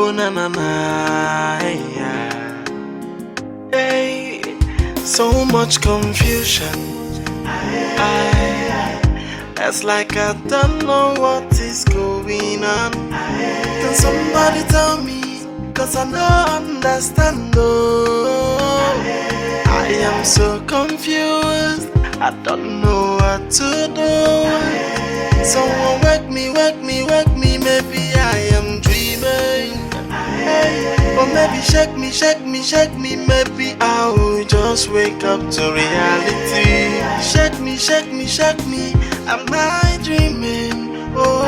Oh na na na, hey, so much confusion. It's like I don't know what is going on. Can somebody tell me? Cause I don't understand. Oh, I am so confused. I don't know what to do. Someone wake me, wake me, wake me. Maybe I am dreaming. Or maybe shake me, shake me, shake me. Maybe I will just wake up to reality. Shake me, shake me, shake me. Am I dreaming? Oh,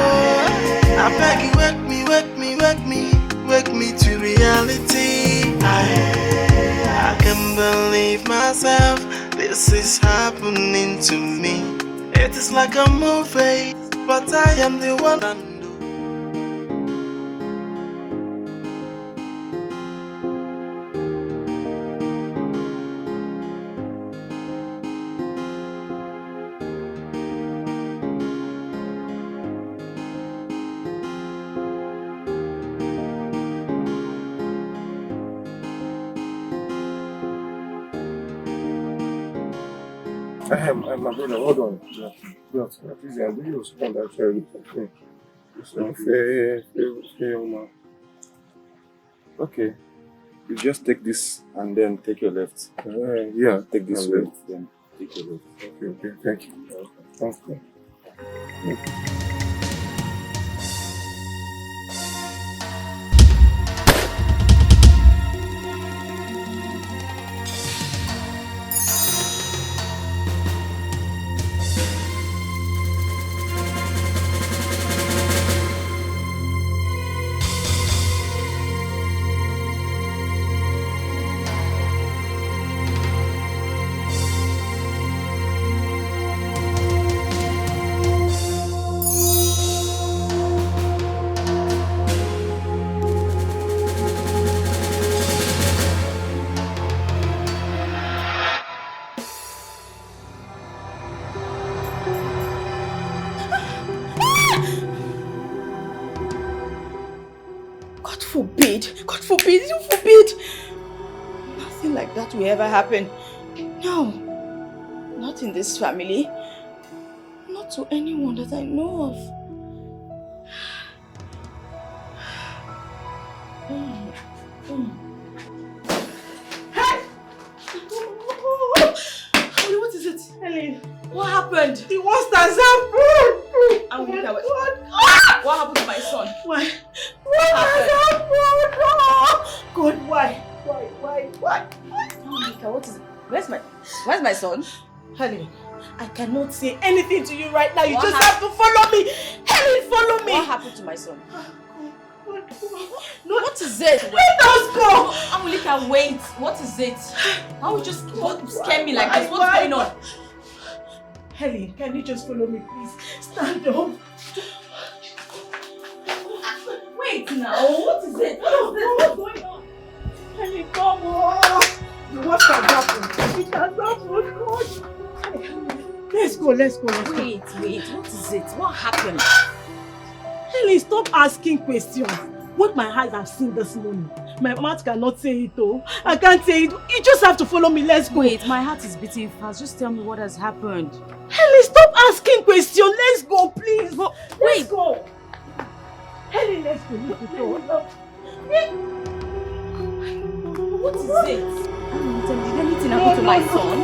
I beg you, wake me, wake me, wake me. Wake me to reality. I can't believe myself. This is happening to me. It is like a movie, but I am the one I know. My brother, hold on. Please, I really respond actually. Okay. You just take this and then take your left. Yeah, take this way. Then take your left. Okay, thank you. Okay. God forbid, you forbid! Nothing like that will ever happen. No, not in this family. Not to anyone that I know of. Hey! Honey, what is it? Helen, what happened? The monsters have food! What happened to my son? Why? What happened? God, why? Monica, what is it? Where's my son? Helen, I cannot say anything to you right now. You just have to follow me. Helen, follow me. What happened to my son? No, what is it? Let us go. Monica, wait. What is it? How would you just scare me like this? What's going on? Helen, can you just follow me, please? Stand up. Wait now. What is it? What's going on? Helen, come on. What has happened? It has happened. God. Let's go. Wait. What is it? What happened? Helen, stop asking questions. What my eyes have seen this morning, my mouth cannot say it. Oh, I can't say it. You just have to follow me. Let's go. Wait, my heart is beating fast. Just tell me what has happened. Helen, stop asking questions. Let's go, please. But let's go. Helen, let's go. What is it? Did anything happen to my son?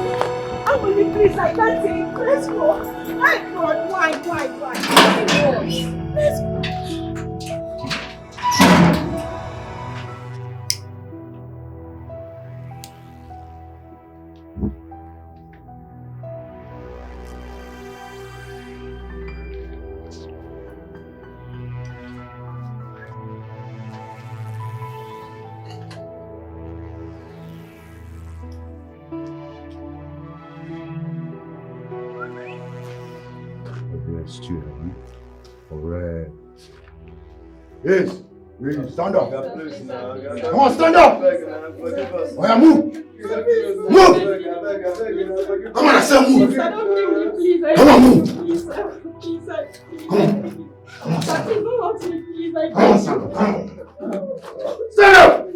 Emily, please, I can't say it. Let's go. My God, why? Let's go. Alright. Yes. Stand up. Come on, stand up. Oh yeah, move. Come on, I said move. Come on, move. Come on, stand up. Come on. Stand up!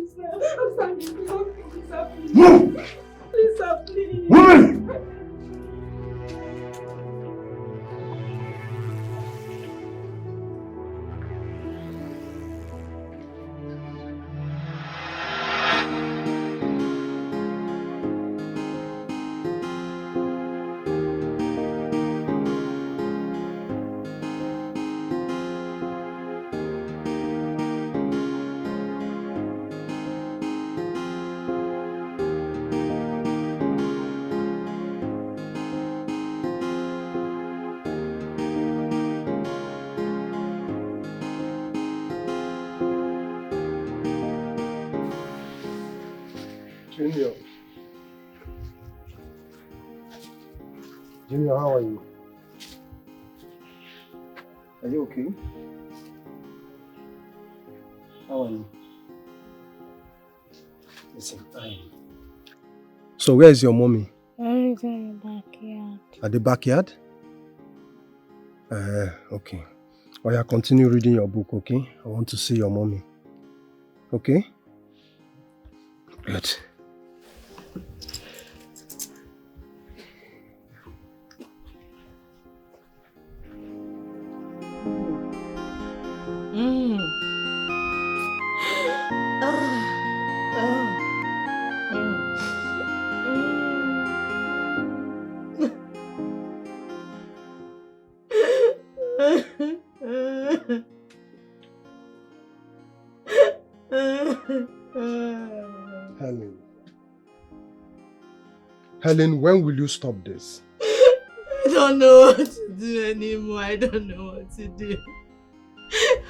Move! Please, sir, please. Woman! Junior. Junior, how are you? Are you okay? How are you? Listen, So where is your mommy? Everything's in the backyard. At the backyard? Okay. Oh yeah, continue reading your book, okay? I want to see your mommy. Okay? Good. Helen, when will you stop this? I don't know what to do anymore. I don't know what to do.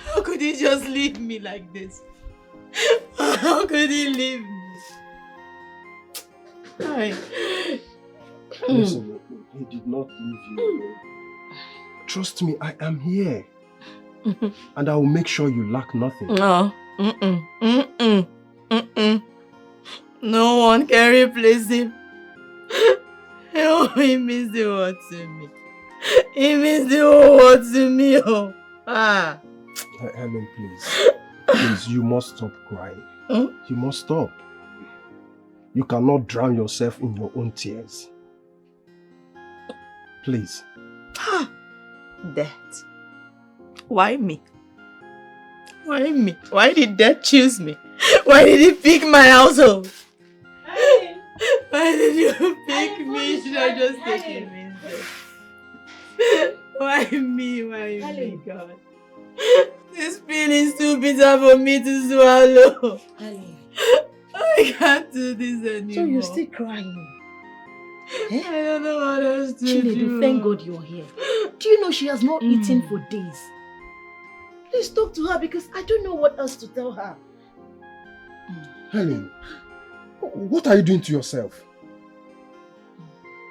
How could he just leave me like this? How could he leave me? Listen, he did not leave you alone. Trust me, I am here. And I will make sure you lack nothing. No. No one can replace him. Oh, he means the world to me. He means the whole world to me. Oh. Helen, please. Please, you must stop crying. You must stop. You cannot drown yourself in your own tears. Please. Death. Why me? Why me? Why did death choose me? Why did he pick my household? Why did you pick me? Should I just take him instead? Why me? Why me, God? This pain is too bitter for me to swallow. I can't do this anymore. So you're still crying? I don't know what else to do. Thank God you're here. Do you know she has not eaten for days? Please talk to her because I don't know what else to tell her. Helen, what are you doing to yourself?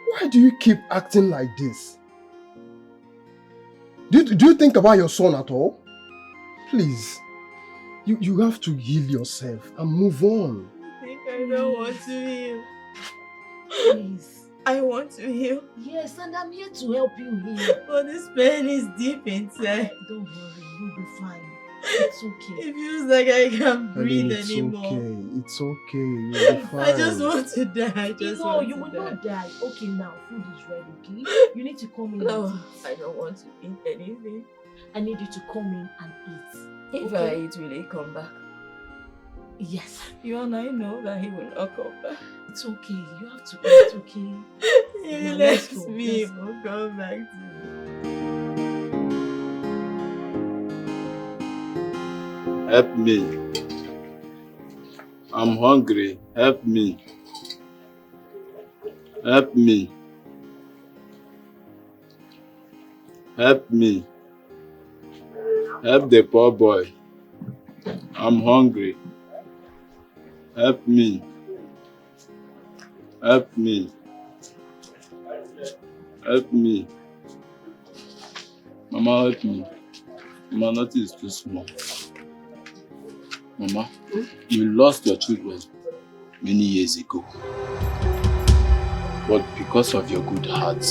Why do you keep acting like this? Do you think about your son at all? Please, you have to heal yourself and move on. I think I don't want to heal. Please. I want to heal. Yes, and I'm here to help you heal. But this pain is deep inside. Don't worry, you'll be fine. It's okay. It feels like I can't breathe anymore. It's okay. You'll be fine. I just want to die. No, you will not die. Okay, now food is ready, okay? You need to come in No, and eat. I don't want to eat anything. I need you to come in and eat. If I eat, will he come back? Yes. You and I know that he will not come back. It's okay. You have to eat, okay? He Now, left let's go. me. He will come back to me. Help me. I'm hungry. Help me. Help me. Help me. Help the poor boy. I'm hungry. Help me. Help me. Help me. Mama, help me. Mama, nothing is too small. Mama, you lost your children many years ago. But because of your good heart,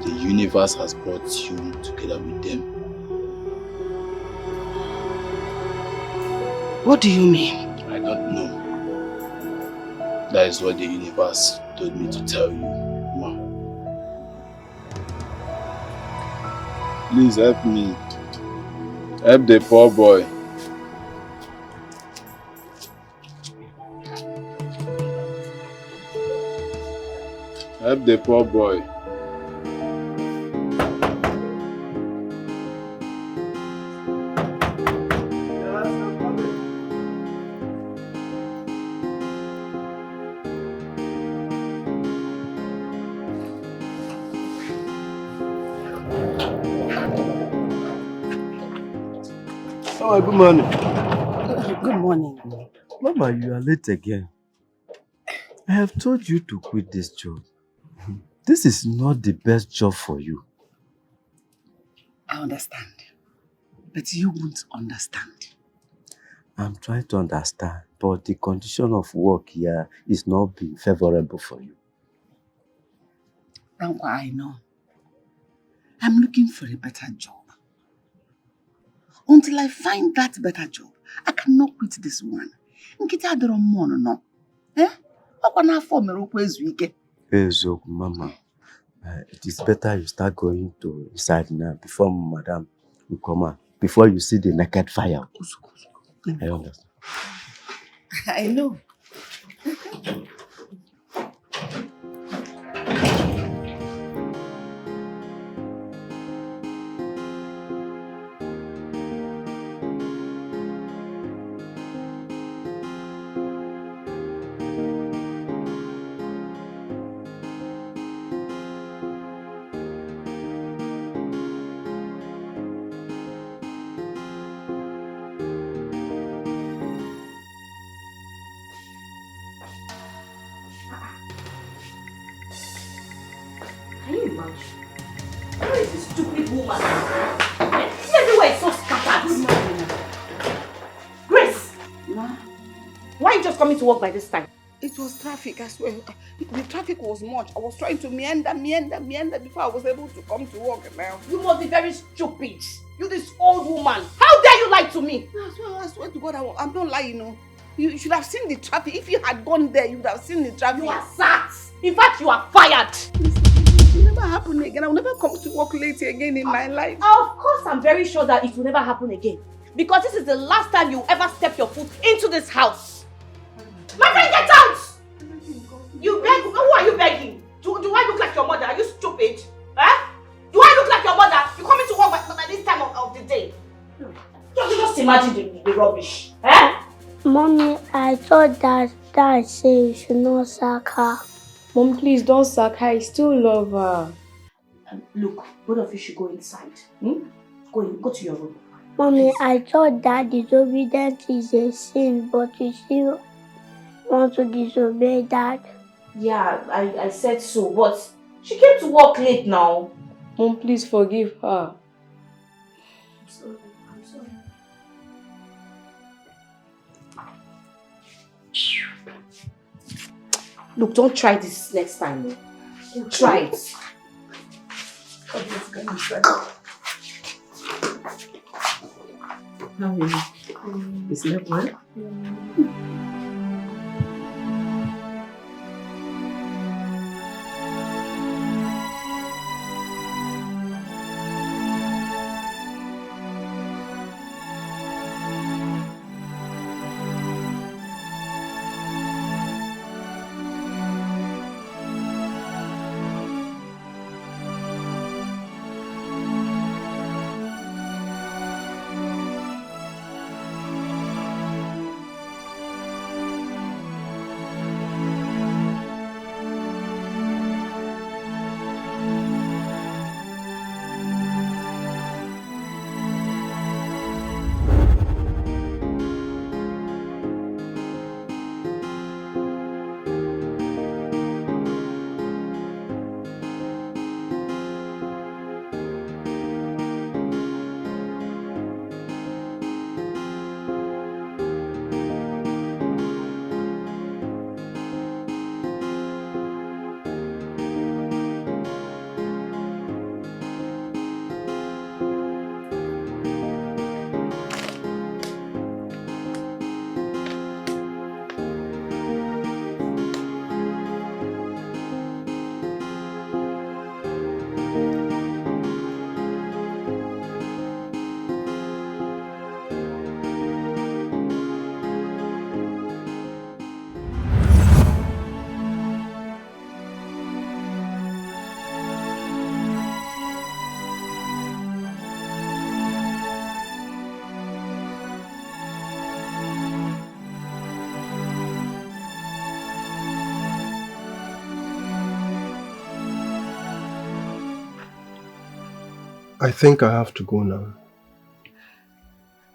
the universe has brought you together with them. What do you mean? I don't know. That is what the universe told me to tell you, Ma. Please help me. Help the poor boy. Help the poor boy. Oh, good morning. Good morning. Mama, you are late again. I have told you to quit this job. This is not the best job for you. I understand. But you won't understand. I'm trying to understand, but the condition of work here is not being favorable for you. That's why I know. I'm looking for a better job. Until I find that better job, I cannot quit this one. Nkita adoro mmono no. Okwa na afọ mere okwu ezu ike. So, Mama, it is better you start going to inside now before Madam will come out. Before you see the naked fire. I understand. I know. Can you imagine? Where is this stupid woman? Everywhere is so scattered. Grace! Ma, Why are you just coming to work by this time? it was traffic, I swear. The traffic was much. I was trying to meander before I was able to come to work now. You must be very stupid. You this old woman. How dare you lie to me? I swear to God, I'm not lying, no. You should have seen the traffic. If you had gone there, you would have seen the traffic. You are sacked. In fact, you are fired. It will never happen again. I will never come to work late again in my life. Of course, I'm very sure that it will never happen again. Because this is the last time you ever step your foot into this house. My friend, get out! You beg? Who are you begging? Do I look like your mother? Are you stupid? Huh? Do I look like your mother? You coming to work by this time of the day? Just imagine the rubbish. Eh? Mommy, I thought that Dad said you should not sack her. Mom, please don't sack her. I still love her. Look, both of you should go inside. Go to your room. Mommy, I thought that disobedience is a sin, but you still want to disobey Dad. Yeah, I said so, but she came to work late now. Mom, please forgive her. I'm sorry. Look, don't try this next time. Don't try it. How are you? You slept well? I think I have to go now.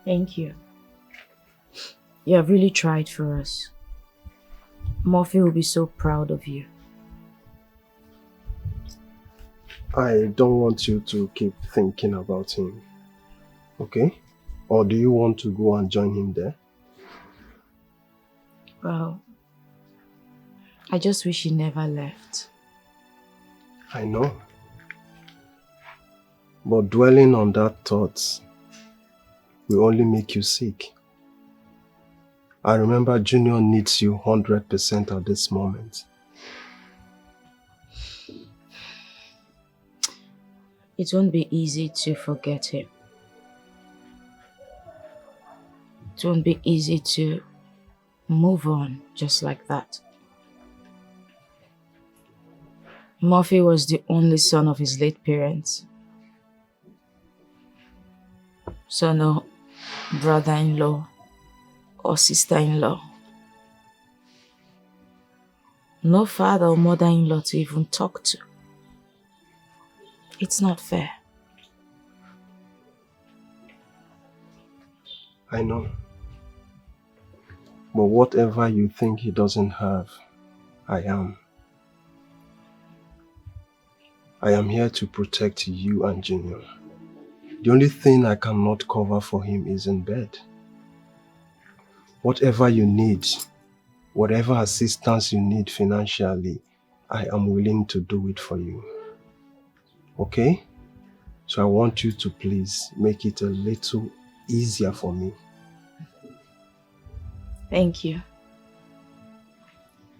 Thank you. You have really tried for us. Murphy will be so proud of you. I don't want you to keep thinking about him. Okay? Or do you want to go and join him there? Well, I just wish he never left. I know. But dwelling on that thought will only make you sick. I remember Junior needs you 100% at this moment. It won't be easy to forget him. It won't be easy to move on just like that. Murphy was the only son of his late parents. So no brother-in-law or sister-in-law. No father or mother-in-law to even talk to. It's not fair. I know. But whatever you think he doesn't have, I am. I am here to protect you and Junior. The only thing I cannot cover for him is in bed. Whatever you need, whatever assistance you need financially, I am willing to do it for you. Okay? So I want you to please make it a little easier for me. Thank you.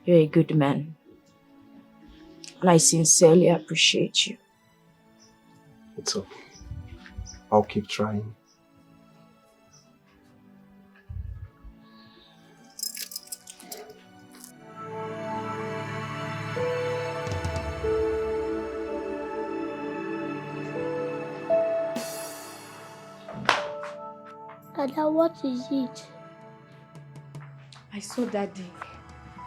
You're a good man. And I sincerely appreciate you. It's okay. I'll keep trying. Dada, what is it? I saw Daddy.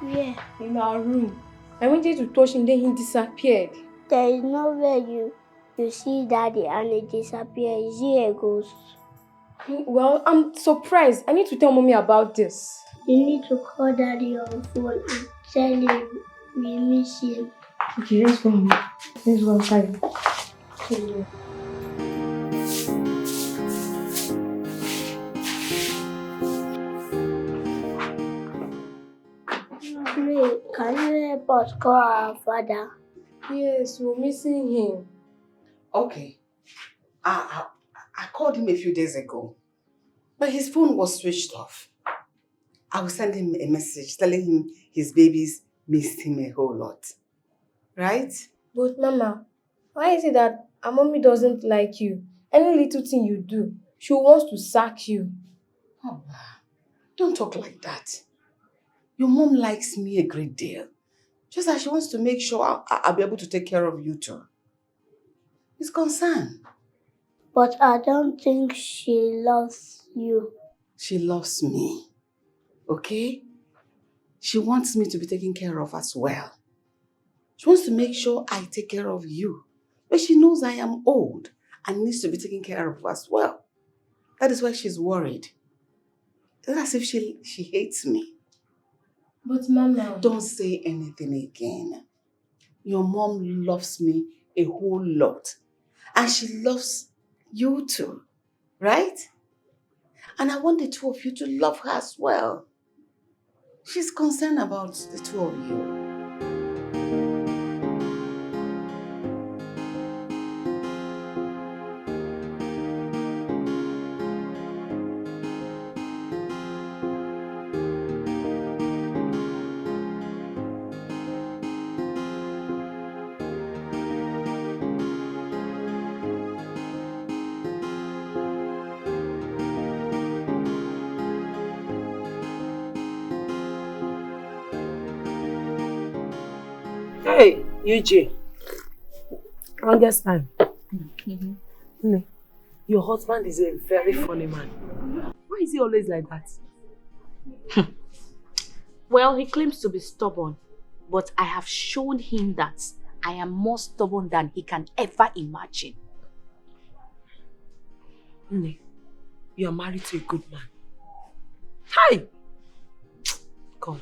Where? In our room. I wanted to touch him, then he disappeared. There is nowhere you see Daddy and he disappears. Is he a ghost? Well, I'm surprised. I need to tell Mommy about this. You need to call Daddy on phone and tell him we miss him. Okay, let's go home. Let's go outside. Please, can you help us call our father? Yes, we're missing him. Okay. I called him a few days ago, but his phone was switched off. I will send him a message telling him his babies missed him a whole lot. Right? But Mama, why is it that our Mommy doesn't like you? Any little thing you do, she wants to sack you. Oh, don't talk like that. Your mom likes me a great deal. Just that she wants to make sure I'll be able to take care of you too. It's concern. But I don't think she loves you. She loves me. Okay? She wants me to be taken care of as well. She wants to make sure I take care of you. But she knows I am old and needs to be taken care of as well. That is why she's worried. It's as if she hates me. But Mama... Don't say anything again. Your mom loves me a whole lot. And she loves you too. Right? And I want the two of you to love her as well. She's concerned about the two of you. Hey, UJ. Longest time. Your husband is a very funny man. Why is he always like that? Well, he claims to be stubborn, but I have shown him that I am more stubborn than he can ever imagine. Nne, you are married to a good man. Hi! God,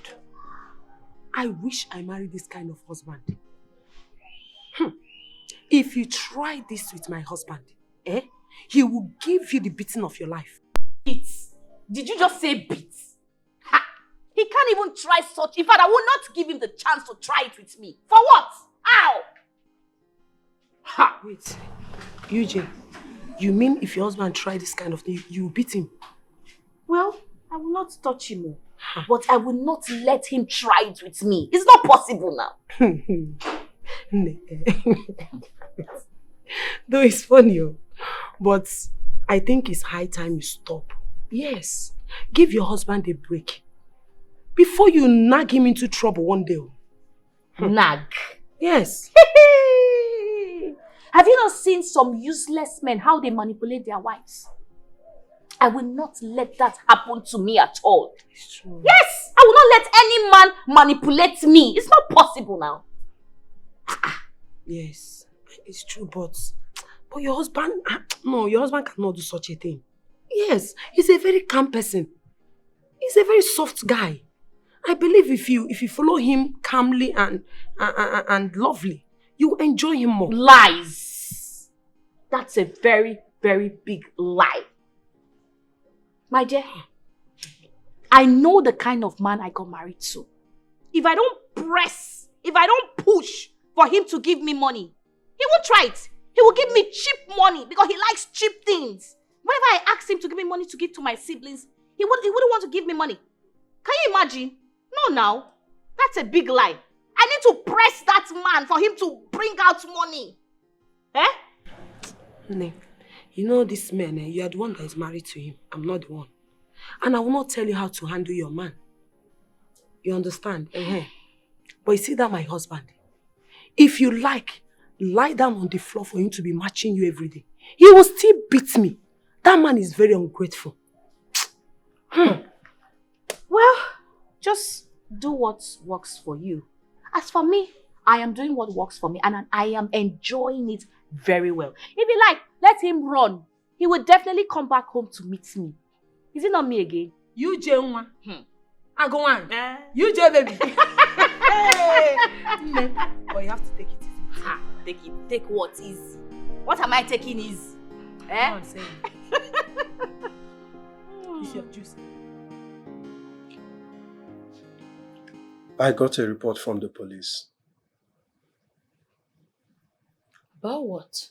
I wish I married this kind of husband. If you try this with my husband, he will give you the beating of your life. Beats? Did you just say beats? Ha! He can't even try such. In fact, I will not give him the chance to try it with me. For what? How? Ha! Wait. UJ, you mean if your husband tried this kind of thing, you will beat him? Well, I will not touch him. But I will not let him try it with me. It's not possible now. Though it's funny, but I think it's high time you stop. Yes, give your husband a break before you nag him into trouble one day. Nag? Yes. Have you not seen some useless men, how they manipulate their wives? I will not let that happen to me at all. It's true. Yes, I will not let any man manipulate me. It's not possible now. Yes, it's true, but your husband, no, your husband cannot do such a thing. Yes, he's a very calm person. He's a very soft guy. I believe if you follow him calmly and lovely, you will enjoy him more. Lies. That's a very, very big lie. My dear, I know the kind of man I got married to. If I don't press, if I don't push for him to give me money, he won't try it. He will give me cheap money because he likes cheap things. Whenever I ask him to give me money to give to my siblings, he wouldn't want to give me money. Can you imagine? No, now. That's a big lie. I need to press that man for him to bring out money. Nick, you know this man, you are the one that is married to him. I'm not the one. And I will not tell you how to handle your man. You understand? But you see that my husband, if you like, lie down on the floor for him to be matching you every day. He will still beat me. That man is very ungrateful. Well, just do what works for you. As for me, I am doing what works for me and I am enjoying it very well. If you like, let him run. He will definitely come back home to meet me. Is it not me again? You J1. I go on. You J baby. Hey. But you have to take it easy. Take it. Take what is? What am I taking is? I'm saying. It's your juice. I got a report from the police. About what?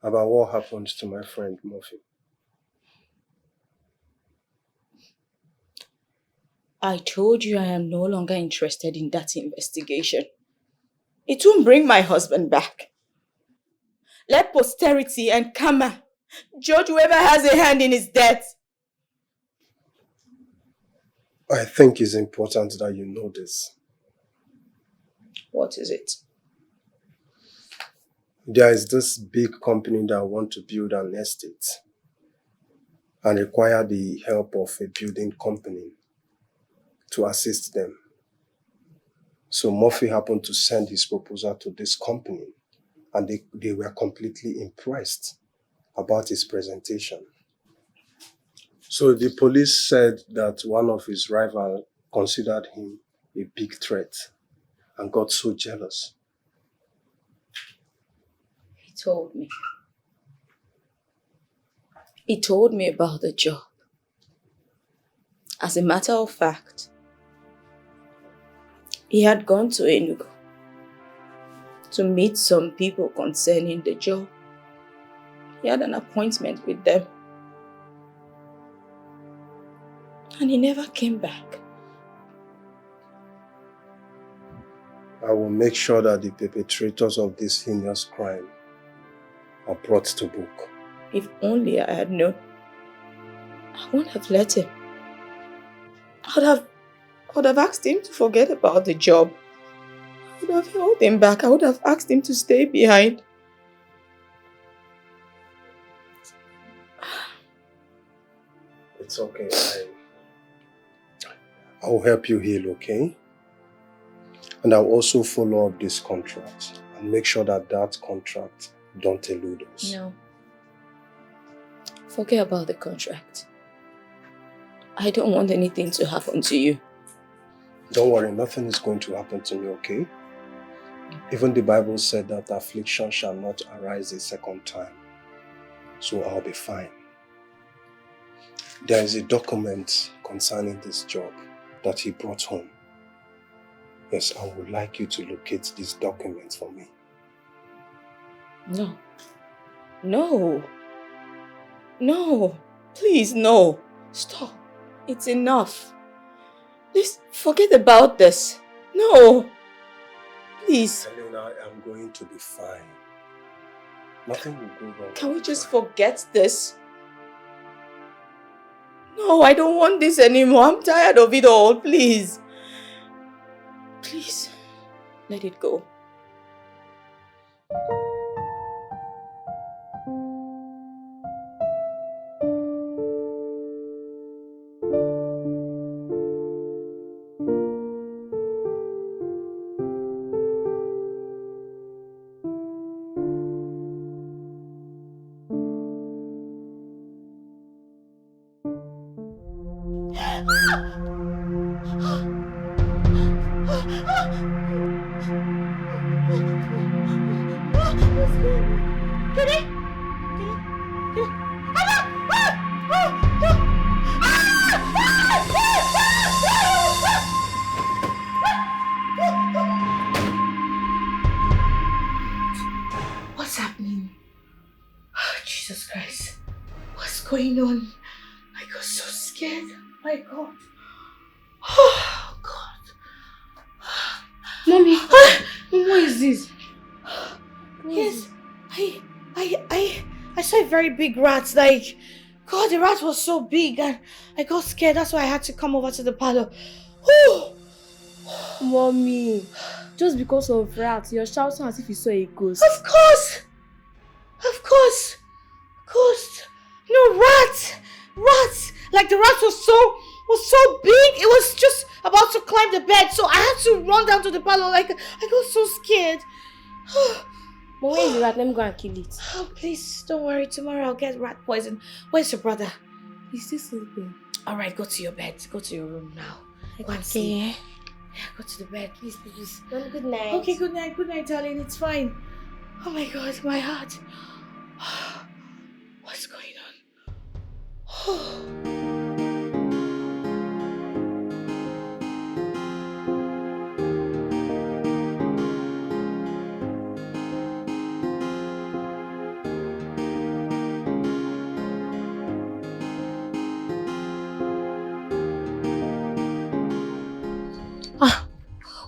About what happened to my friend Murphy. I told you I am no longer interested in that investigation. It won't bring my husband back. Let posterity and karma judge whoever has a hand in his death. I think it's important that you know this. What is it? There is this big company that want to build an estate and require the help of a building company to assist them. So Murphy happened to send his proposal to this company and they were completely impressed about his presentation. So the police said that one of his rivals considered him a big threat and got so jealous. He told me. He told me about the job. As a matter of fact, he had gone to Enugu to meet some people concerning the job. He had an appointment with them. And he never came back. I will make sure that the perpetrators of this heinous crime are brought to book. If only I had known, I wouldn't have let him. I would have asked him to forget about the job. I would have held him back. I would have asked him to stay behind. It's okay. I will help you heal, okay? And I'll also follow up this contract and make sure that that contract don't elude us. No. Forget about the contract. I don't want anything to happen to you. Don't worry, nothing is going to happen to me, okay? Even the Bible said that affliction shall not arise a second time. So I'll be fine. There is a document concerning this job that he brought home. Yes, I would like you to locate this document for me. No. No. No. Please, no. Stop. It's enough. Please, forget about this. No. Please. Elena, I'm going to be fine. Nothing will go wrong. Can we just forget this? No, I don't want this anymore. I'm tired of it all. Please. Please, let it go. What's happening? Oh, Jesus Christ. What's going on? I got so scared. My God. Oh, God. Mommy, what is this? Yes, I saw a very big rat. Like, God, the rat was so big and I got scared. That's why I had to come over to the parlor. Oh. Mommy, just because of rats, you're shouting as if you saw a ghost. Of course! Of course! Ghost! No, rat! Rats! Like the rat was so big, it was just about to climb the bed, so I had to run down to the parlor. Like, I got so scared. But where is the rat? Let me go and kill it. Oh, please, don't worry. Tomorrow I'll get rat poison. Where's your brother? He's still sleeping. Alright, go to your bed. Go to your room now. Go and sleep. Yeah, go to the bed, please, please. Mom, good night. Okay, good night, darling. It's fine. Oh my God, my heart. What's going on?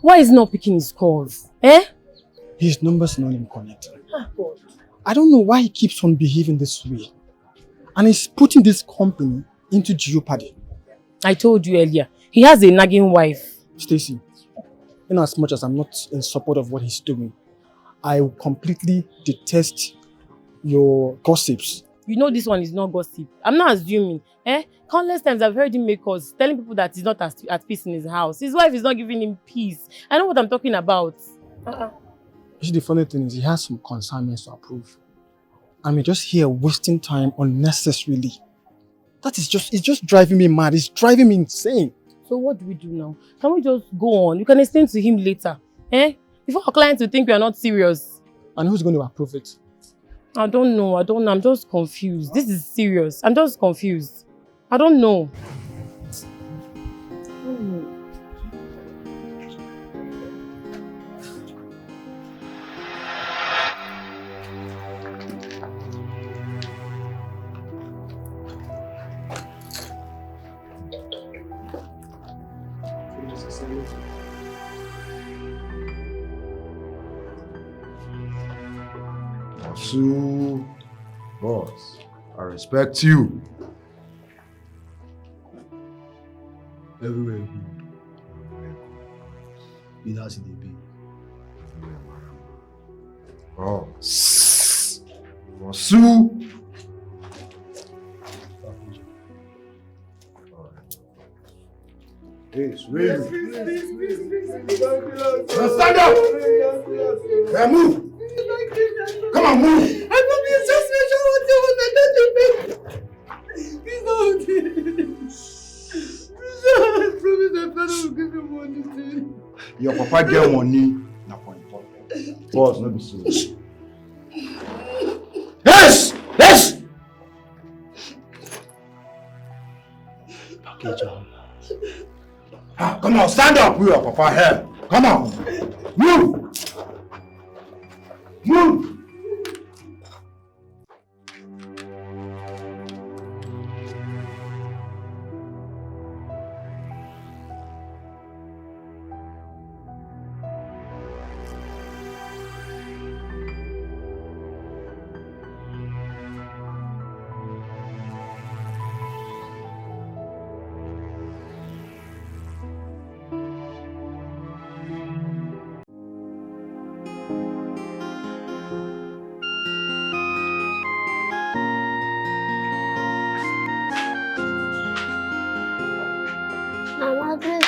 Why is he not picking his calls? Eh? His number's not even connecting. God. I don't know why he keeps on behaving this way. And he's putting this company into jeopardy. I told you earlier, he has a nagging wife. Stacy, in as much as I'm not in support of what he's doing, I will completely detest your gossips. You know this one is not gossip. I'm not assuming. Countless times I've heard him make calls telling people that he's not at peace in his house. His wife is not giving him peace. I know what I'm talking about. You see, the funny thing is he has some consignments to approve. And we're just here wasting time unnecessarily. It's just driving me mad. It's driving me insane. So what do we do now? Can we just go on? You can explain to him later. Before our clients will think we are not serious. And who's going to approve it? I don't know. I'm just confused. This is serious. I'm just confused. I don't know. So, boss, I respect you. Everywhere you go, be that in the be. Oh, Wasu. Yes, really. Stand up! Hey, move! Come on, move! I promise, just make sure what you want. Boss, no be serious. Yes! Yes! Okay, John. Ah, come on, stand up, you are Papa here. Come on. Move! Move! Mama Grace,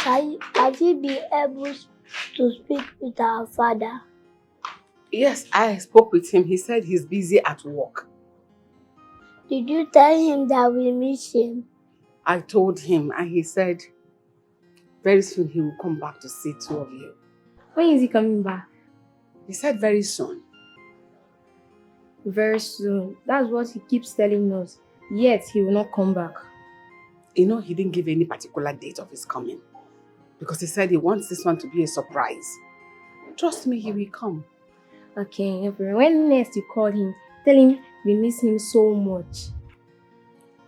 have you been able to speak with our father? Yes, I spoke with him. He said he's busy at work. Did you tell him that we miss him? I told him and he said very soon he will come back to see two of you. When is he coming back? He said very soon. Very soon. That's what he keeps telling us. Yet he will not come back. You know, he didn't give any particular date of his coming. Because he said he wants this one to be a surprise. Trust me, he will come. Okay, when next you call him, tell him we miss him so much.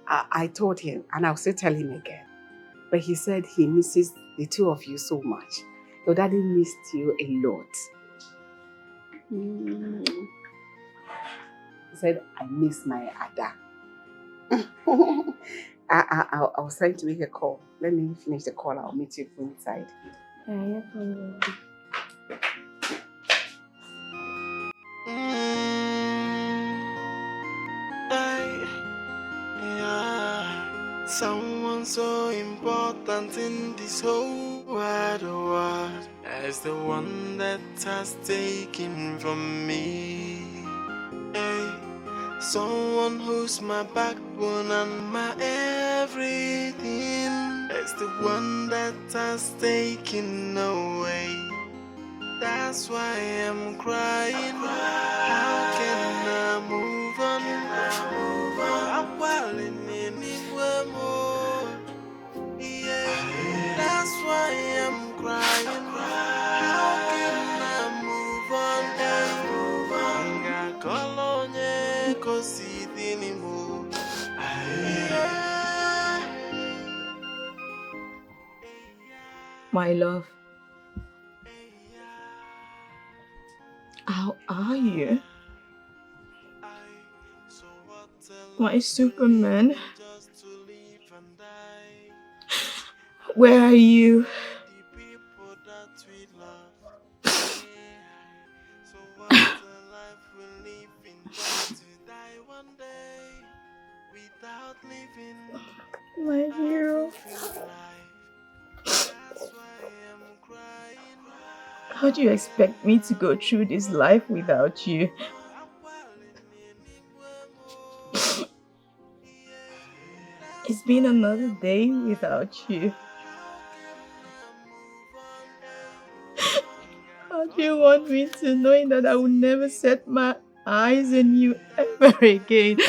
I told him, and I'll still tell him again. But he said he misses the two of you so much. Your daddy missed you a lot. He said, I miss my Ada. I was trying to make a call. Let me finish the call. I'll meet you inside. Someone so important in this whole wide world as the one that has taken from me. Hey, someone who's my backbone and my everything as the one that has taken away. That's why I'm crying. How can I move on? I'm falling anywhere more. Yeah, that's why I'm crying. How can I move on? I call on you 'cause it anymore. My love. How are you? My Superman. Where are you? My hero. How do you expect me to go through this life without you? It's been another day without you. How do you want me to know that I will never set my eyes on you ever again?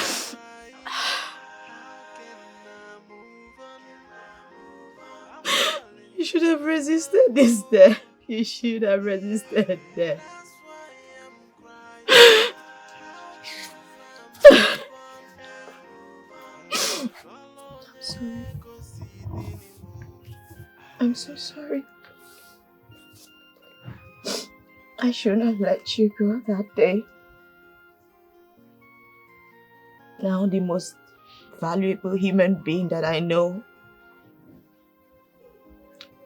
You should have resisted this death. You should have resisted death. I'm sorry. I'm so sorry. I shouldn't have let you go that day. Now the most valuable human being that I know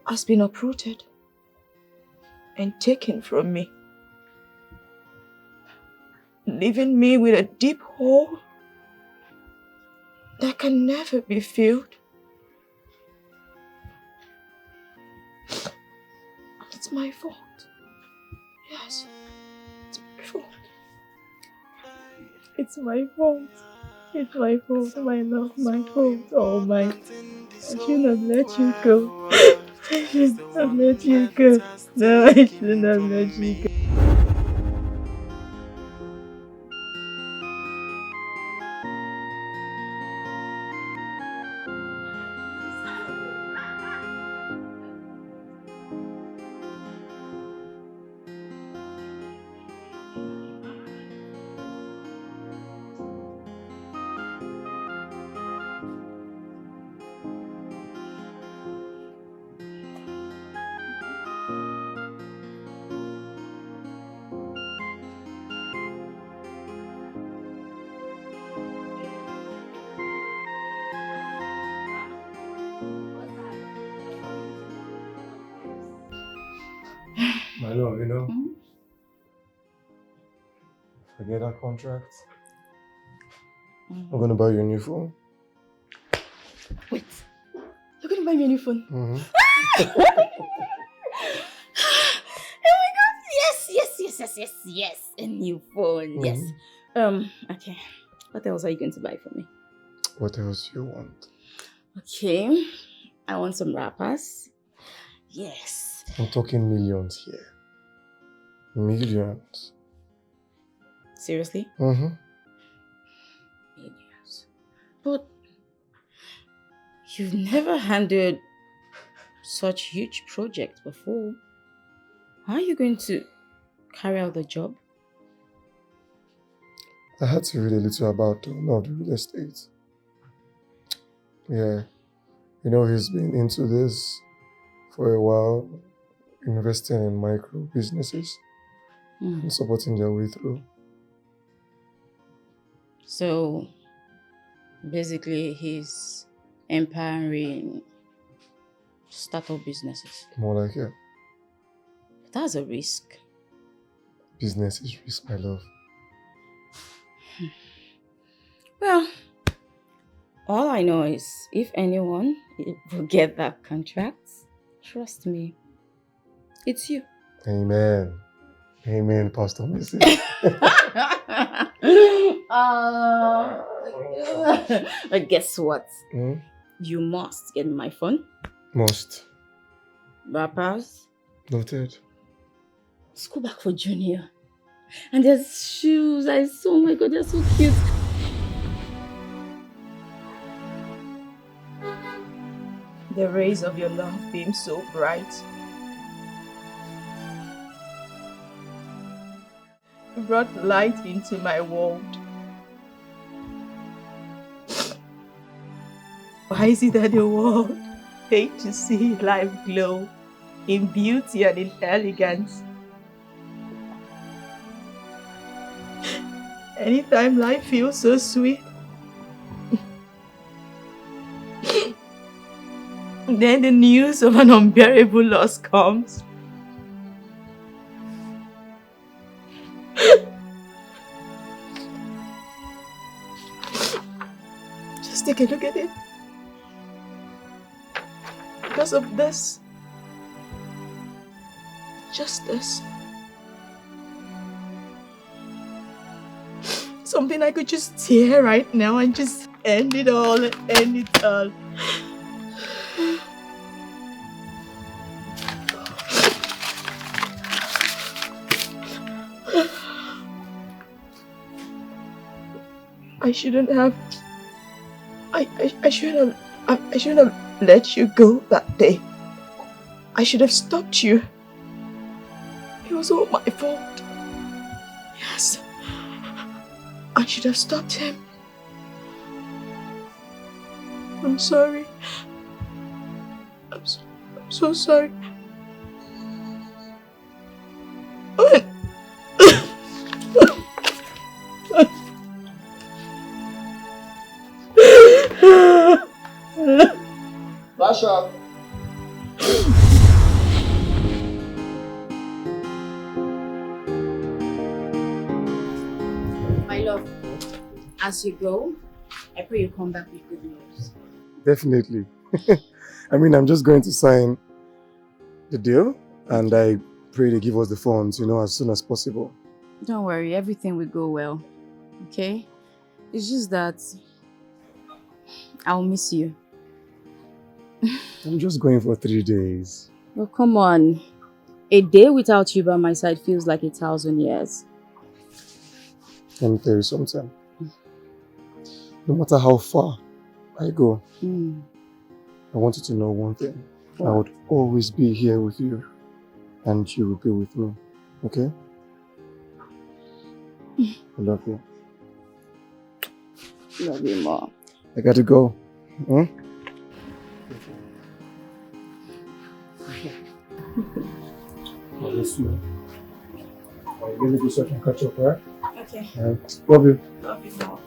has been uprooted and taken from me, leaving me with a deep hole that can never be filled. It's my fault. Yes, it's my fault. It's my fault. It's my fault, my love, my fault, all mine. I shouldn't have let you go. I shouldn't have let you go. No, I shouldn't have let you go. My love, you know, if I get that contract, I'm gonna buy you a new phone. Wait, you're going to buy me a new phone? Mm-hmm. Oh my god, yes, a new phone, yes. Okay, what else are you going to buy for me? What else do you want? Okay, I want some wrappers. Yes. I'm talking millions here. Millions. Seriously? Mm-hmm. Millions. But you've never handled such huge project before. How are you going to carry out the job? I had to read a little about the owner of the real estate. Yeah. You know, he's been into this for a while, investing in micro businesses and supporting their way through. So, basically, he's empowering startup businesses. More like, yeah. That's a risk. Business is risk, my love. Well, all I know is if anyone will get that contract, trust me, it's you. Amen. Amen, Pastor Missy. But guess what? Hmm? You must get my phone. Must. Wrappers. Noted. School bag for Junior. And there's shoes. Oh my god, they're so cute. The rays of your love beam so bright. You brought light into my world. Why is it that the world hates to see life glow in beauty and in elegance? Anytime life feels so sweet, then the news of an unbearable loss comes. Just take a look at it. Because of this, just this, something I could just tear right now and just end it all. I shouldn't have let you go that day. I should have stopped you. It was all my fault. Yes. I should have stopped him. I'm sorry. I'm so sorry. Basha. My love, as you go, I pray you come back with good news. Definitely. I mean, I'm just going to sign the deal and I pray they give us the funds, as soon as possible. Don't worry, everything will go well. Okay? It's just that I'll miss you. I'm just going for 3 days. Oh, come on. A day without you by my side feels like 1,000 years. Let me tell you something. No matter how far I go, I want you to know one thing. What? I would always be here with you and you will be with me. Okay? I love you. Love you more. I gotta go. Hmm? I'll miss you. I'll really do such and catch up, right? Okay. Love you. Love you more.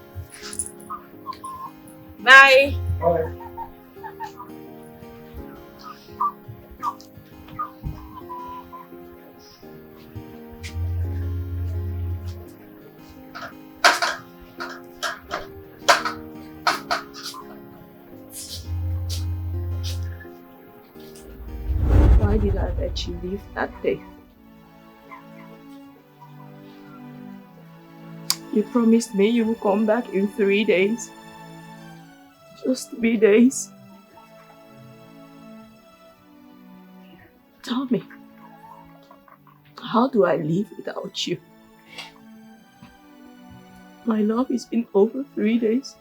Bye. Bye. did I let you leave that day? You promised me you would come back in 3 days. Just 3 days. Tell me, how do I live without you? My love, it's been over 3 days.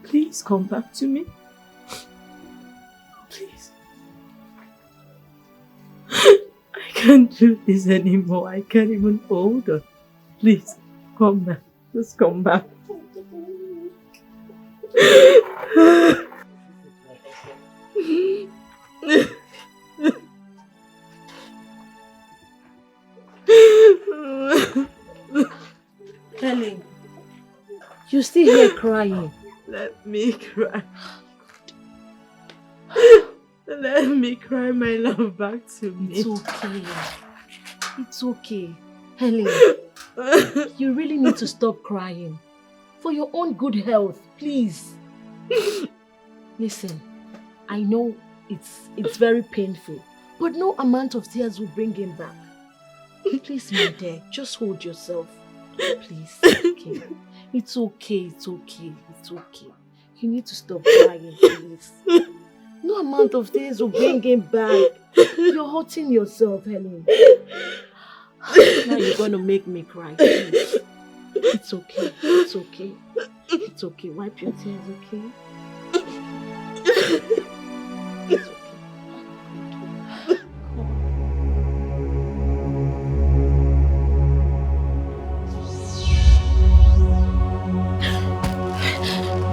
Please come back to me. Please. I can't do this anymore. I can't even hold on. Please, come back. Just come back. Helen, you still here crying. Let me cry. Let me cry my love back to me. It's okay. It's okay. Helen, you really need to stop crying. For your own good health, please. Listen, I know it's very painful, but no amount of tears will bring him back. Please, my dear, just hold yourself. Please, okay. It's okay, it's okay, it's okay. You need to stop crying, please. No amount of tears will bring him back. You're hurting yourself, Helen. Now you're gonna make me cry, please. It's okay, it's okay. It's okay, wipe your tears, okay? It's okay.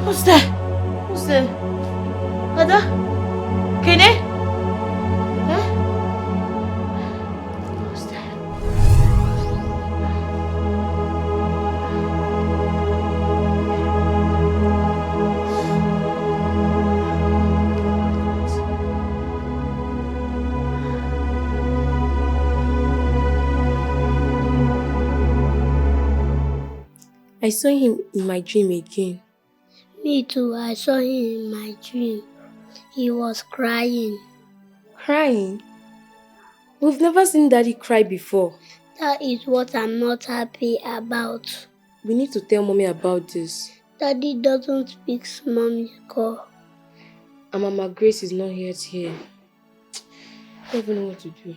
Who's there? Who's there? Ada? Kene? Huh? Who's there? I saw him in my dream again. Me too, I saw him in my dream. He was crying. Crying? We've never seen Daddy cry before. That is what I'm not happy about. We need to tell Mommy about this. Daddy doesn't speak Mommy's call. And Mama Grace is not yet here. I don't even know what to do.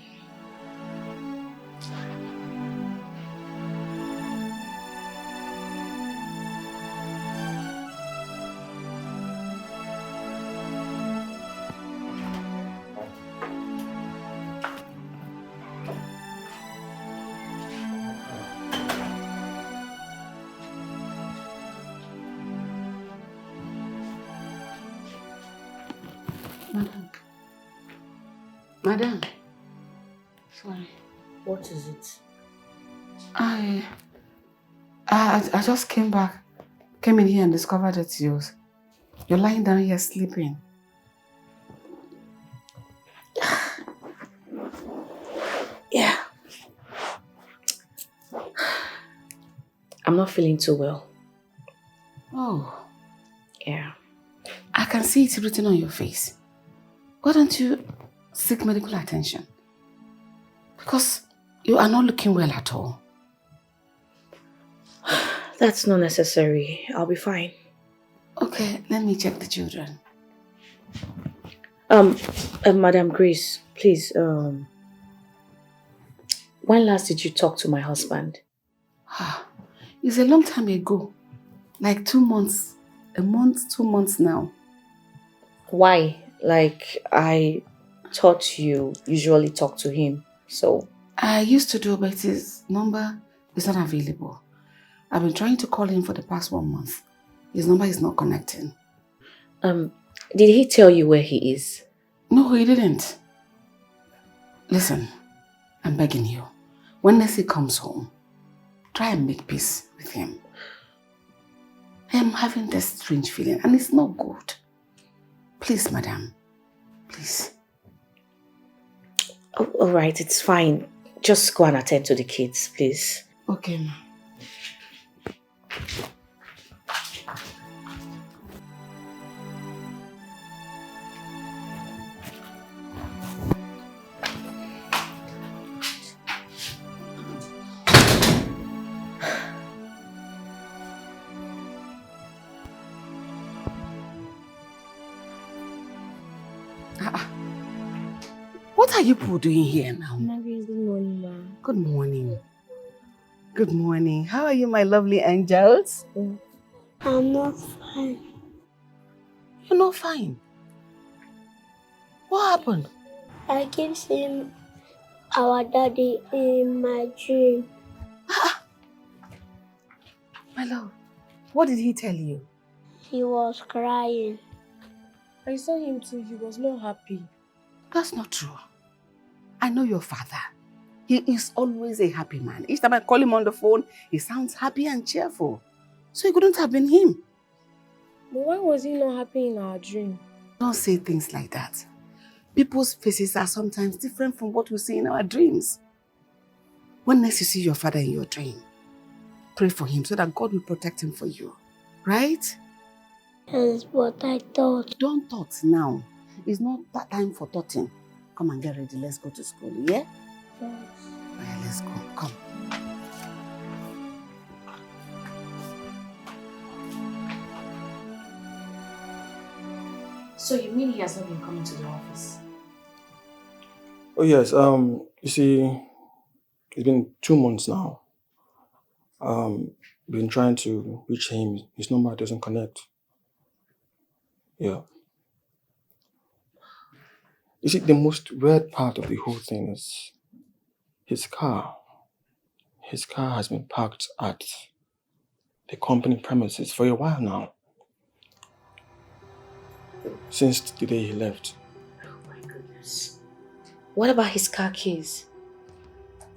Madam. Sorry. What is it? I just came in here and discovered that you're lying down here sleeping. Yeah. I'm not feeling too well. Oh. Yeah. I can see it written on your face. Why don't you seek medical attention? Because you are not looking well at all. That's not necessary. I'll be fine. Okay, let me check the children. Madam Grace, please, when last did you talk to my husband? It's a long time ago. Like 2 months. A month, 2 months now. Why? Like, I thought you usually talk to him, so... I used to do, but his number is not available. I've been trying to call him for the past 1 month. His number is not connecting. Did he tell you where he is? No, he didn't. Listen, I'm begging you. When Nessie comes home, try and make peace with him. I am having this strange feeling and it's not good. Please, madam. Please. Oh, all right, it's fine. Just go and attend to the kids, please. Okay, ma. What are you people doing here now? Good morning, Ma. Good morning. Good morning. How are you, my lovely angels? I'm not fine. You're not fine. What happened? I keep seeing our daddy in my dream. My love, what did he tell you? He was crying. I saw him too. He was not happy. That's not true. I know your father. He is always a happy man. Each time I call him on the phone, he sounds happy and cheerful. So it couldn't have been him. But why was he not happy in our dream? Don't say things like that. People's faces are sometimes different from what we see in our dreams. When next you see your father in your dream, pray for him so that God will protect him for you. Right? Yes, but I thought. Don't thought now. It's not that time for thoughting. Come and get ready. Let's go to school, yeah? Yes. Alright, let's go. Come. So you mean he has not been coming to the office? Oh yes, you see, it's been 2 months now. Been trying to reach him. His number doesn't connect. Yeah. You see, the most weird part of the whole thing is his car. His car has been parked at the company premises for a while now. Since the day he left. Oh my goodness. What about his car keys?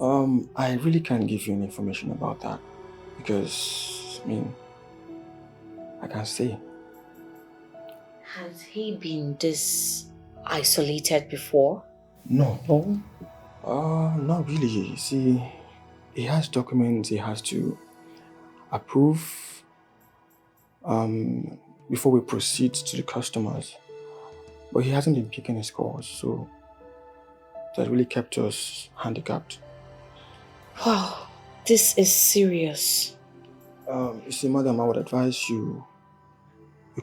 I really can't give you any information about that because, I can't say. Has he been this isolated before? No. Not really. You see, he has documents he has to approve before we proceed to the customers. But he hasn't been picking his calls, so that really kept us handicapped. Wow, this is serious. You see, madam, I would advise you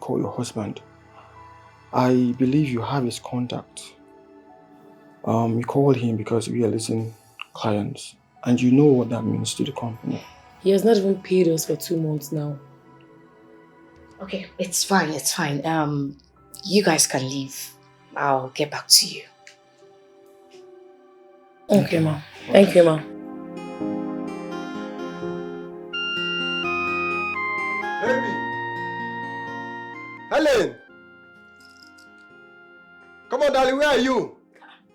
call your husband. I believe you have his contact. You called him because we are listening clients, and you know what that means to the company. He has not even paid us for 2 months now. Okay, it's fine, it's fine. You guys can leave. I'll get back to you. Okay, ma. Thank you, ma. Baby! Helen! Come on, darling, where are you?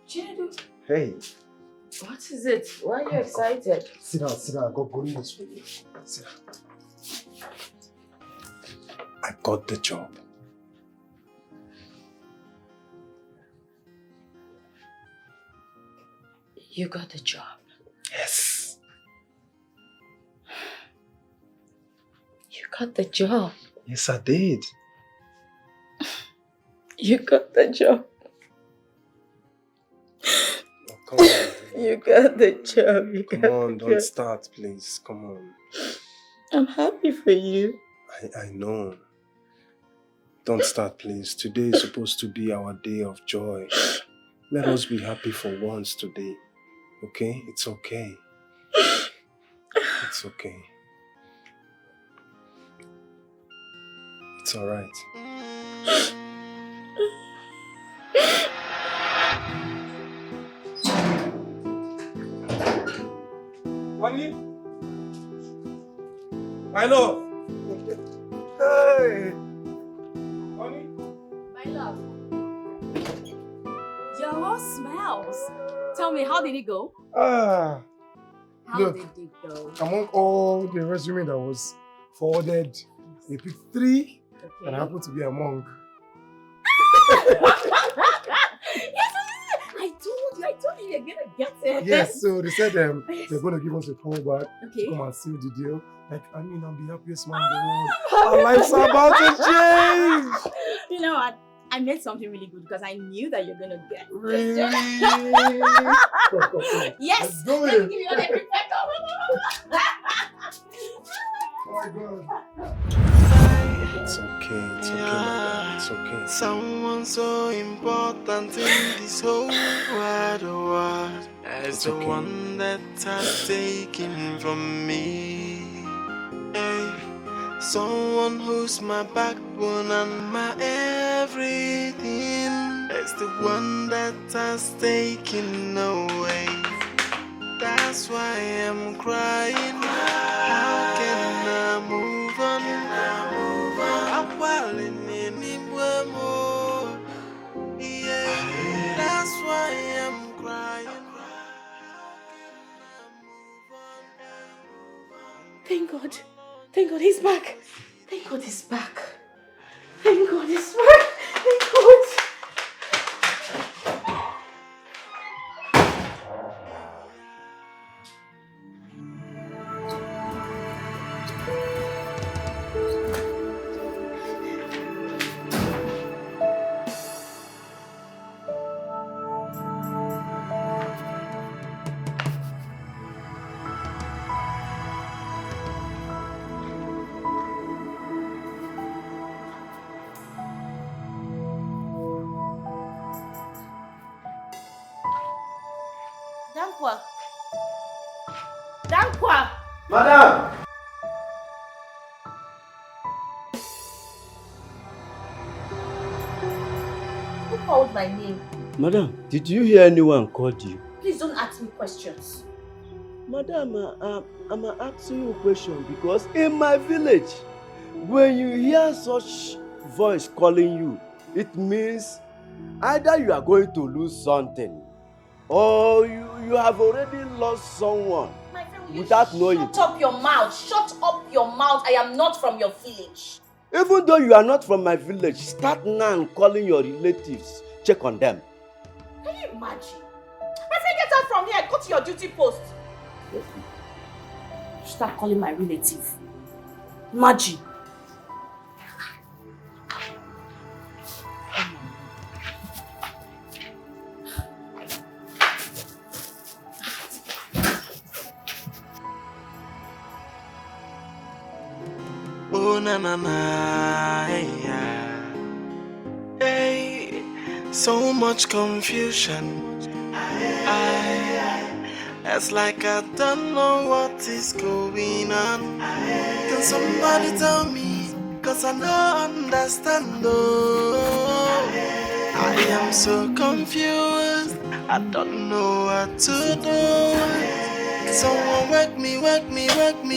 Chinedu. Hey. What is it? Why are you excited? Sit down, I got good news for you. Sit down. I got the job. You got the job? Yes. You got the job? Yes, I did. You got the job? Oh, come on. You got the job. Come on, don't start, please. Come on. I'm happy for you. I know. Don't start, please. Today is supposed to be our day of joy. Let us be happy for once today. Okay? It's okay. It's okay. It's alright. Honey? My love! Hey! Honey? My love. Your smells. Tell me, how did it go? How did it go? Among all the resume that was forwarded, they picked 3 and I happened to be among. I told you you're gonna get it. Yes, so they said they're going to give us a call back Okay. to come and seal the deal. Like, I mean, I'm the happiest man in the world. Our lives are about to change. You know what? I made something really good because I knew that you're gonna get it. Really? Yes. Let's do Let me it. give you all the perfect. Oh my God. It's okay, madam. It's okay. Someone so important in this whole wide world as the one that has taken from me. Hey, someone who's my backbone and my everything. It's the one that has taken away. That's why I'm crying. How can I move on? I'm falling in more. Yeah, that's why I'm crying. Thank God. Thank God he's back. Thank God he's back. Thank God he's back. Thank God. Dankwa. Dankwa. Madam! Who called my name? Madam, did you hear anyone called you? Please don't ask me questions. Madam, I'm asking you a question because in my village, when you hear such voice calling you, it means either you are going to lose something or you have already lost someone without knowing. Shut up your mouth. Shut up your mouth. I am not from your village. Even though you are not from my village, start now calling your relatives. Check on them. Can you imagine? My friend, get out from here. Go to your duty post. Yes. Start calling my relative. Imagine. Oh na na na, hey, so much confusion. It's like I don't know what is going on. Can somebody tell me? Cause I don't understand. Oh, I am so confused. I don't know what to do. Someone wake me,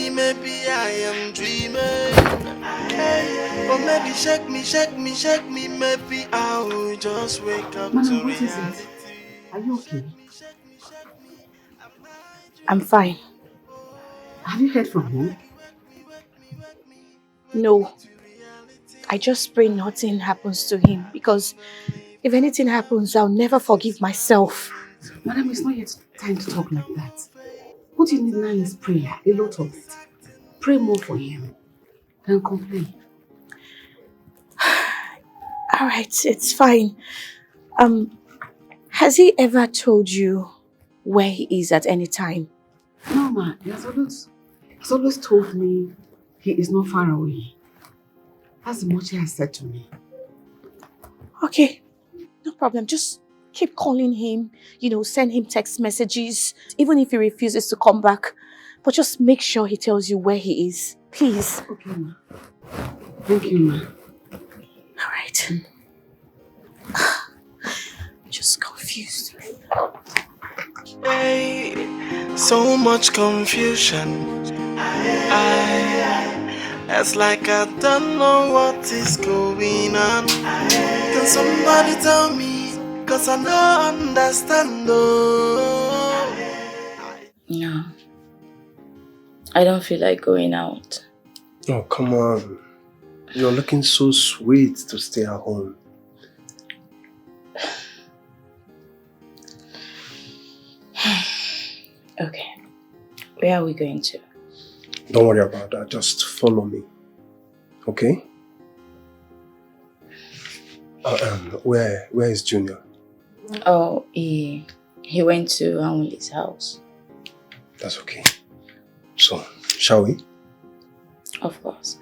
maybe I am dreaming. Hey, or maybe shake me, maybe I will just wake up Madam, to what is reality. it? Are you okay? I'm fine. Have you heard from him? No. I just pray nothing happens to him because if anything happens, I'll never forgive myself. Madam, it's not yet time to talk like that. What you need now is prayer, a lot of it. Pray more for him than complain. Alright, it's fine. Has he ever told you where he is at any time? No, ma. He's always told me he is not far away. That's much he has said to me. Okay, no problem. Just keep calling him, send him text messages, even if he refuses to come back. But just make sure he tells you where he is. Please. Okay, ma. Thank you, ma. Alright. Just confused. Hey, so much confusion. It's like I don't know what is going on. Can somebody tell me? Cause I don't understand. Oh. No. I don't feel like going out. Oh, come on. You're looking so sweet to stay at home. Okay. Where are we going to? Don't worry about that. Just follow me. Okay? Where is Junior? Oh, he went to Anwili's house. That's okay. So, shall we? Of course.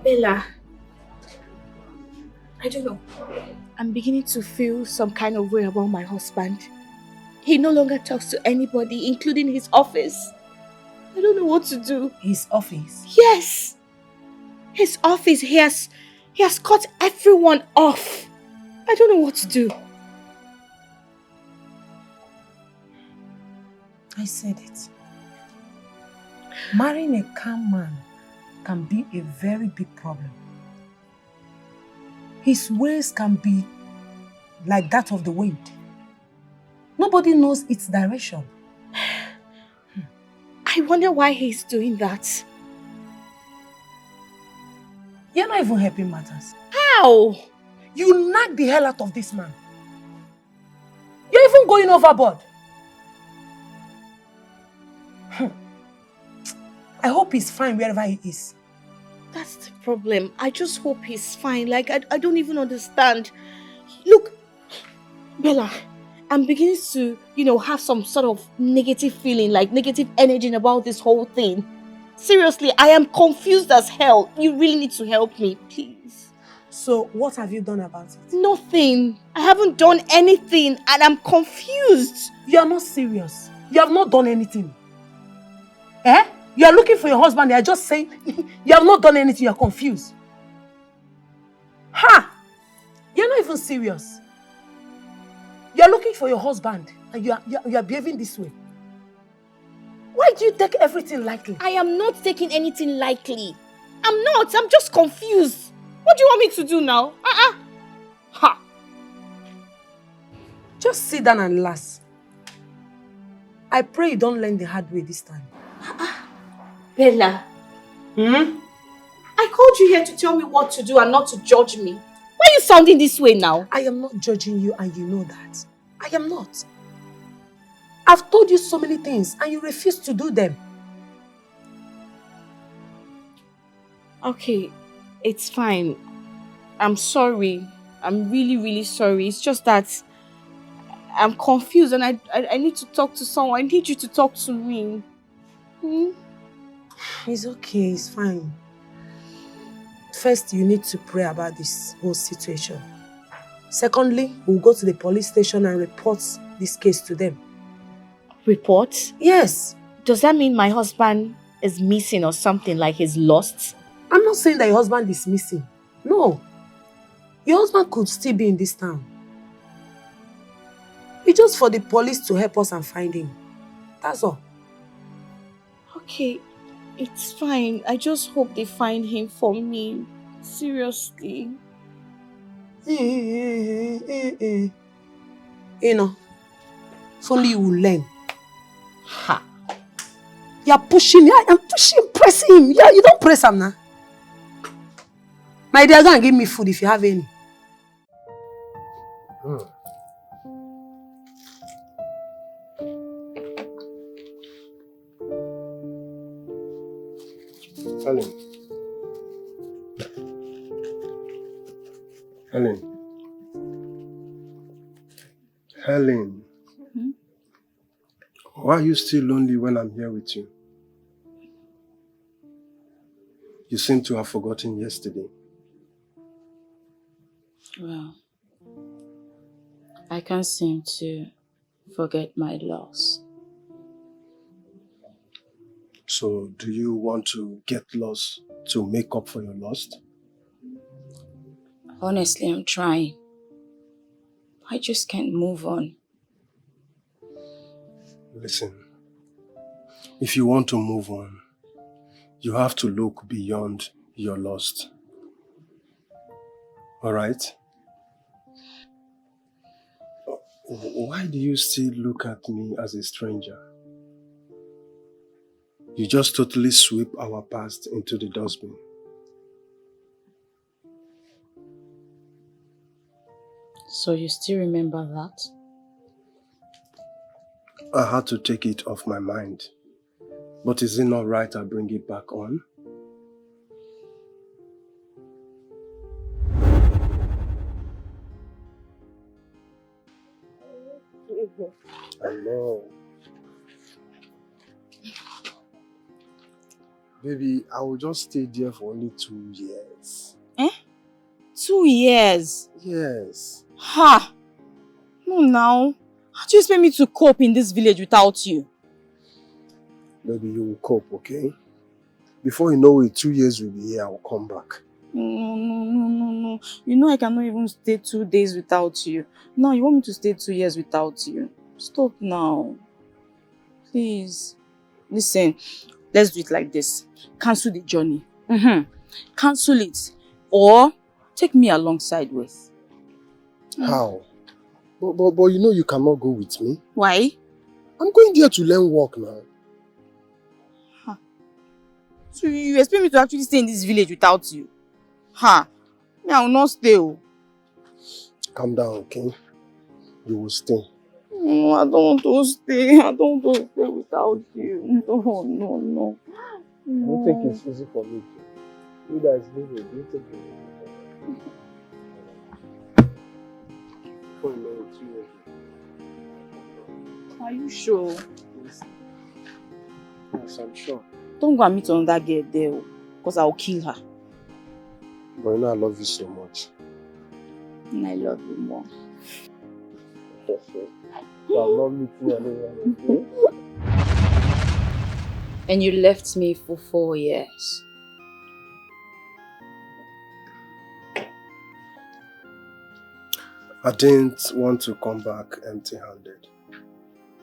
Bella, I don't know. I'm beginning to feel some kind of way about my husband. He no longer talks to anybody, including his office. I don't know what to do. His office? Yes! His office, he has cut everyone off. I don't know what to do. I said it. Marrying a calm man can be a very big problem. His ways can be like that of the wind. Nobody knows its direction. I wonder why he's doing that. You're not even helping matters. How? You knock the hell out of this man. You're even going overboard. I hope he's fine wherever he is. That's the problem. I just hope he's fine. Like, I don't even understand. Look, Bella, I'm beginning to, have some sort of negative feeling, like negative energy about this whole thing. Seriously, I am confused as hell. You really need to help me, please. So, what have you done about it? Nothing. I haven't done anything and I'm confused. You are not serious. You have not done anything. Eh? You are looking for your husband. They are just saying you have not done anything. You are confused. Ha! You are not even serious. You are looking for your husband and you are behaving this way. Why do you take everything lightly? I am not taking anything lightly. I'm not. I'm just confused. What do you want me to do now? Ha! Just sit down and relax. I pray you don't learn the hard way this time. Bella. I called you here to tell me what to do and not to judge me. Why are you sounding this way now? I am not judging you and you know that. I am not. I've told you so many things and you refuse to do them. Okay, it's fine. I'm sorry. I'm really, really sorry. It's just that I'm confused and I need to talk to someone. I need you to talk to me. It's okay, it's fine. First, you need to pray about this whole situation. Secondly, we'll go to the police station and report this case to them. Report? Yes. Does that mean my husband is missing or something, like he's lost? I'm not saying that your husband is missing. No. Your husband could still be in this town. It's just for the police to help us and find him. That's all. Okay, it's fine. I just hope they find him for me. Seriously. You know, if only you will learn. Ha! You're pushing me. I'm pushing, pressing him. Yeah, you don't press him now. My dear, go and give me food if you have any. Helen. Helen. Why are you still lonely when I'm here with you? You seem to have forgotten yesterday. Well, I can't seem to forget my loss. So, do you want to get lost to make up for your loss? Honestly, I'm trying. I just can't move on. Listen, if you want to move on, you have to look beyond your loss. Alright? Why do you still look at me as a stranger? You just totally sweep our past into the dustbin. So you still remember that? I had to take it off my mind. But is it not right I bring it back on? I know. Baby, I will just stay there for only 2 years. 2 years? Yes. Ha! No now. How do you expect me to cope in this village without you? Baby, you will cope, okay? Before you know it, 2 years will be here, I will come back. No. You know I cannot even stay 2 days without you. Now you want me to stay 2 years without you? Stop now. Please. Listen, let's do it like this. Cancel the journey. Cancel it. Or take me alongside with. How? But you know you cannot go with me. Why? I'm going there to learn work now. So you expect me to actually stay in this village without you? Me, I will not stay. Calm down, okay? You will stay. No, I don't want to stay. I don't want to stay without you. No. I don't think it's easy for me to. You guys live a beautiful. For 2 years. Are you sure? Yes, I'm sure. Don't go and meet another girl there, because I will kill her. But you know I love you so much. And I love you more. So I'm not meeting anyone, okay? And you left me for 4 years. I didn't want to come back empty-handed.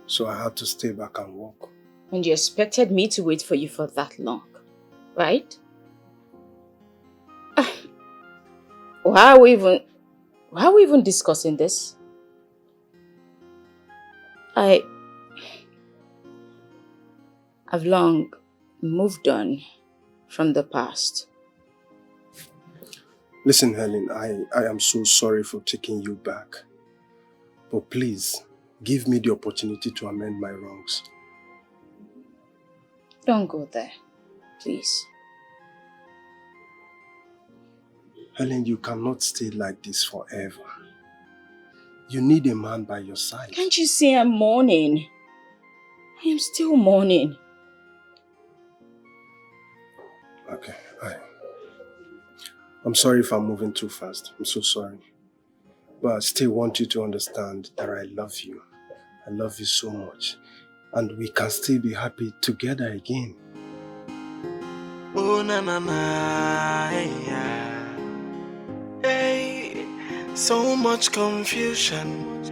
So I had to stay back and work. And you expected me to wait for you for that long, right? Why are we even discussing this? I've long moved on from the past. Listen, Helen, I am so sorry for taking you back. But please, give me the opportunity to amend my wrongs. Don't go there, please. Helen, you cannot stay like this forever. You need a man by your side. Can't you see I'm mourning? I am still mourning. Okay, I'm sorry if I'm moving too fast. I'm so sorry. But I still want you to understand that I love you. I love you so much. And we can still be happy together again. Oh, na na na, hey, so much confusion.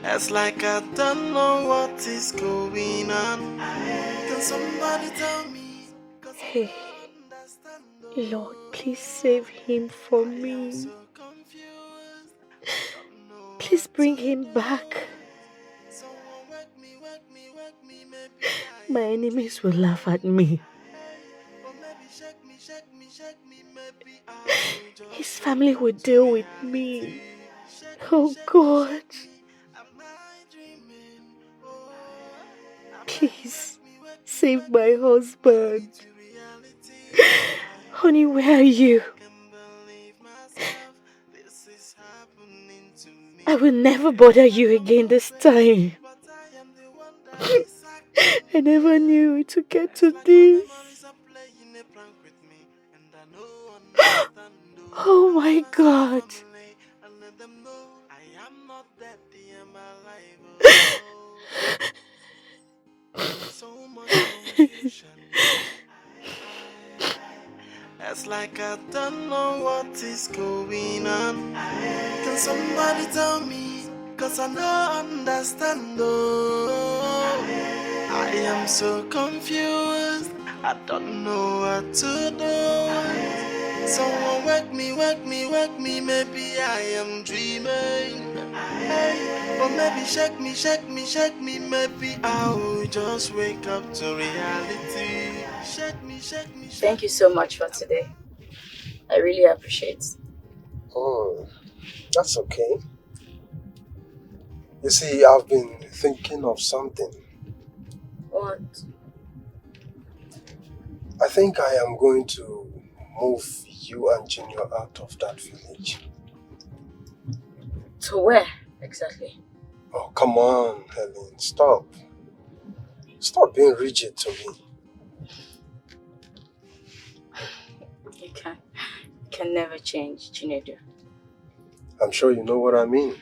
It's like I don't know what is going on. Can somebody tell me? Hey, Lord, please save him for me. Please bring him back. My enemies will laugh at me. His family will deal with me. Oh God. Please, save my husband. Honey, where are you? I will never bother you again this time. I never knew it would get to this. Oh my God. It's like I don't know what is going on. Can somebody tell me? Cause I don't understand. Oh, I am so confused. I don't know what to do. Someone wake me. Maybe I am dreaming. Hey, or maybe shake me. Maybe I will just wake up to reality. Shake me. Thank you so much for today. I really appreciate it. Oh, that's okay. You see, I've been thinking of something. What? I think I am going to move you and Junior out of that village. To where exactly? Oh, come on, Helen, stop. Stop being rigid to me. can never change, Chinedu. I'm sure you know what I mean.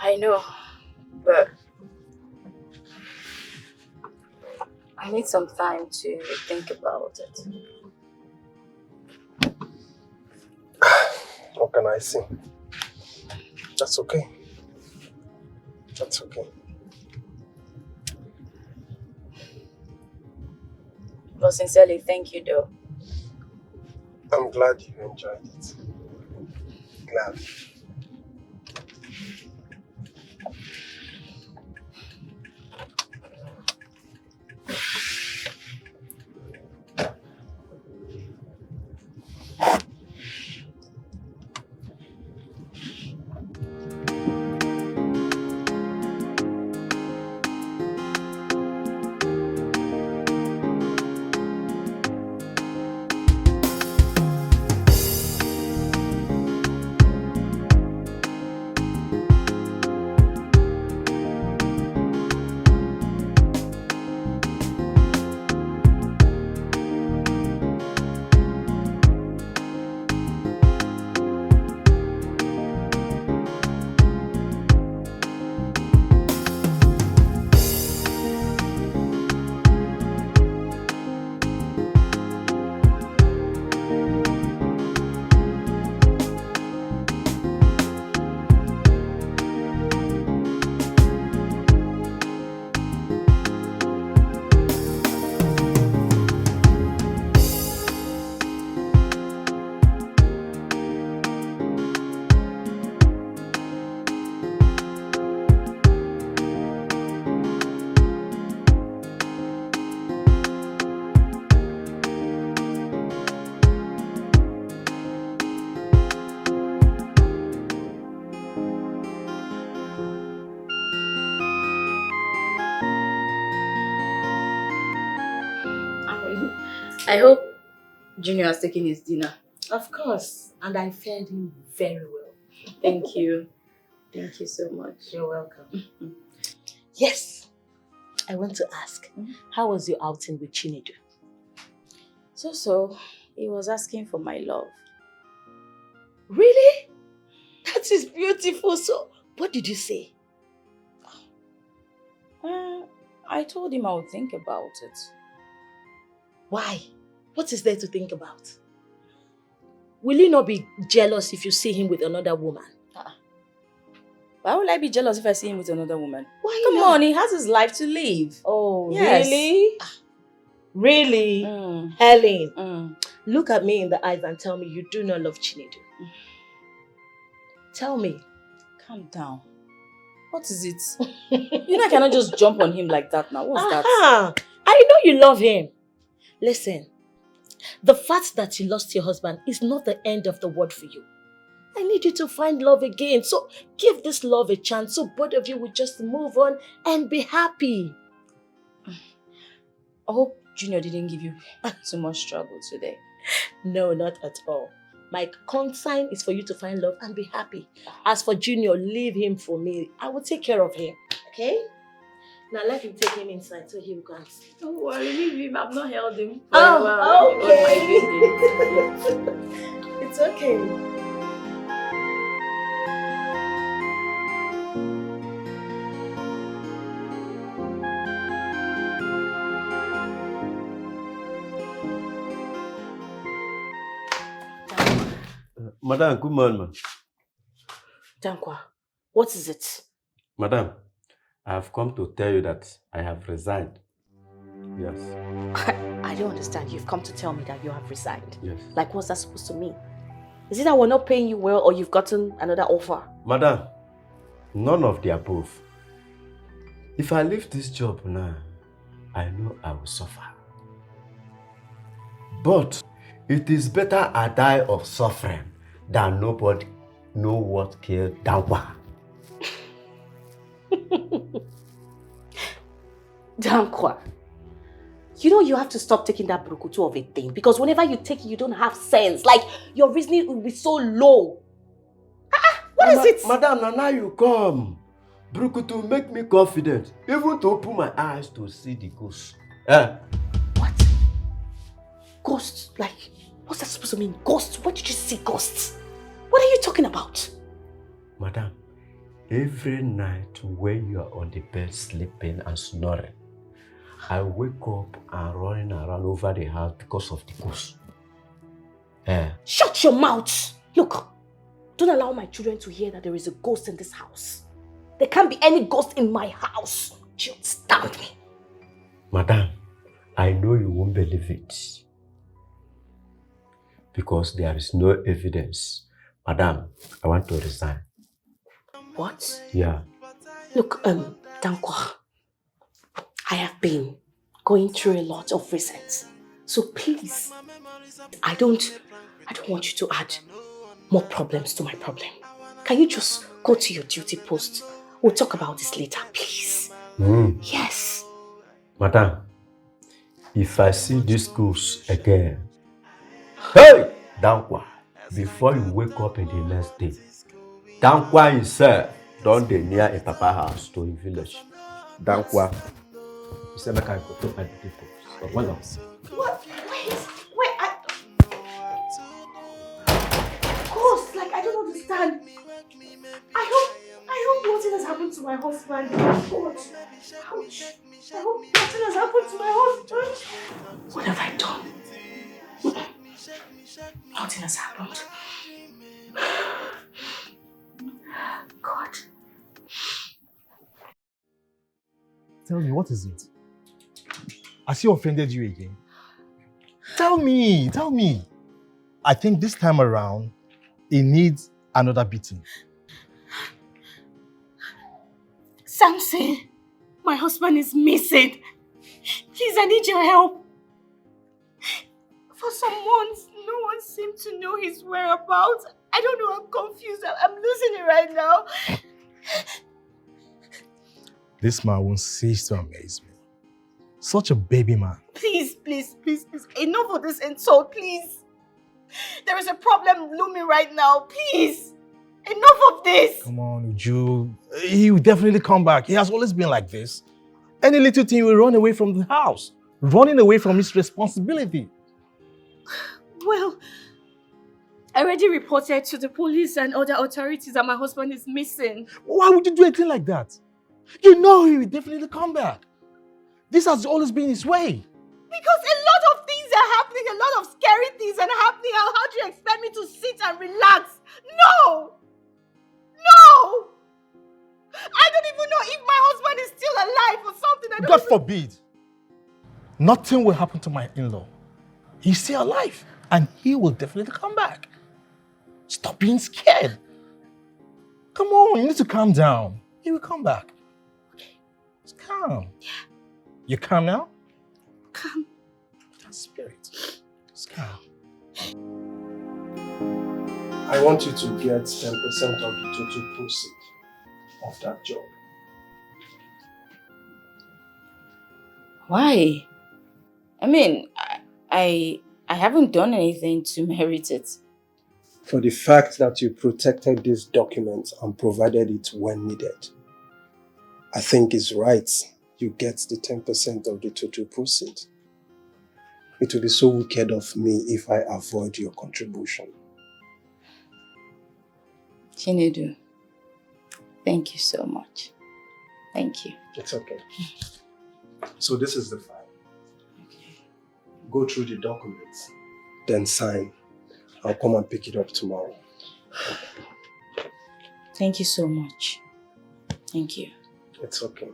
I know, but I need some time to think about it. What can I say? That's okay. That's okay. But sincerely, thank you though. I'm glad you enjoyed it. Glad. I hope Junior has taken his dinner. Of course, and I fed him very well. Thank you. Thank you so much. You're welcome. Yes, I want to ask, how was your outing with Chinedu? So, he was asking for my love. Really? That is beautiful. So, what did you say? I told him I would think about it. Why? What is there to think about? Will you not be jealous if you see him with another woman? Why would I be jealous if I see him with another woman? Why Come not? on, he has his life to live. Oh, Yes. really? Really? Helen, look at me in the eyes and tell me you do not love Chinedu. Tell me. Calm down. What is it? You know I cannot just jump on him like that now. What's that? I know you love him. Listen, the fact that you lost your husband is not the end of the world for you. I need you to find love again. So give this love a chance so both of you will just move on and be happy. I hope Junior didn't give you too much trouble today. No, not at all. My consign is for you to find love and be happy. As for Junior, leave him for me. I will take care of him. Okay? Now let him take him inside so he will go and sleep. Don't worry, leave him. I've not held him. Oh, okay. It's okay. Madam, good morning, ma'am. Dankwa, what is it? Madam, I have come to tell you that I have resigned. Yes. I don't understand. You've come to tell me that you have resigned. Yes. Like, what's that supposed to mean? Is it that we're not paying you well or you've gotten another offer? Madam, none of the above. If I leave this job now, I know I will suffer. But it is better I die of suffering than nobody know what killed Dankwa. Dankwa, you know you have to stop taking that brukutu of a thing, because whenever you take it, you don't have sense. Like, your reasoning will be so low. What is it? Madam, now you come. Brukutu make me confident, even to open my eyes to see the ghost. What? Ghosts? Like, what's that supposed to mean? Ghosts? Where did you see ghosts? What are you talking about? Madam, every night when you are on the bed sleeping and snoring, I wake up and running around over the house because of the ghost. Shut your mouth! Look, don't allow my children to hear that there is a ghost in this house. There can't be any ghost in my house. You understand me? Madam, I know you won't believe it. Because there is no evidence. Madam, I want to resign. What? Yeah. Look, Dankwa, I have been going through a lot of recent. So please, I don't want you to add more problems to my problem. Can you just go to your duty post? We'll talk about this later, please. Yes. Madam, if I see this ghost again, hey! Dankwa, before you wake up in the next day, Dankwa himself don't dey near a papa house to a village. Dankwa, you say make I go to my people. So one of What? Wait, Ghost, like I don't understand. I hope nothing has happened to my husband. God, ouch. I hope nothing has happened to my husband. What have I done? Nothing has happened. God. Tell me, what is it? Has he offended you again? Tell me. I think this time around, he needs another beating. Samson, my husband is missing. Please, I need your help. For some months, no one seemed to know his whereabouts. I don't know, I'm confused. I'm losing it right now. This man won't cease to amaze me. Such a baby man. Please. Enough of this insult, please. There is a problem looming right now. Please. Enough of this. Come on, Uju. He will definitely come back. He has always been like this. Any little thing will run away from the house. Running away from his responsibility. Well, I already reported to the police and other authorities that my husband is missing. Why would you do a thing like that? You know he will definitely come back. This has always been his way. Because a lot of things are happening, a lot of scary things are happening. How do you expect me to sit and relax? No! I don't even know if my husband is still alive or something. God forbid. Nothing will happen to my in-law. He's still alive and he will definitely come back. Stop being scared. Come on, you need to calm down. He will come back. Okay. Just calm. Yeah. You calm now? Calm. That spirit. Just calm. I want you to get 10% of the total proceeds of that job. Why? I mean, I haven't done anything to merit it. For the fact that you protected this document and provided it when needed, I think it's right you get the 10% of the total proceeds. It will be so wicked of me if I avoid your contribution. Chinedu, thank you so much. Thank you. It's okay. So this is the file. Okay. Go through the documents, then sign. I'll come and pick it up tomorrow. Thank you so much. Thank you. It's okay.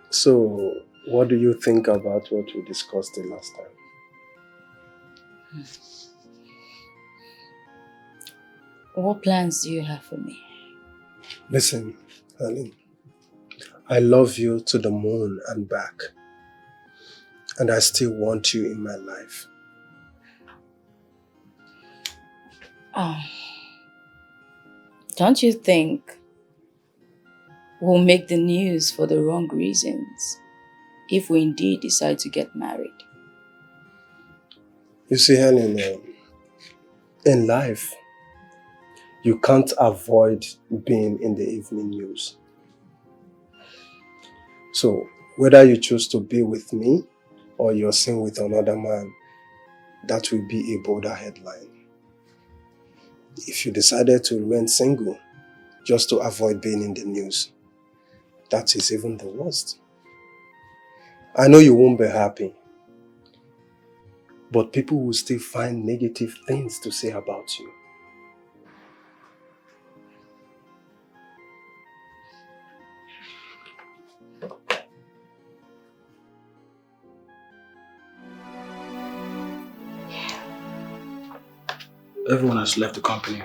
So, what do you think about what we discussed the last time? What plans do you have for me? Listen, Helen. I love you to the moon and back. And I still want you in my life. Don't you think we'll make the news for the wrong reasons if we indeed decide to get married? You see, Helen, in life, you can't avoid being in the evening news. So, whether you choose to be with me or you're seen with another man, that will be a bolder headline. If you decided to remain single just to avoid being in the news, that is even the worst. I know you won't be happy, but people will still find negative things to say about you. Everyone has left the company.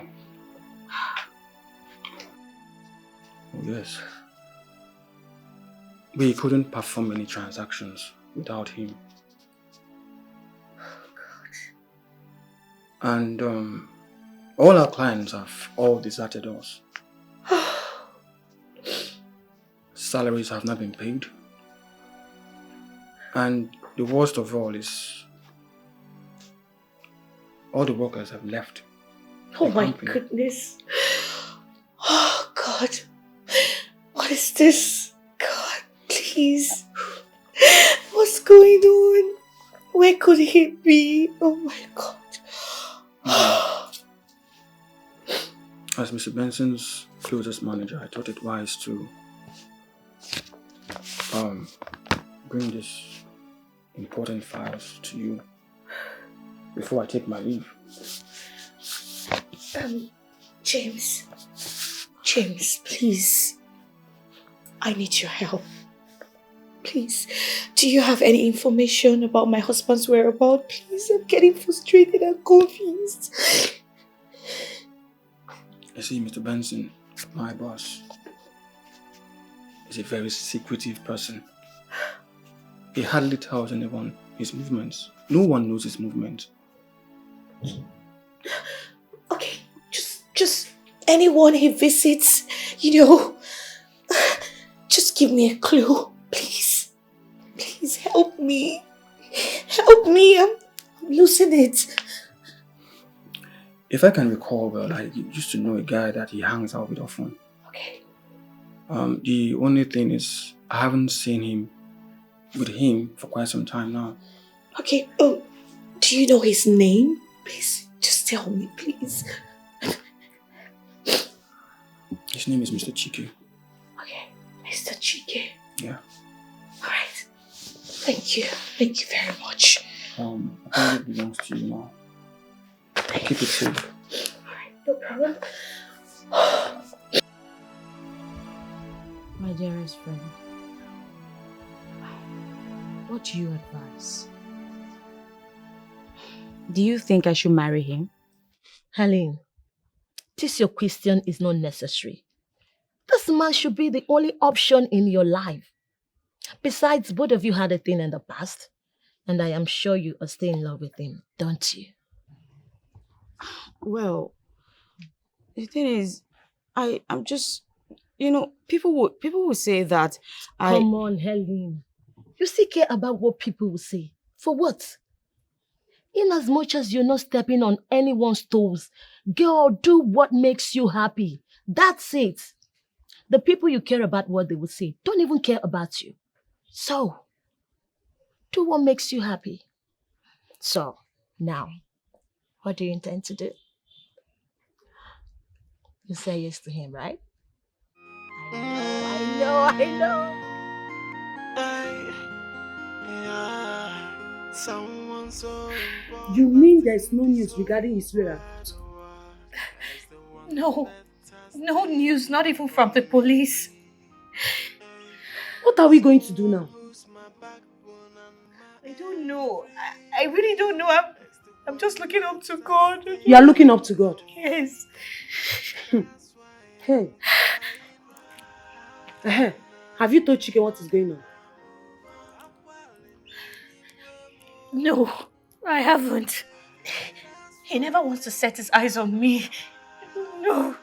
Oh, yes. We couldn't perform any transactions without him. And all our clients have all deserted us. Salaries have not been paid. And the worst of all is all the workers have left. Oh my goodness. Oh God. What is this? God, please. What's going on? Where could he be? Oh my God. As Mr. Benson's closest manager, I thought it wise to bring these important files to you before I take my leave. James, please. I need your help. Please, do you have any information about my husband's whereabouts? Please, I'm getting frustrated and confused. You see, Mr. Benson, my boss, is a very secretive person. He hardly tells anyone his movements. No one knows his movements. Okay, just anyone he visits, just give me a clue, please. Please help me. Help me, I'm losing it. If I can recall well, I used to know a guy that he hangs out with often. Okay. The only thing is, I haven't seen him with him for quite some time now. Okay, do you know his name? Please, just tell me, please. His name is Mr. Chike. Okay, Mr. Chike. Yeah. Alright. Thank you. Thank you very much. I think it belongs to you now. Keep it safe. Alright, no problem. My dearest friend, what do you advise? Do you think I should marry him? Helen, this your question is not necessary. This man should be the only option in your life. Besides, both of you had a thing in the past, and I am sure you are still in love with him, don't you? Well, the thing is, I'm just, people would say that Come on, Helen. You still care about what people will say. For what? In as much as you're not stepping on anyone's toes, girl, do what makes you happy. That's it. The people you care about what they will say don't even care about you. So, do what makes you happy. So, now, what do you intend to do? You say yes to him, right? I know. You mean there's no news regarding his whereabouts? No news, not even from the police. What are we going to do now? I don't know. I really don't know. I'm just looking up to God. You are looking up to God? Yes. Hey. Have you told Chike what is going on? No, I haven't. He never wants to set his eyes on me. No.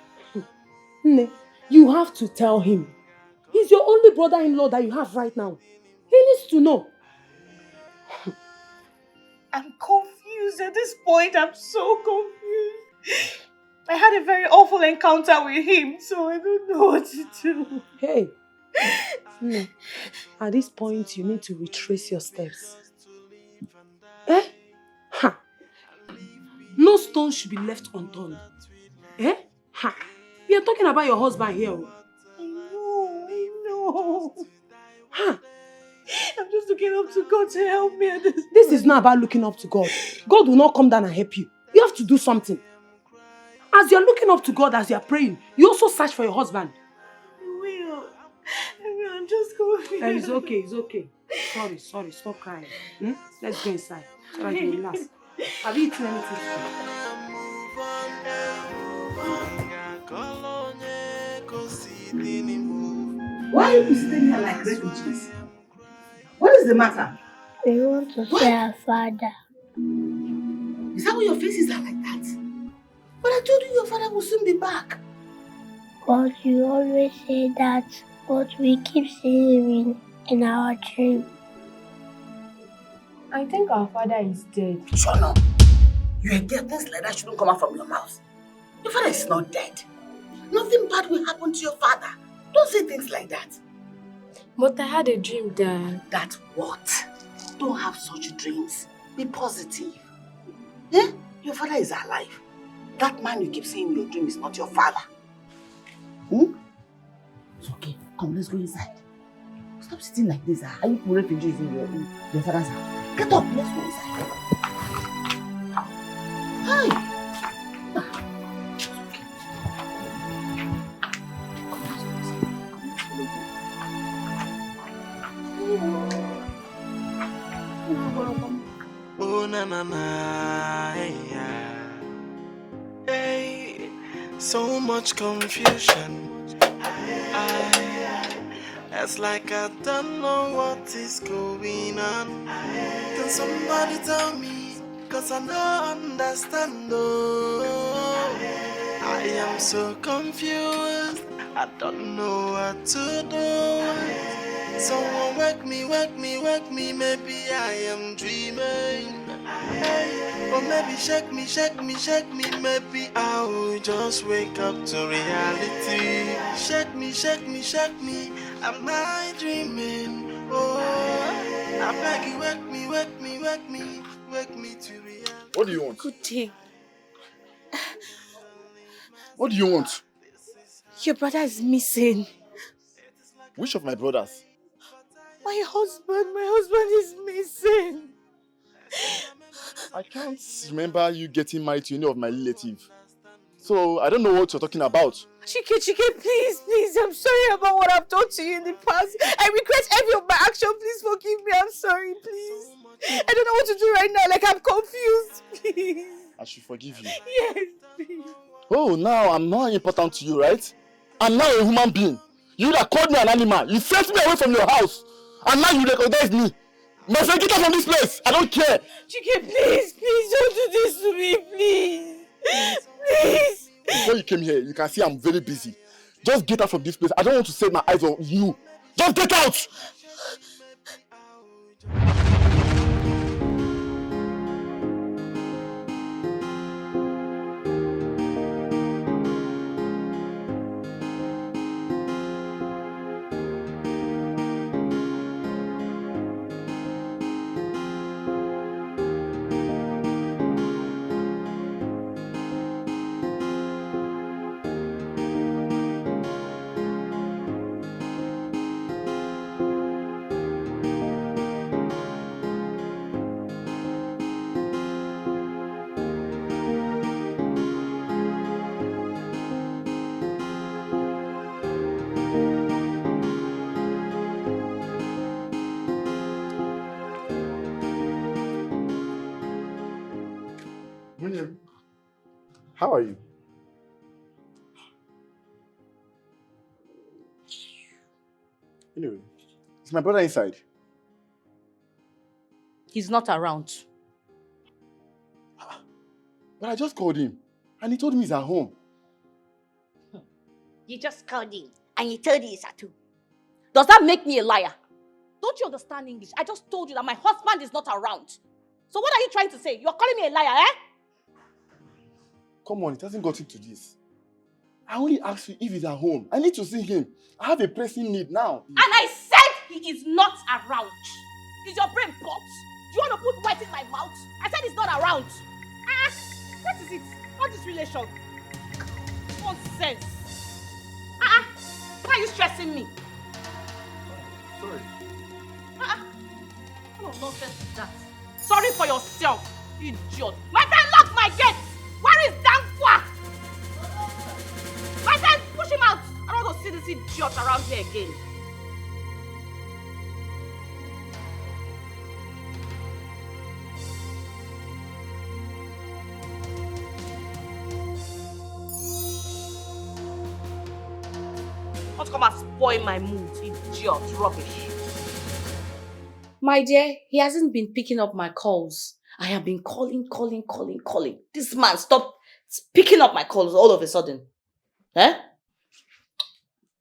Nne, you have to tell him. He's your only brother-in-law that you have right now. He needs to know. I'm confused at this point. I'm so confused. I had a very awful encounter with him, so I don't know what to do. Hey, Nne, at this point you need to retrace your steps. No stone should be left unturned. Eh? Ha! We are talking about your husband here. I know. Huh? I'm just looking up to God to help me. This is not about looking up to God. God will not come down and help you. You have to do something. As you're looking up to God, as you're praying, you also search for your husband. I'm just going. It's okay, it's okay. Sorry, stop crying. Let's go inside so that you relax. Have you eaten anything? Why are you staying here like refugees? What is the matter? We want to see our father. Is that why your faces are like that? But I told you your father will soon be back. But you always say that, but we keep seeing him in our dream. I think our father is dead. Shut up! You are dead. Things like that shouldn't come out from your mouth. Your father is not dead. Nothing bad will happen to your father. Don't say things like that. But I had a dream that... That what? Don't have such dreams. Be positive. Eh? Your father is alive. That man you keep seeing in your dream is not your father. It's okay. Come, let's go inside. Stop sitting like this. Are you refugees in your father's house? Get up, let's go inside. Hi. Oh na na na, hey, so much confusion. It's like I don't know what is going on. Can somebody tell me? Cause I don't understand. Oh, I am so confused. I don't know what to do. Someone wake me, maybe I am dreaming. Hey, or maybe shake me, maybe I will just wake up to reality. Shake me, am I dreaming? Oh, I beg you, wake me to reality. What do you want? Good day. What do you want? Your brother is missing. Which of my brothers? My husband is missing. I can't remember you getting married to any of my relatives. So I don't know what you're talking about. Chike, please, I'm sorry about what I've done to you in the past. I regret every of my action. Please forgive me. I'm sorry, please. I don't know what to do right now. Like, I'm confused. Please. I should forgive you. Yes, please. Oh, now I'm not important to you, right? I'm now a human being. You that called me an animal. You sent me away from your house. And now you recognize me. My friend, get out from this place. I don't care. Chike, please, don't do this to me, please. Before you came here, you can see I'm very busy. Just get out from this place. I don't want to set my eyes on you. Just get out! How are you? Anyway, is my brother inside? He's not around. But I just called him and he told me he's at home. You just called him and you told him he's at home. Does that make me a liar? Don't you understand English? I just told you that my husband is not around. So what are you trying to say? You're calling me a liar, eh? Come on, it hasn't got into this. I only asked you if he's at home. I need to see him. I have a pressing need now. And I said he is not around. Is your brain popped? Do you want to put words in my mouth? I said he's not around. That is it. All this relation. Nonsense. Why are you stressing me? Sorry. What of nonsense is that? Sorry for yourself, idiot. My friend locked my gate. Where is Dankwa? My friend, push him out. I don't want to see this idiot around here again. Don't come and spoil my mood, idiot, rubbish. My dear, he hasn't been picking up my calls. I have been calling. This man stopped picking up my calls all of a sudden. Eh?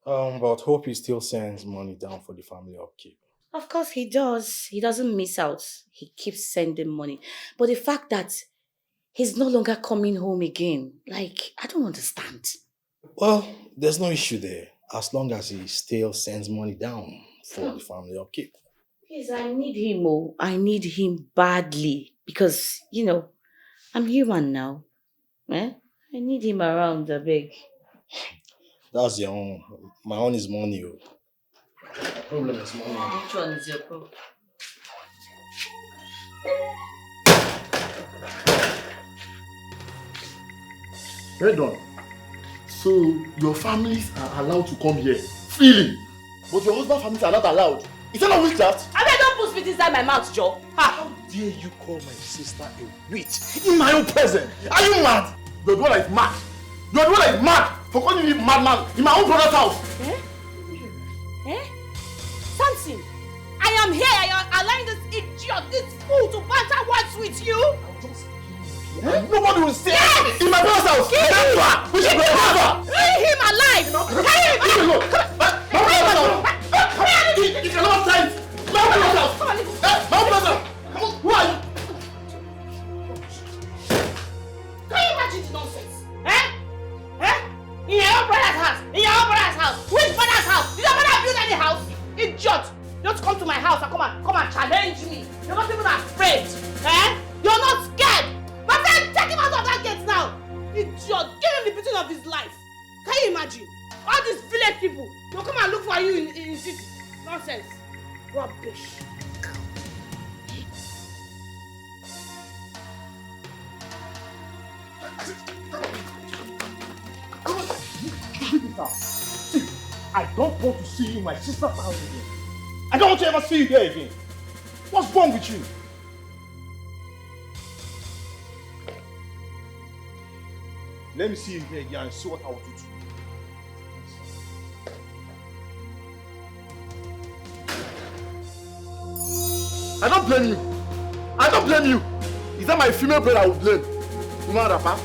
But hope he still sends money down for the family upkeep. Of course he does. He doesn't miss out. He keeps sending money. But the fact that he's no longer coming home again, like, I don't understand. Well, there's no issue there, as long as he still sends money down for the family upkeep. Please, I need him, oh. I need him badly. Because, you know, I'm human now. Eh? I need him around, I beg. That's your own. My own is money. Oh. The problem is money. Which one is your problem? Well done. So your families are allowed to come here freely, but your husband's families are not allowed. Is that not witchcraft? I mean, don't put spit inside my mouth, Joe. How dare you call my sister a witch in my own presence? Are you mad? You're the one that is mad. You're the one that is mad for calling me madman in my own brother's house. Eh? Samson, I am here. I am allowing this idiot, this fool to banter words with you. Nobody will say in my brother's house. We should go over. Leave him alive. Carry him out. It's a lot of time. My own brother's house. My own brother's house. Come on. Who are you? Can you imagine the nonsense? In your own brother's house. In your own brother's house. Which brother's house? Did your brother build any house? Idiot. Don't come to my house and come and challenge me. You're not even afraid. You're not scared. My friend, take him out of that gate now. Idiot. Give him the beating of his life. Can you imagine? All these village people, they'll come and look for you in city. Nonsense. Rubbish. See, I don't want to see you in my sister's house again. I don't want to ever see you here again. What's wrong with you? Let me see you here again and see what I will do to you. I don't blame you. I don't blame you. Is that my female brother I will blame? Woman rapper?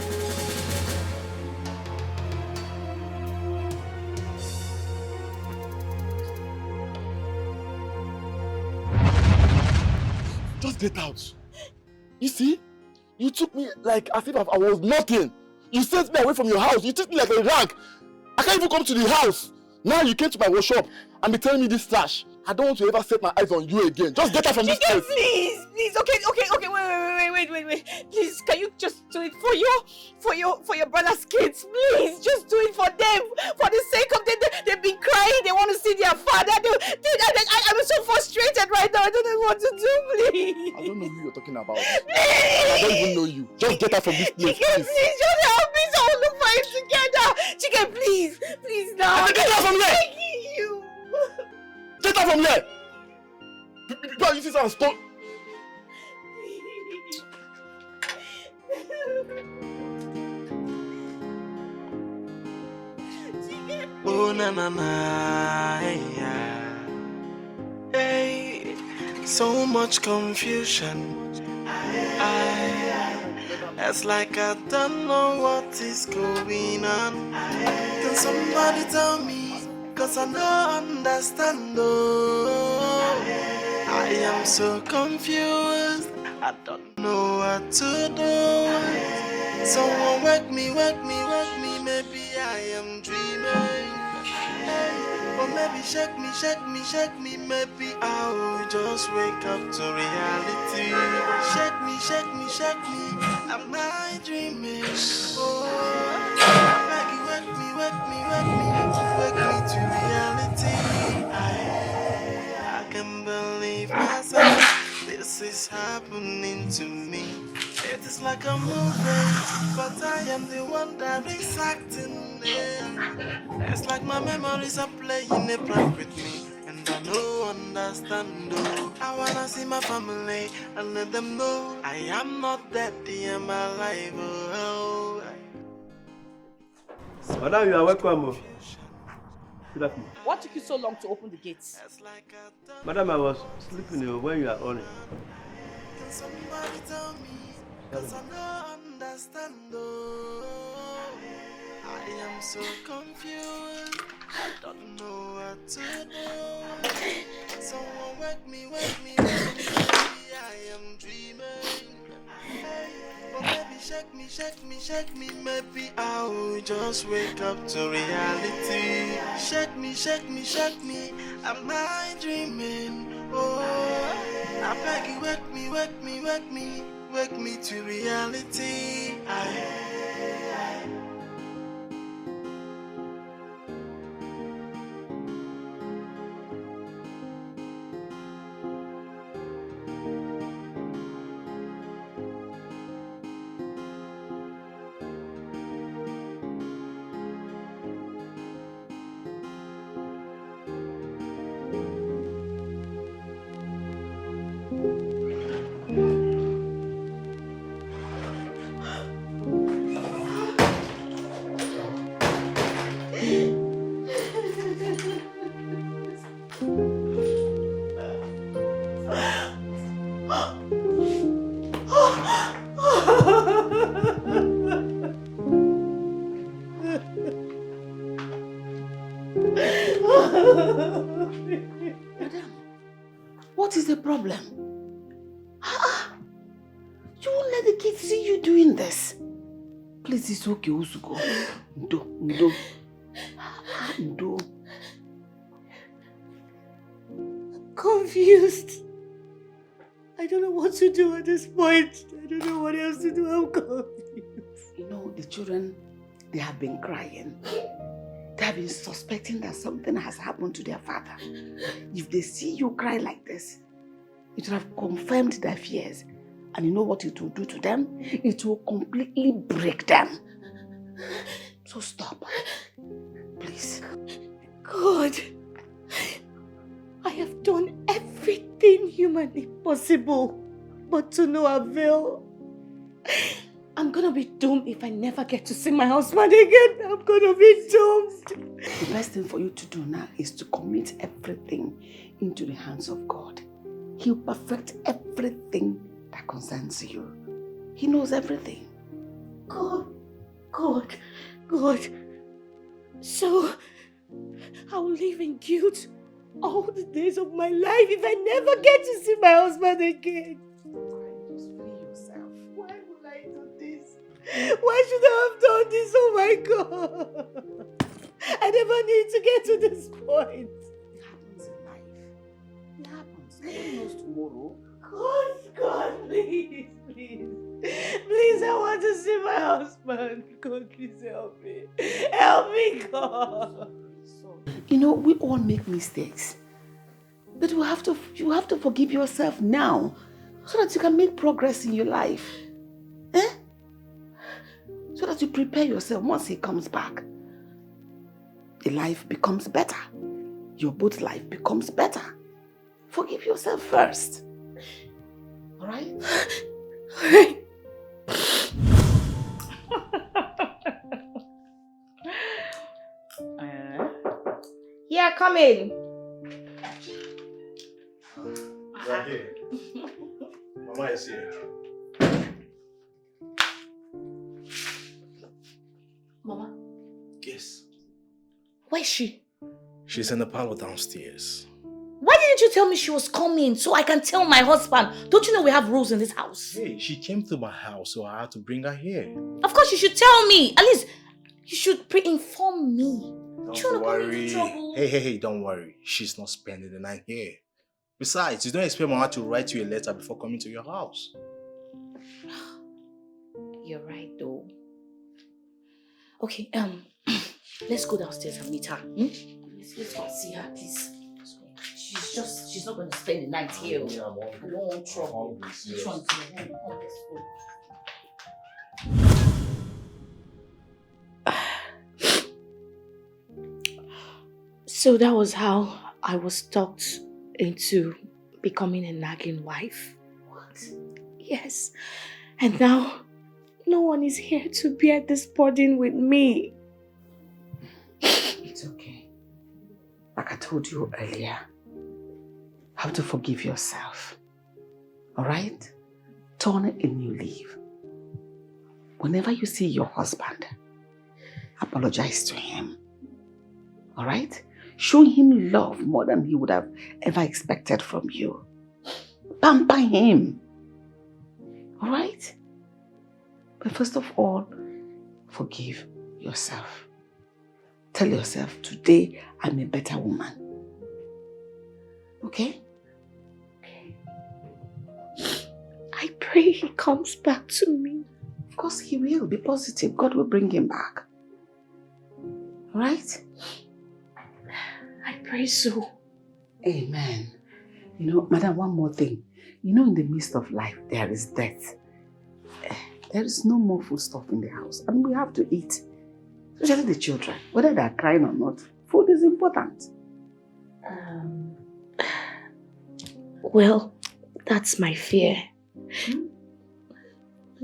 Just get out. You see? You took me like as if I was nothing. You sent me away from your house. You treat me like a rag. I can't even come to the house. Now you came to my workshop and be telling me this trash. I don't want to ever set my eyes on you again. Just get out from this place. Please. Okay. Wait. Please, can you just do it for your brother's kids? Please, just do it for them. For the sake of them, they've been crying. They want to see their father. I'm so frustrated right now. I don't know what to do. Please. I don't know who you're talking about. I don't even know you. Just get out from this place. Chicken, please, just help me. So we'll look for him together. Chicken, please now. Get out from here. Begging you. Get out from here! People use this and stop. Oh na na na, hey, so much confusion. It's like I don't know what is going on. Can somebody tell me? Cause I don't understand, oh. I am so confused. I don't know what to do. Someone wake me. Maybe I am dreaming. Or maybe shake me. Maybe I will just wake up to reality. Shake me. Am I dreaming? Oh, I beg you, wake me to reality. I can't believe myself. This is happening to me. It is like a movie, but I am the one that is acting there. It's like my memories are playing a prank with me, and I don't understand. Oh, I wanna see my family and let them know I am not dead, I am alive. Oh. Madam, you are welcome. Good afternoon. What took you so long to open the gates? Madam, I was sleeping when you are on it. Can somebody tell me? Cause I don't understand. Oh, I am so confused. I don't know what to do. Someone wake me. Maybe I am dreaming. But maybe shake me. Maybe I will just wake up to reality. Shake me. Am I dreaming? Oh, I beg you, wake me to reality. Madam, what is the problem? You won't let the kids see you doing this. Please, it's okay, Usuko. Ndo. Confused. I don't know what to do at this point. I don't know what else to do. I'm confused. You know, the children, they have been crying. They have been suspecting that something has happened to their father. If they see you cry like this, it will have confirmed their fears. And you know what it will do to them? It will completely break them. So stop. Please. God, I have done everything humanly possible, but to no avail. I'm gonna be doomed if I never get to see my husband again. I'm gonna be doomed. The best thing for you to do now is to commit everything into the hands of God. He'll perfect everything that concerns you. He knows everything. God. So, I'll live in guilt all the days of my life if I never get to see my husband again. Just free yourself. Why would I do this? Why should I have done this? Oh my God. I never need to get to this point. It happens in life. It happens. Nobody knows tomorrow. God, please. Please, I want to see my husband. God, please help me. Help me, God. You know, we all make mistakes. But you have to forgive yourself now so that you can make progress in your life. So that you prepare yourself once he comes back. The life becomes better. Your both life becomes better. Forgive yourself first. Alright? Alright. Yeah, come in. Right here. Mama is here. Mama? Yes. Where is she? She's in the parlor downstairs. Why didn't you tell me she was coming so I can tell my husband? Don't you know we have rules in this house? Hey, she came to my house, so I had to bring her here. Of course you should tell me. At least you should pre-inform me. Don't worry. Hey, don't worry. She's not spending the night here. Besides, you don't expect Mama to write you a letter before coming to your house. You're right, though. Okay, let's go downstairs and meet her. Let's go and see her, please. She's not going to spend the night here. I don't want trouble. Which one's your room? Oh, let's go. So that was how I was talked into becoming a nagging wife. What? Yes. And now, no one is here to bear this burden with me. It's okay. Like I told you earlier, have to forgive yourself. Alright? Turn a new leaf. Whenever you see your husband, apologize to him. Alright? Show him love more than he would have ever expected from you. Pamper him. Alright? But first of all, forgive yourself. Tell yourself, today I'm a better woman. Okay? I pray he comes back to me. Of course he will. Be positive. God will bring him back. Alright? I pray so. Amen. You know, madam, one more thing. You know, in the midst of life, there is death. There is no more food stuff in the house. And we have to eat. Especially the children. Whether they are crying or not, food is important. Well, that's my fear. I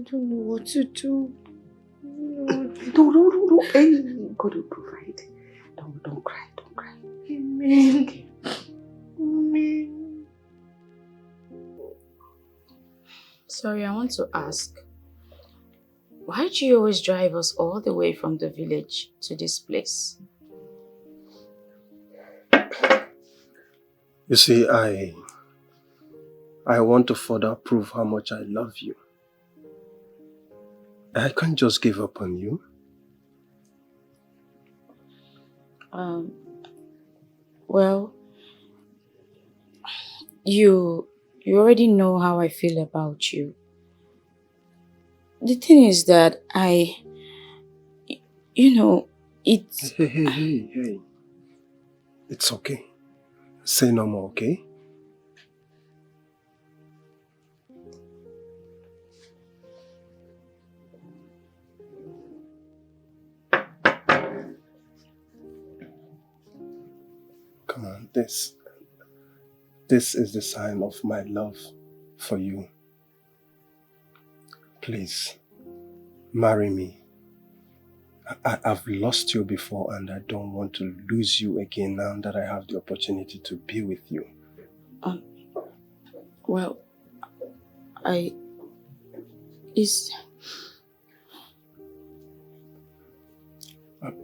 don't know what to do. No. Hey, God will provide. Don't cry. Amen. Okay. Amen. Sorry, I want to ask. Why do you always drive us all the way from the village to this place? You see, I want to further prove how much I love you. I can't just give up on you. Well, you already know how I feel about you. The thing is that it's... Hey. It's okay. Say no more, okay? Come on, this is the sign of my love for you. Please, marry me. I've lost you before and I don't want to lose you again now that I have the opportunity to be with you. Well,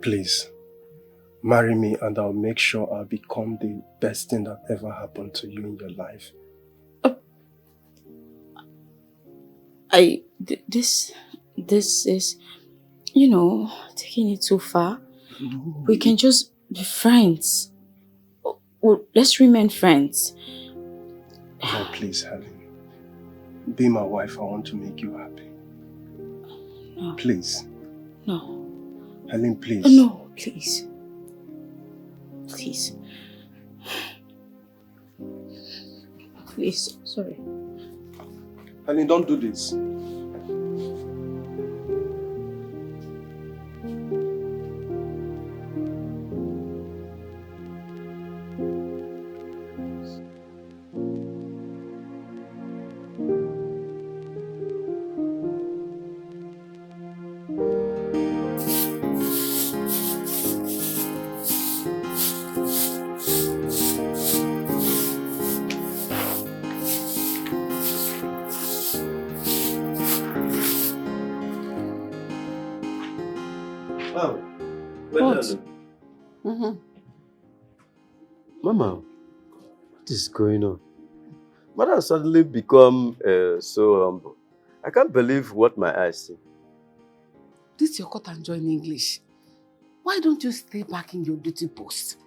Please, marry me and I'll make sure I'll become the best thing that ever happened to you in your life. This is, taking it too far. No. We can just be friends. Well, let's remain friends. No, please, Helen. Be my wife. I want to make you happy. No. Please. No. Helen, please. No, please. Please. Please, sorry. Helen, don't do this. What? Mama, what is going on? Mother has suddenly become so humble. I can't believe what my eyes see. This is your cut and join English. Why don't you stay back in your duty post?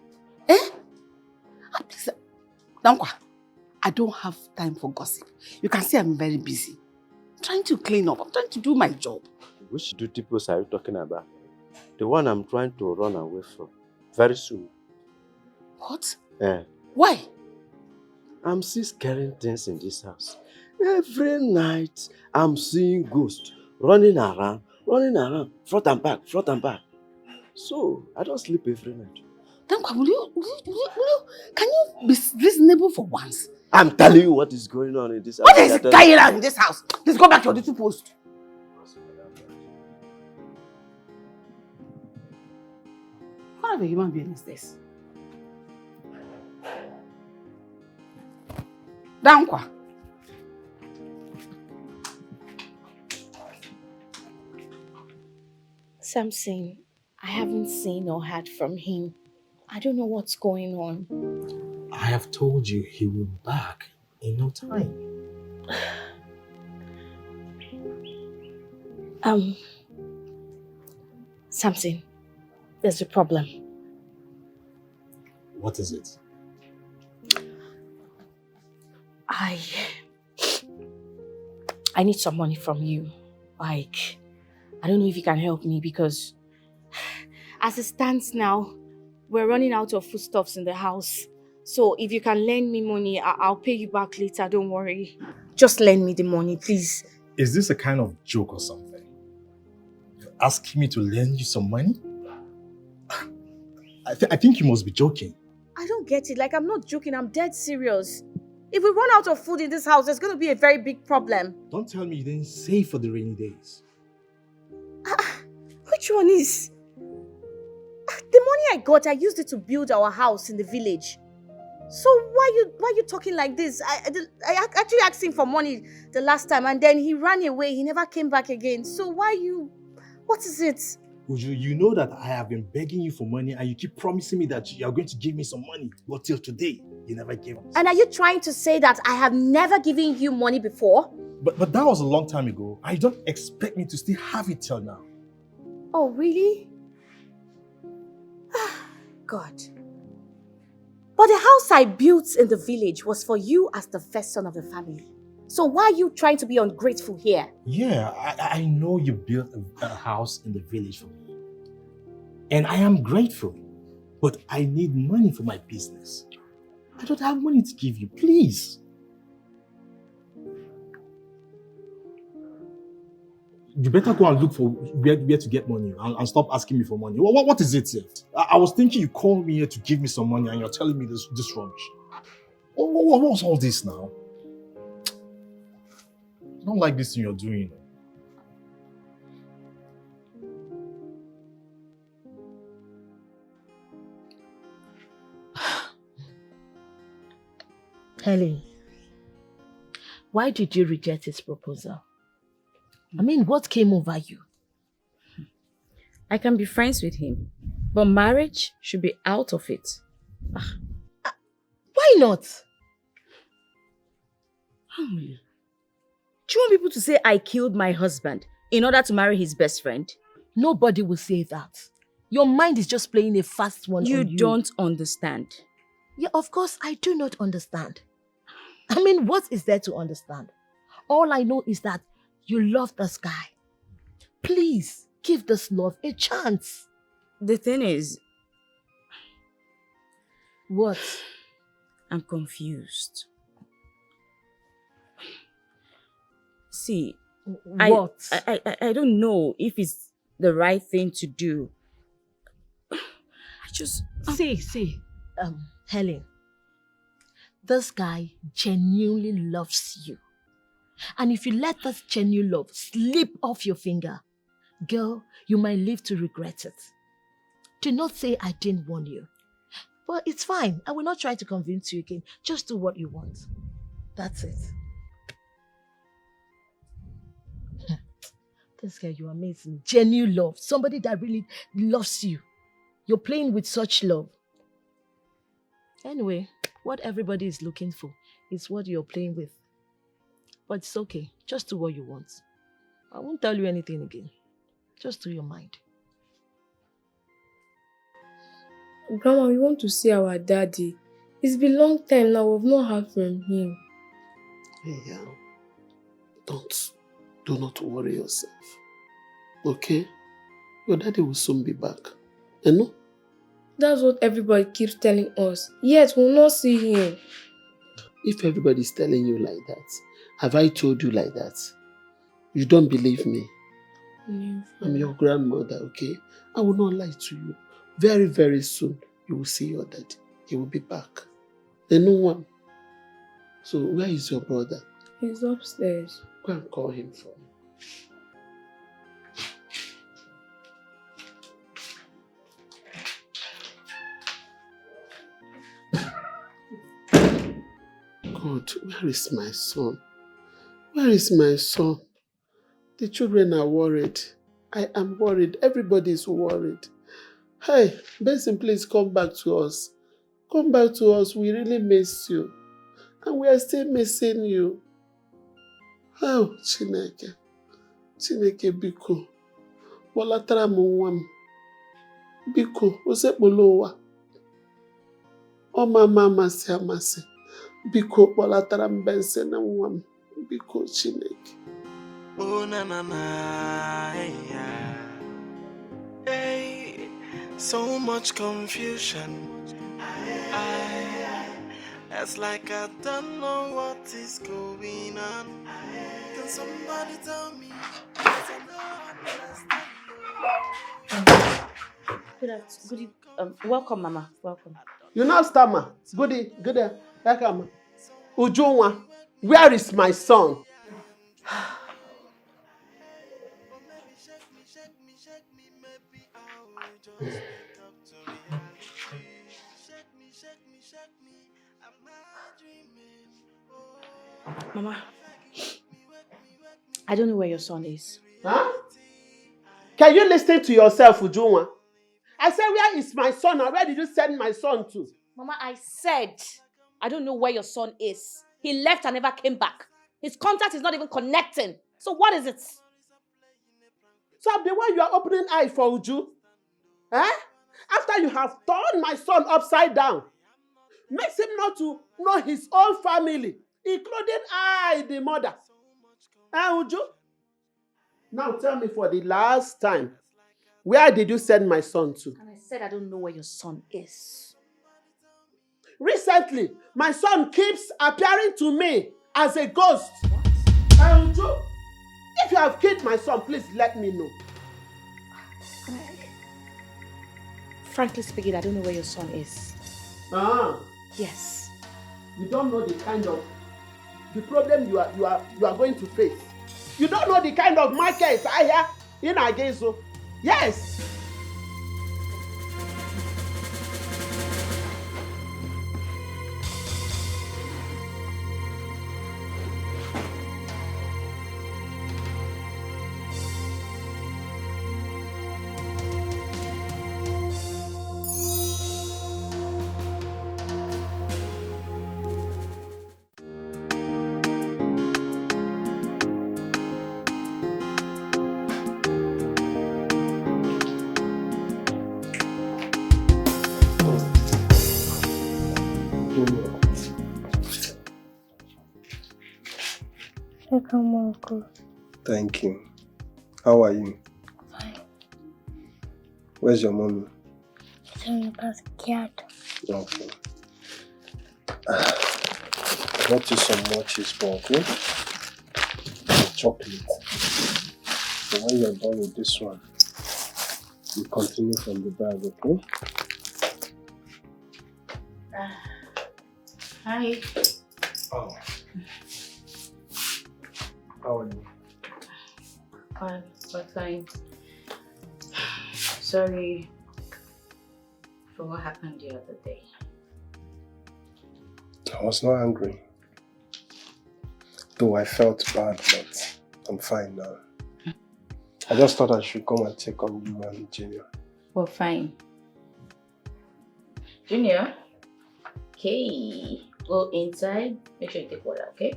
Eh? Please, Dankwa, I don't have time for gossip. You can see I'm very busy. I'm trying to clean up. I'm trying to do my job. Which duty post are you talking about? The one I'm trying to run away from. Very soon. What? Yeah. Why? I'm still scaring things in this house. Every night, I'm seeing ghosts running around, front and back. So, I don't sleep every night. Dankwa, can you be reasonable for once? I'm telling you what is going on in this house. What is going on in this house? Please go back to your duty post. What kind of a human being is this? Dankwa. Samson, I haven't seen or heard from him. I don't know what's going on. I have told you he will be back in no time. Samson, there's a problem. What is it? I need some money from you. Like, I don't know if you can help me because as it stands now, we're running out of foodstuffs in the house. So if you can lend me money, I'll pay you back later, don't worry. Just lend me the money, please. Is this a kind of joke or something? You're asking me to lend you some money? I think you must be joking. I don't get it. Like, I'm not joking. I'm dead serious. If we run out of food in this house, there's going to be a very big problem. Don't tell me you didn't save for the rainy days. Which one is? The money I got, I used it to build our house in the village. So why you talking like this? I actually asked him for money the last time and then he ran away. He never came back again. So what is it? Uju, you know that I have been begging you for money and you keep promising me that you are going to give me some money. But till today, you never gave us. And are you trying to say that I have never given you money before? But that was a long time ago. I don't expect me to still have it till now. Oh, really? God. But the house I built in the village was for you as the first son of the family. So why are you trying to be ungrateful here? Yeah, I know you built a house in the village for me. And I am grateful. But I need money for my business. I don't have money to give you, please. You better go and look for where to get money and stop asking me for money. What is it? I was thinking you called me here to give me some money and you're telling me this rubbish. What's all this now? I don't like this thing you're doing. Helen, why did you reject his proposal? I mean, what came over you? I can be friends with him, but marriage should be out of it. Why not? Do you want people to say I killed my husband in order to marry his best friend? Nobody will say that. Your mind is just playing a fast one on you. You don't understand. Yeah, of course, I do not understand. I mean, what is there to understand? All I know is that you love this guy. Please, give this love a chance. The thing is... What? I'm confused. See, what? I don't know if it's the right thing to do. I just... See, Helen, this guy genuinely loves you. And if you let this genuine love slip off your finger, girl, you might live to regret it. Do not say I didn't warn you. But it's fine. I will not try to convince you again. Just do what you want. That's it. This guy, you're amazing. Genuine love. Somebody that really loves you. You're playing with such love. Anyway, what everybody is looking for is what you're playing with. But it's okay. Just do what you want. I won't tell you anything again. Just do your mind. Grandma, we want to see our daddy. It's been a long time now. We've not heard from him. Hey, don't. Do not worry yourself. Okay? Your daddy will soon be back. You know? That's what everybody keeps telling us. Yet we'll not see him. If everybody's telling you like that, have I told you like that? You don't believe me. I'm your grandmother, okay? I will not lie to you. Very, very soon, you will see your daddy. He will be back. There's no one. So where is your brother? He's upstairs. Go and call him for me. God, where is my son? Where is my son? The children are worried. I am worried. Everybody is worried. Hey, Benson, please come back to us. Come back to us. We really miss you. And we are still missing you. Oh, Chineke. Chineke, biko. Walatara m nwa m. Biko, osekpolo ụwa. Ọ mama amasị amasị. Biko, walatara m Benson na nwa m. Biko, Chineke. Oh na na na, hey, so much confusion. It's like I don't know what is going on. Can somebody tell me? Welcome, Mama. Welcome. You now stammer. Goody. Welcome. Ujunwa, where is my son? Mama, I don't know where your son is. Huh? Can you listen to yourself, Ujunwa? I said, where is my son and where did you send my son to? Mama, I said, I don't know where your son is. He left and never came back. His contact is not even connecting. So what is it? So I'm the one you are opening eye for, Uju? Eh? After you have turned my son upside down, makes him not to know his own family, including I, the mother. Eh, Uju? Now tell me for the last time, where did you send my son to? And I said I don't know where your son is. Recently, my son keeps appearing to me as a ghost. Uju, if you have killed my son, please let me know. Frankly speaking, I don't know where your son is. Ah. Yes. You don't know the kind of the problem you are going to face. You don't know the kind of markets I have in Agezo. Yes. Welcome, Uncle. Thank you. How are you? Fine. Where's your mommy? She's in the backyard. Okay. I got you some more cheese ball, okay? Chocolate. So when you're done with this one, you continue from the bag, okay? Hi. Oh. How are you? Fine, but fine. Sorry for what happened the other day. I was not angry. Though I felt bad, but I'm fine now. I just thought I should come and check on you and Junior. Well, fine. Junior, okay, go inside. Make sure you take water, okay?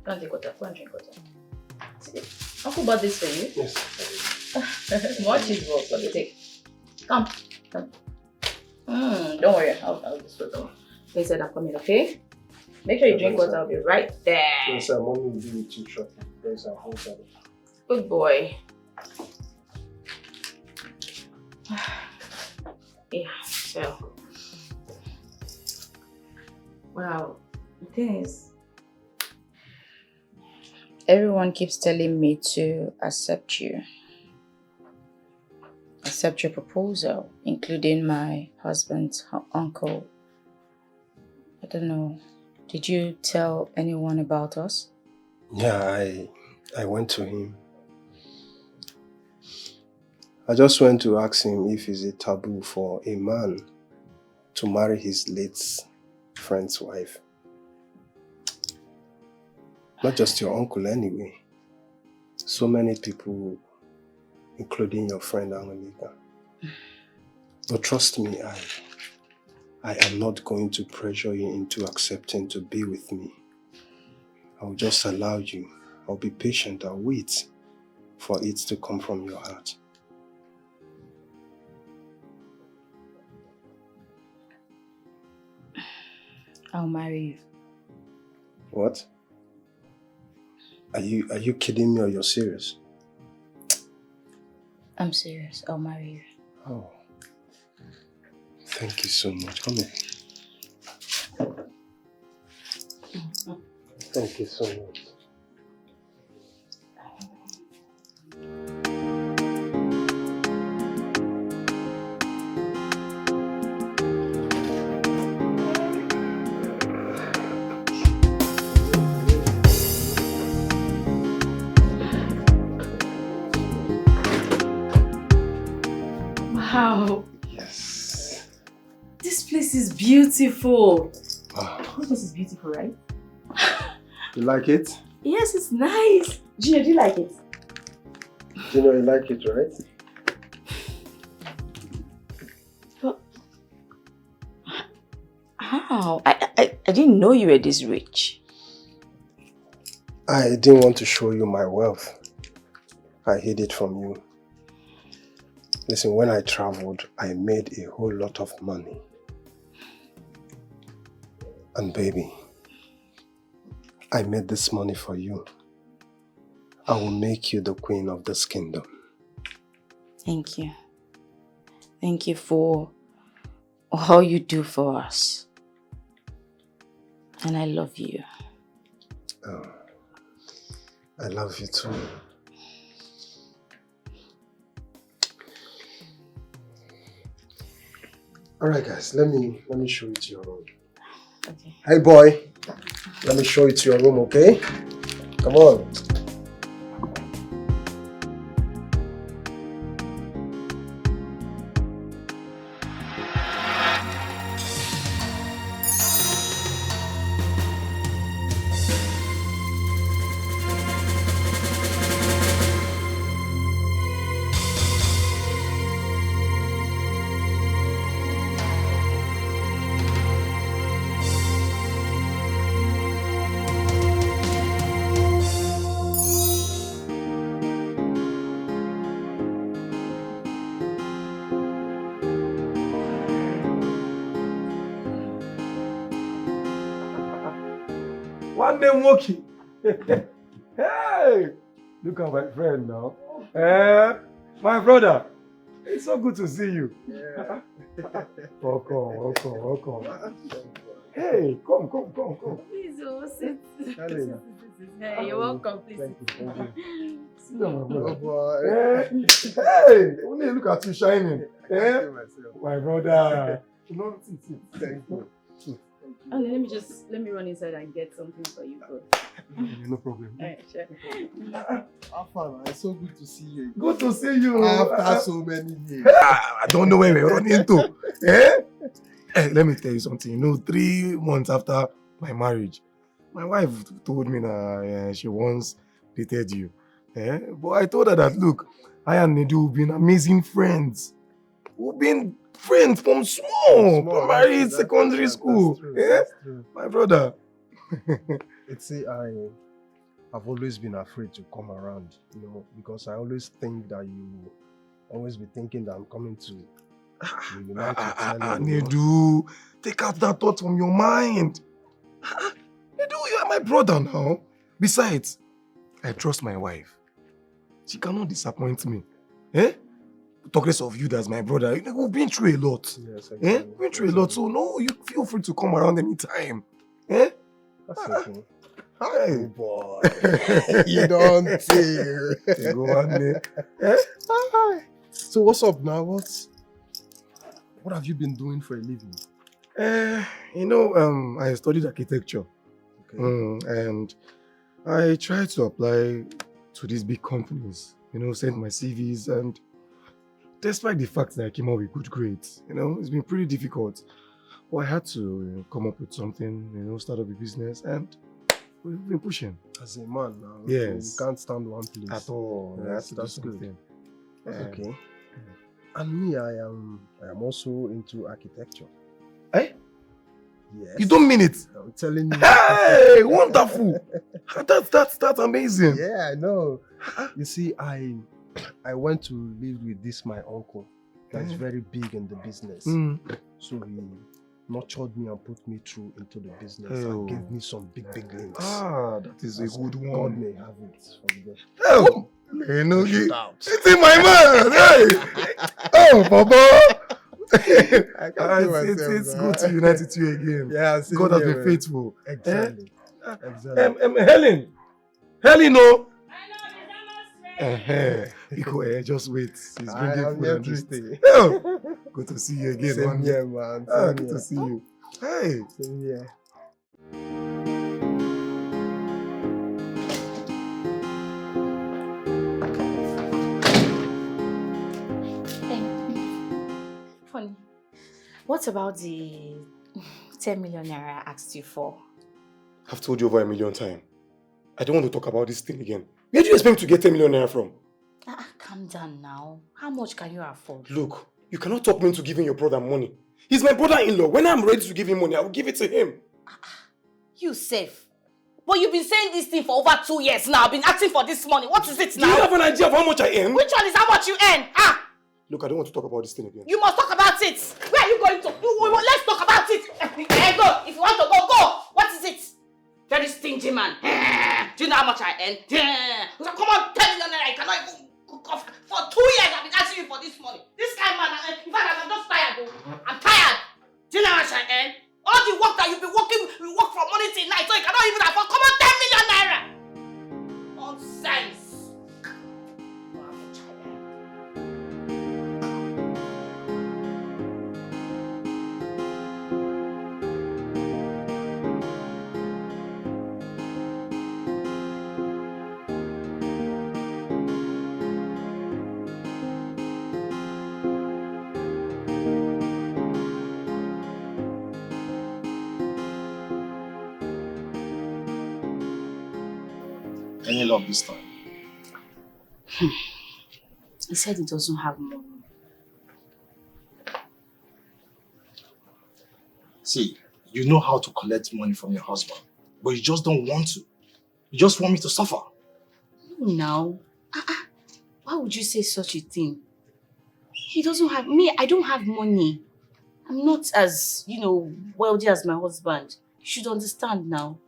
Go and take water. Go and drink water. Uncle bought this for you. Yes. More cheese balls. Let me take. Come. Don't worry. I'll just put them. They said I'm coming, okay? Make sure you drink water. I'll be right there. Yes, sir. Mommy will be with you shortly. There's a whole Good boy. Yeah, so. Wow. The thing is, everyone keeps telling me to accept you. Accept your proposal, including my husband's uncle. I don't know. Did you tell anyone about us? Yeah, I went to him. I just went to ask him if it's a taboo for a man to marry his late friend's wife. Not just your uncle anyway. So many people, including your friend Angelica. But trust me, I am not going to pressure you into accepting to be with me. I will just allow you. I'll be patient. I'll wait for it to come from your heart. I'll marry you. What? Are you kidding me or you're serious? I'm serious. I'll marry you. Oh. Thank you so much. Come here. Thank you so much. Wow. Yes. This place is beautiful. Wow. This place is beautiful, right? You like it? Yes, it's nice. Gina, do you like it? You know you like it, right? But how? I didn't know you were this rich. I didn't want to show you my wealth. I hid it from you. Listen, when I traveled, I made a whole lot of money. And baby, I made this money for you. I will make you the queen of this kingdom. Thank you. Thank you for all you do for us. And I love you. Oh, I love you too. Alright guys, let me show you to your room. Okay. Hey boy, let me show you to your room, okay? Come on. One day Moki. Hey, look at my friend now. My brother. It's so good to see you. Yeah. Welcome. Hey, come. Please, sit. Helena. Hey, you're welcome. Please. Thank you. Sit down, my brother. Oh boy. Hey, only look at you shining. My brother. Sit. Thank you. Oh, let me run inside and get something for you, bro. No problem. Alright, sure. Afan, it's so good to see you. Good to see you. After so many years. I don't know where we're running into. Hey, let me tell you something. You know, 3 months after my marriage, my wife told me that she once dated you. But I told her that, look, I and Nedu have been amazing friends. We've been friends from small primary, secondary school. That's true. My brother. It's I've always been afraid to come around, because I always think that you always be thinking that I'm coming to reunite with Nedu, take out that thought from your mind. Nedu, you are my brother now. Besides, I trust my wife. She cannot disappoint me. Eh? Talk less of you as my brother. You know, we've been through a lot. Yes, Eh? We've been through a lot. So no, you feel free to come around anytime. Eh? That's okay. Hi. Oh boy. You don't see. You go on me. Eh? So what's up now? What have you been doing for a living? You know, I studied architecture. Okay. And I tried to apply to these big companies, you know, send my CVs, and despite the fact that I came out with good grades, you know, it's been pretty difficult. But I had to come up with something, you know, start up a business, and we've been pushing. As a man now, Yes. you can't stand one place. At all. Yes, that's good. That's okay. And me, I am also into architecture. Eh? Yes. You don't mean it? I'm telling you. Hey, wonderful. That's amazing. Yeah, I know. You see, I went to live with my uncle that's very big in the business. So he nurtured me and put me through into the business and gave me some big links. Ah, that is a good one. God may have it from there. Oh, it's in my man. Hey. Oh, Papa. It's good to unite with you again. Yeah, God has been faithful. Exactly. Helen, no. Just wait. He's bringing food and drink. Oh, good to see you again. Same here, man. Good to see you. Hey. Same here. Funny. What about the 10 million naira I asked you for? I've told you over 1 million times. I don't want to talk about this thing again. Where do you expect me to get 10 million naira from? Calm down now. How much can you afford? Look, you cannot talk me into giving your brother money. He's my brother-in-law. When I'm ready to give him money, I will give it to him. You safe. But you've been saying this thing for over 2 years now. I've been asking for this money. What is it now? Do you have an idea of how much I earn? Which one is how much you earn? Look, I don't want to talk about this thing again. You must talk about it. Where are you going to? Let's talk about it. Go. If you want to go, go. What is it? Very stingy man. Do you know how much I earn? Come on, 10 million naira. I cannot even cook off. For 2 years I've been asking you for this money. This kind of man, in fact, I'm just tired. I'm tired. Do you know how much I earn? All the work that you've been working, you work from morning till night, so you cannot even afford. Come on, 10 million naira. Nonsense. Any love this time? He said he doesn't have money. See, you know how to collect money from your husband, but you just don't want to. You just want me to suffer. No, now. Why would you say such a thing? He doesn't have me. I don't have money. I'm not as, wealthy as my husband. You should understand now.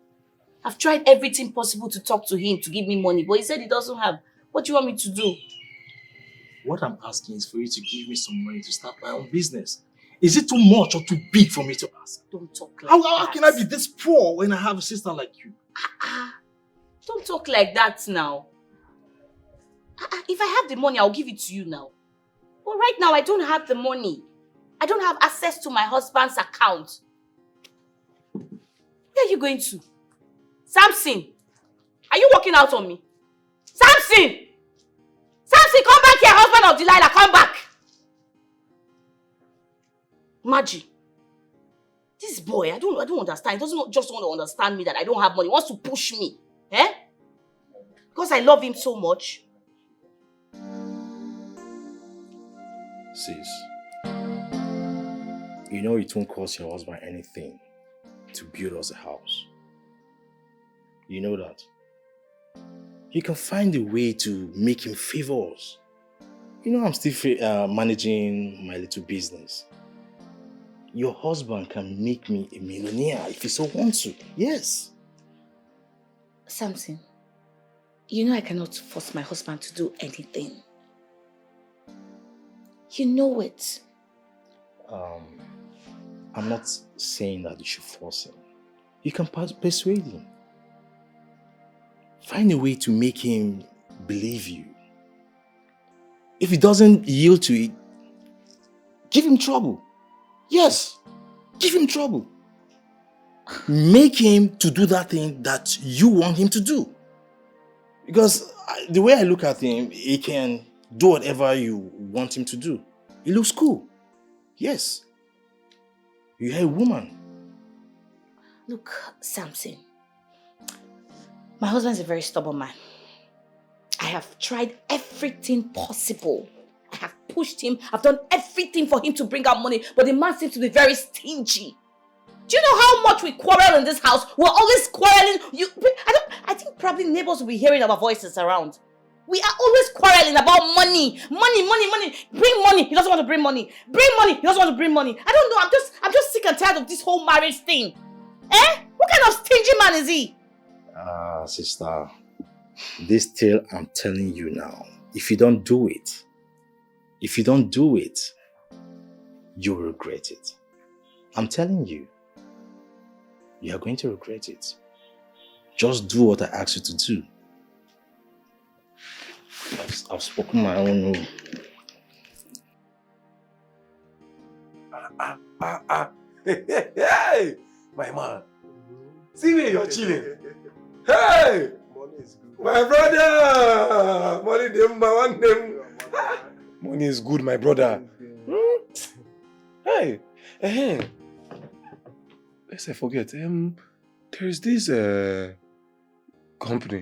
I've tried everything possible to talk to him to give me money, but he said he doesn't have. What do you want me to do? What I'm asking is for you to give me some money to start my own business. Is it too much or too big for me to ask? Don't talk like How can I be this poor when I have a sister like you? Don't talk like that now. If I have the money, I'll give it to you now. But right now, I don't have the money. I don't have access to my husband's account. Where are you going to? Samson, are you walking out on me? Samson! Samson, come back here, husband of Delilah, come back! Maggie, this boy, I don't understand. He doesn't just want to understand me that I don't have money. He wants to push me. Because I love him so much. Sis, you know it won't cost your husband anything to build us a house. You know that. You can find a way to make him favor us. You know I'm still managing my little business. Your husband can make me a millionaire if he so wants to. Yes. Samson, You know I cannot force my husband to do anything. You know it. I'm not saying that you should force him. You can persuade him. Find a way to make him believe you. If he doesn't yield to it, give him trouble. Yes, give him trouble. Make him to do that thing that you want him to do. Because the way I look at him, he can do whatever you want him to do. He looks cool. Yes. You're a woman. Look, Samson. My husband's a very stubborn man. I have tried everything possible. I have pushed him. I've done everything for him to bring out money. But the man seems to be very stingy. Do you know how much we quarrel in this house? We're always quarreling. I think probably neighbors will be hearing our voices around. We are always quarreling about money. Money. Bring money. He doesn't want to bring money. Bring money. He doesn't want to bring money. I don't know. I'm just sick and tired of this whole marriage thing. What kind of stingy man is he? Sister, this tale I'm telling you now, if you don't do it, you'll regret it. I'm telling you, you are going to regret it. Just do what I asked you to do. I've spoken my own rule. Hey, my man. See me, you're chilling. Hey, money is good. My brother. Money them, my one them. Money is good, my brother. Hey, lest I forget. There is this company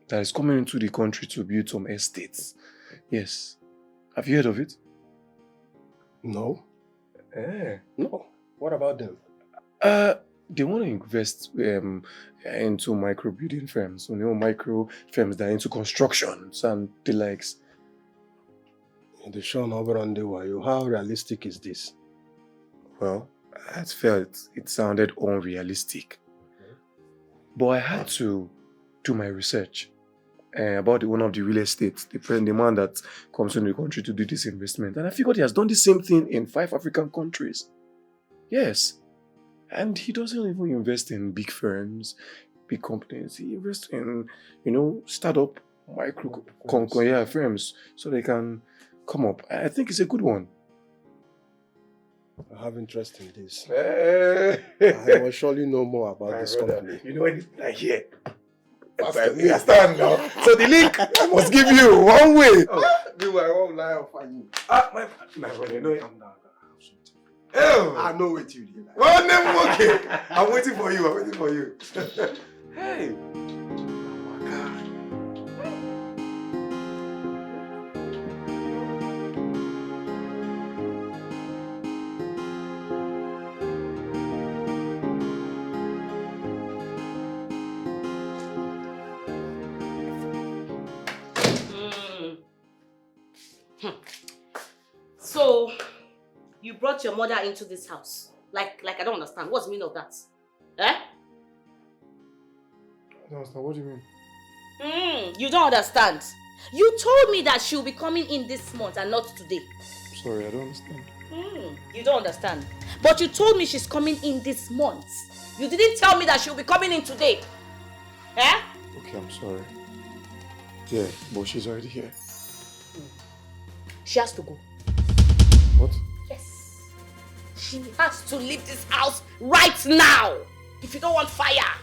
that is coming into the country to build some estates. Yes. Have you heard of it? No. No. What about them? They want to invest into micro building firms, micro firms that are into constructions and the likes. How realistic is this? Well, I felt it sounded unrealistic. But I had to do my research about one of the real estate, the man that comes into the country to do this investment. And I figured he has done the same thing in 5 African countries. Yes. And he doesn't even invest in big firms, big companies. He invests in, startup micro firms so they can come up. I think it's a good one. I have interest in this. I will surely know more about this company. You know anything I hear? You understand now? So the link I must give you one way. I won't lie for you. My brother, you know I'm down. I know what you did. Oh, no, okay. I'm waiting for you. Hey. So, you brought your mother into this house. Like I don't understand. What's the meaning of that? I don't understand. What do you mean? You don't understand. You told me that she'll be coming in this month and not today. Sorry, I don't understand. You don't understand. But you told me she's coming in this month. You didn't tell me that she'll be coming in today. Okay, I'm sorry. Yeah, but she's already here. She has to go. What? Yes. She has to leave this house right now. If you don't want fire.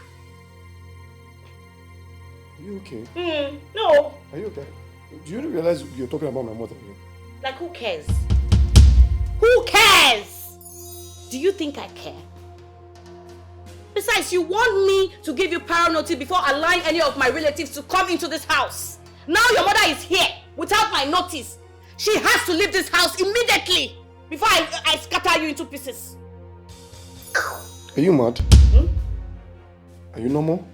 Are you okay? No. Are you okay? Do you realize you're talking about my mother here? Like, who cares? Who cares? Do you think I care? Besides, you want me to give you prior notice before allowing any of my relatives to come into this house. Now your mother is here without my notice. She has to leave this house immediately before I scatter you into pieces. Are you mad? Are you normal?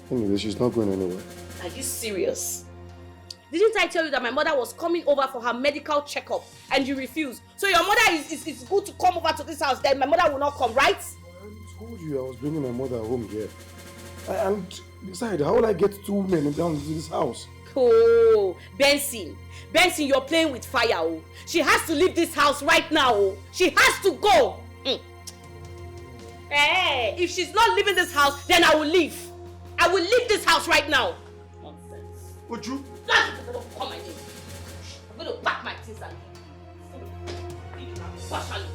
Anyway, she's not going anywhere. Are you serious? Didn't I tell you that my mother was coming over for her medical checkup and you refused? So your mother is good to come over to this house, then my mother will not come, right? I told you I was bringing my mother home here. And besides, how will I get 2 men down to this house? Oh, Benson, you're playing with fire. Oh. She has to leave this house right now. Oh. She has to go. Hey, if she's not leaving this house, then I will leave. I will leave this house right now. Nonsense. Would you? Come again. I'm going to pack my things and leave. Partially.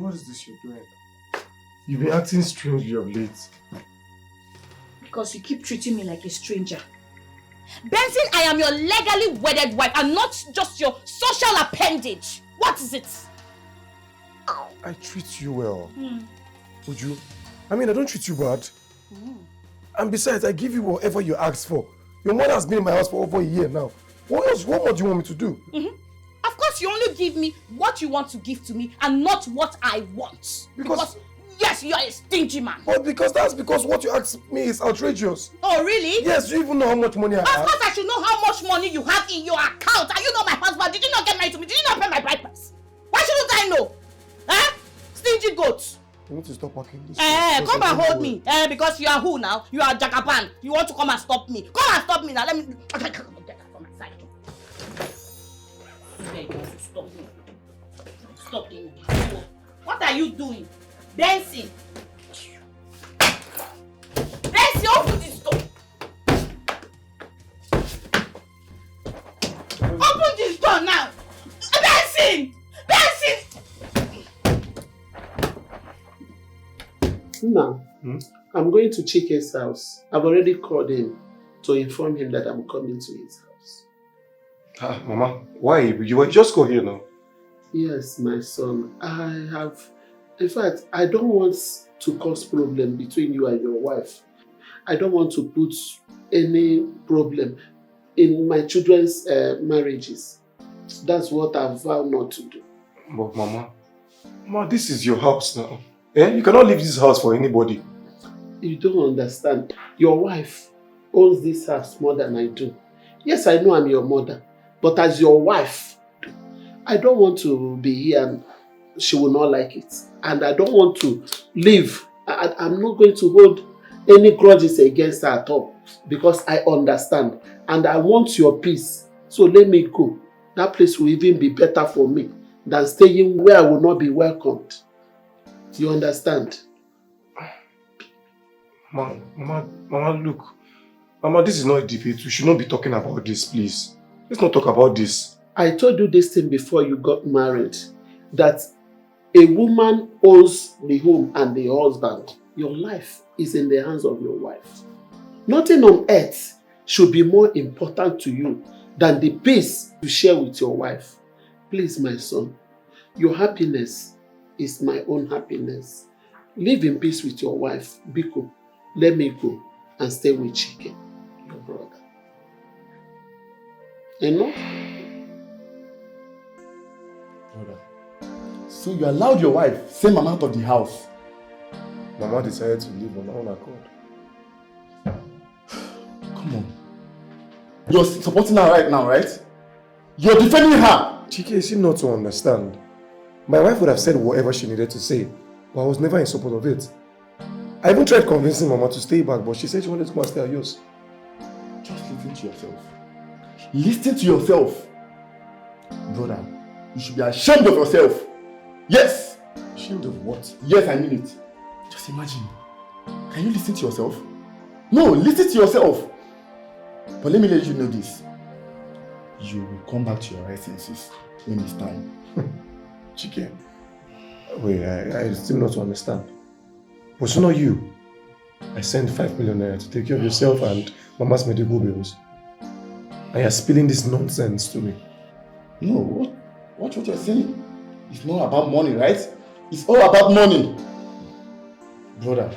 What is this you're doing? You've been acting strangely of late. Because you keep treating me like a stranger. Benson, I am your legally wedded wife and not just your social appendage. What is it? I treat you well. Would you? I mean, I don't treat you bad. And besides, I give you whatever you ask for. Your mother has been in my house for over a year now. What else? What more do you want me to do? Of course, you only give me what you want to give to me and not what I want. Because yes, you are a stingy man. But that's because what you ask me is outrageous. Oh, really? Yes, you even know how much money I have. Of course, I should know how much money you have in your account. Are you not my husband? Did you not get married to me? Did you not pay my bride price? Why shouldn't I know? Huh? Stingy goat. You need to stop walking this way. Come and hold me. Because you are who now? You are Jagaban. You want to come and stop me. Come and stop me now. Let me get that from my side. Stop me. Stop me. What are you doing? Benson! Benson, open this door! Open this door now! Benson! Now, I'm going to Chike's house. I've already called him to inform him that I'm coming to his house. Mama, why? You just go here now. Yes, my son. In fact, I don't want to cause problem between you and your wife. I don't want to put any problem in my children's marriages. That's what I vow not to do. But Mama, this is your house now. You cannot leave this house for anybody. You don't understand. Your wife owns this house more than I do. Yes, I know I'm your mother. But as your wife, I don't want to be here and she will not like it. And I don't want to leave. I'm not going to hold any grudges against her at all. Because I understand. And I want your peace. So let me go. That place will even be better for me than staying where I will not be welcomed. You understand? Mama, look. Mama, this is not a debate. We should not be talking about this, please. Let's not talk about this. I told you this thing before you got married. That a woman owns the home and the husband. Your life is in the hands of your wife. Nothing on earth should be more important to you than the peace you share with your wife. Please, my son, your happiness is my own happiness. Live in peace with your wife. Biko, let me go and stay with Chike, your brother. You know? Brother, so you allowed your wife send Mama out of the house? Mama decided to leave on her own accord. Come on. You're supporting her right now, right? You're defending her! Chike, is she not to understand? My wife would have said whatever she needed to say, but I was never in support of it. I even tried convincing Mama to stay back, but she said she wanted to come and stay at yours. Just listen to yourself. Listen to yourself. Brother, you should be ashamed of yourself. Yes! Ashamed of what? Yes, I mean it. Just imagine. Can you listen to yourself? No, listen to yourself. But let me let you know this. You will come back to your right senses when it's time. Chike, wait, I still not to understand. But so not you. I sent 5 million naira to take care of yourself and Mama's medical bills. And you're spilling this nonsense to me. No, what you're saying? It's not about money, right? It's all about money. Brother,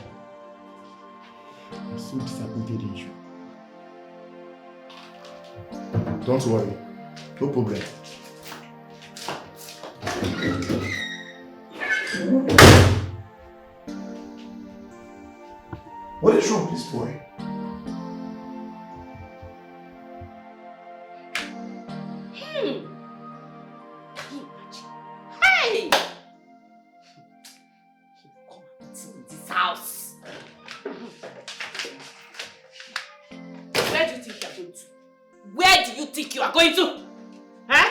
I'm so disappointed in you. Don't worry. No problem. What is wrong with this boy? Hey! Come in this house. Where do you think you are going to? Where do you think you are going to? Huh?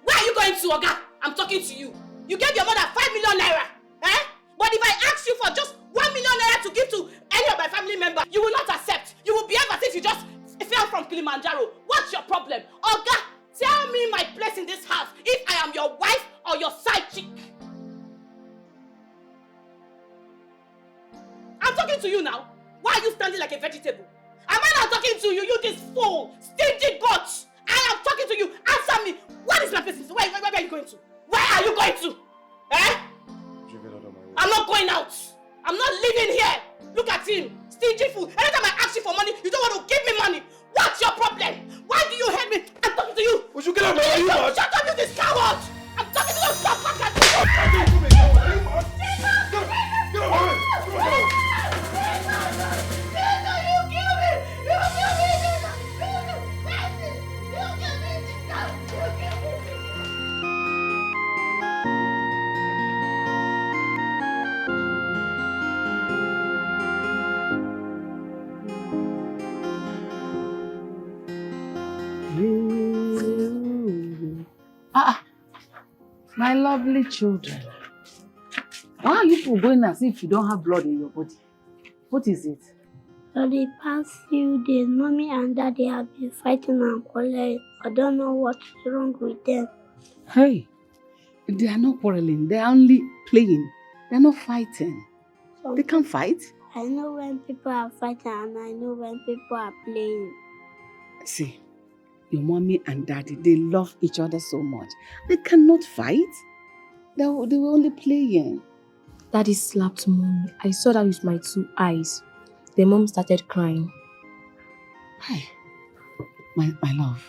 Where are you going to, Oga? I'm talking to you. You gave your mother 5 million naira. Eh? But if I ask you for just 1 million naira to give to any of my family members, you will not accept. You will behave as if you just fell from Kilimanjaro. What's your problem? Oga, tell me my place in this house if I am your wife or your side chick. I'm talking to you now. Why are you standing like a vegetable? Am I not talking to you, you this fool, stingy goat? I am talking to you. Answer me. What is my business? Where are you going to? Where are you going to? Eh? I'm not going out. I'm not living here. Look at him. Stingy fool. Anytime I ask you for money, you don't want to give me money. What's your problem? Why do you hate me? I'm talking to you. Would you get out of my way? Shut up, you this coward. I'm talking to you. Stop back at My lovely children. Why are you people going as if you don't have blood in your body? What is it? For the past few days, Mommy and Daddy have been fighting and quarreling. I don't know what's wrong with them. Hey, they are not quarreling. They are only playing. They are not fighting. They can't fight. I know when people are fighting and I know when people are playing. See, your mommy and daddy, they love each other so much. They cannot fight. They were only playing. Daddy slapped Mommy. I saw that with my 2 eyes. The mom started crying. Hey, my love,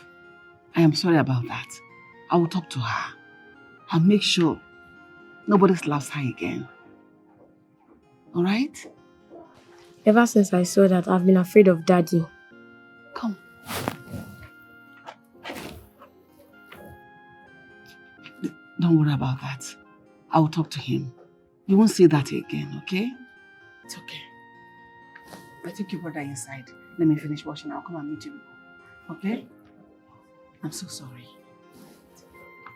I am sorry about that. I will talk to her and make sure nobody slaps her again. All right? Ever since I saw that, I've been afraid of Daddy. Come. Don't worry about that. I will talk to him. You won't say that again, okay? It's okay. I take your brother inside. Let me finish washing. I'll come and meet you. Okay? I'm so sorry.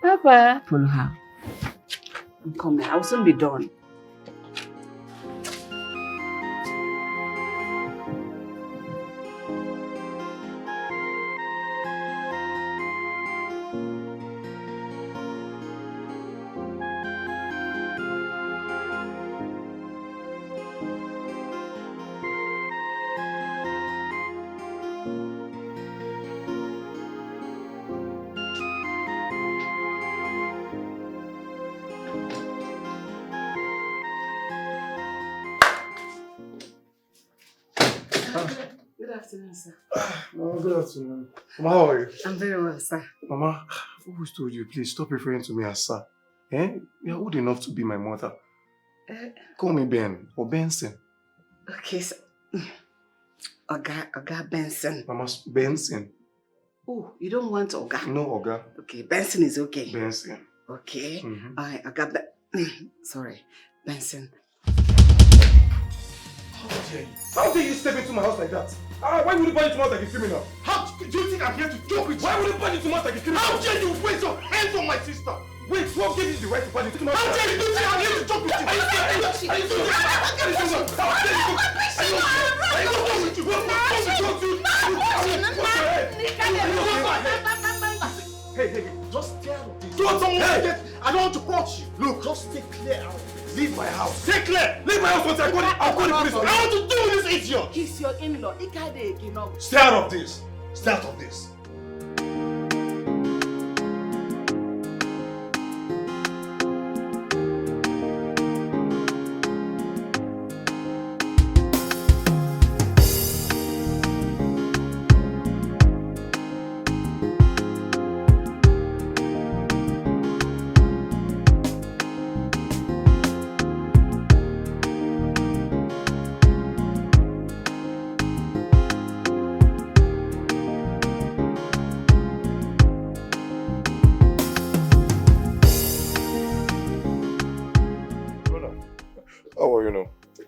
Papa. Follow her. I'm coming. I will soon be done. Good afternoon, sir. Oh, good afternoon. Mama, how are you? I'm very well, sir. Mama, I've always told you, please stop referring to me as sir. Eh? You're old enough to be my mother. Call me Ben or Benson. Okay, sir. Oga Benson. Mama, Benson. Oh, you don't want Oga? No, Oga. Okay, Benson is okay. Benson. Okay. Mm-hmm. Oga sorry, Benson. How dare you step into my house like that? Why would you burn into my house like a criminal? How do you think I'm here to joke with you? Why would you burn into my house like a criminal? How dare you raise your hands on my sister? Wait, what gave you the right to burn into my house? How dare you think I'm here to joke with you? Are you serious? Are you serious? How dare you? Are you wrong with you? Hey, just stay out of this. Don't someone get. I don't want to punch you. Look, just stay clear out. Leave my house. Stay clear. Leave my house once I'll call the police. I want to deal with this idiot. He's your in-law. Stay out of this. Stay out of this.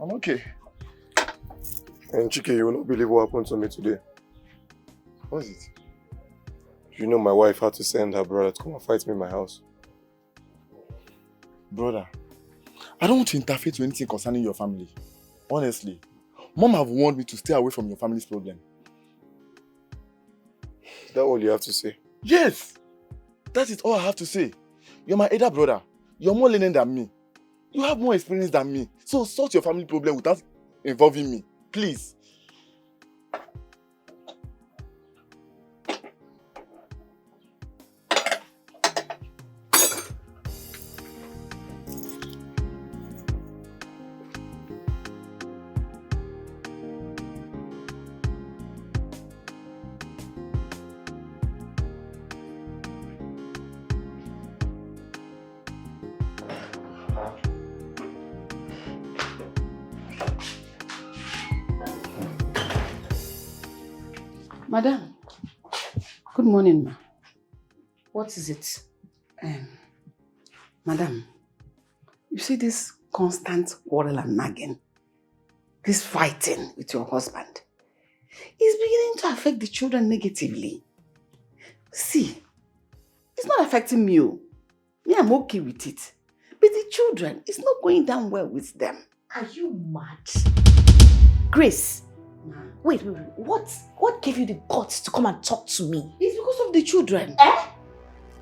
I'm okay. And Chike, you will not believe what happened to me today. What is it? You know my wife had to send her brother to come and fight me in my house. Brother, I don't want to interfere to anything concerning your family. Honestly. Mom have warned me to stay away from your family's problem. Is that all you have to say? Yes! That is all I have to say. You're my elder brother. You're more learned than me. You have more experience than me. So sort your family problem without involving me. Please. Madam, good morning, ma. What is it? Madam, you see this constant quarrel and nagging, this fighting with your husband, is beginning to affect the children negatively. See, it's not affecting me. Me, I'm okay with it. But the children, it's not going down well with them. Are you mad? Grace, wait. What gave you the guts to come and talk to me? It's because of the children. Eh?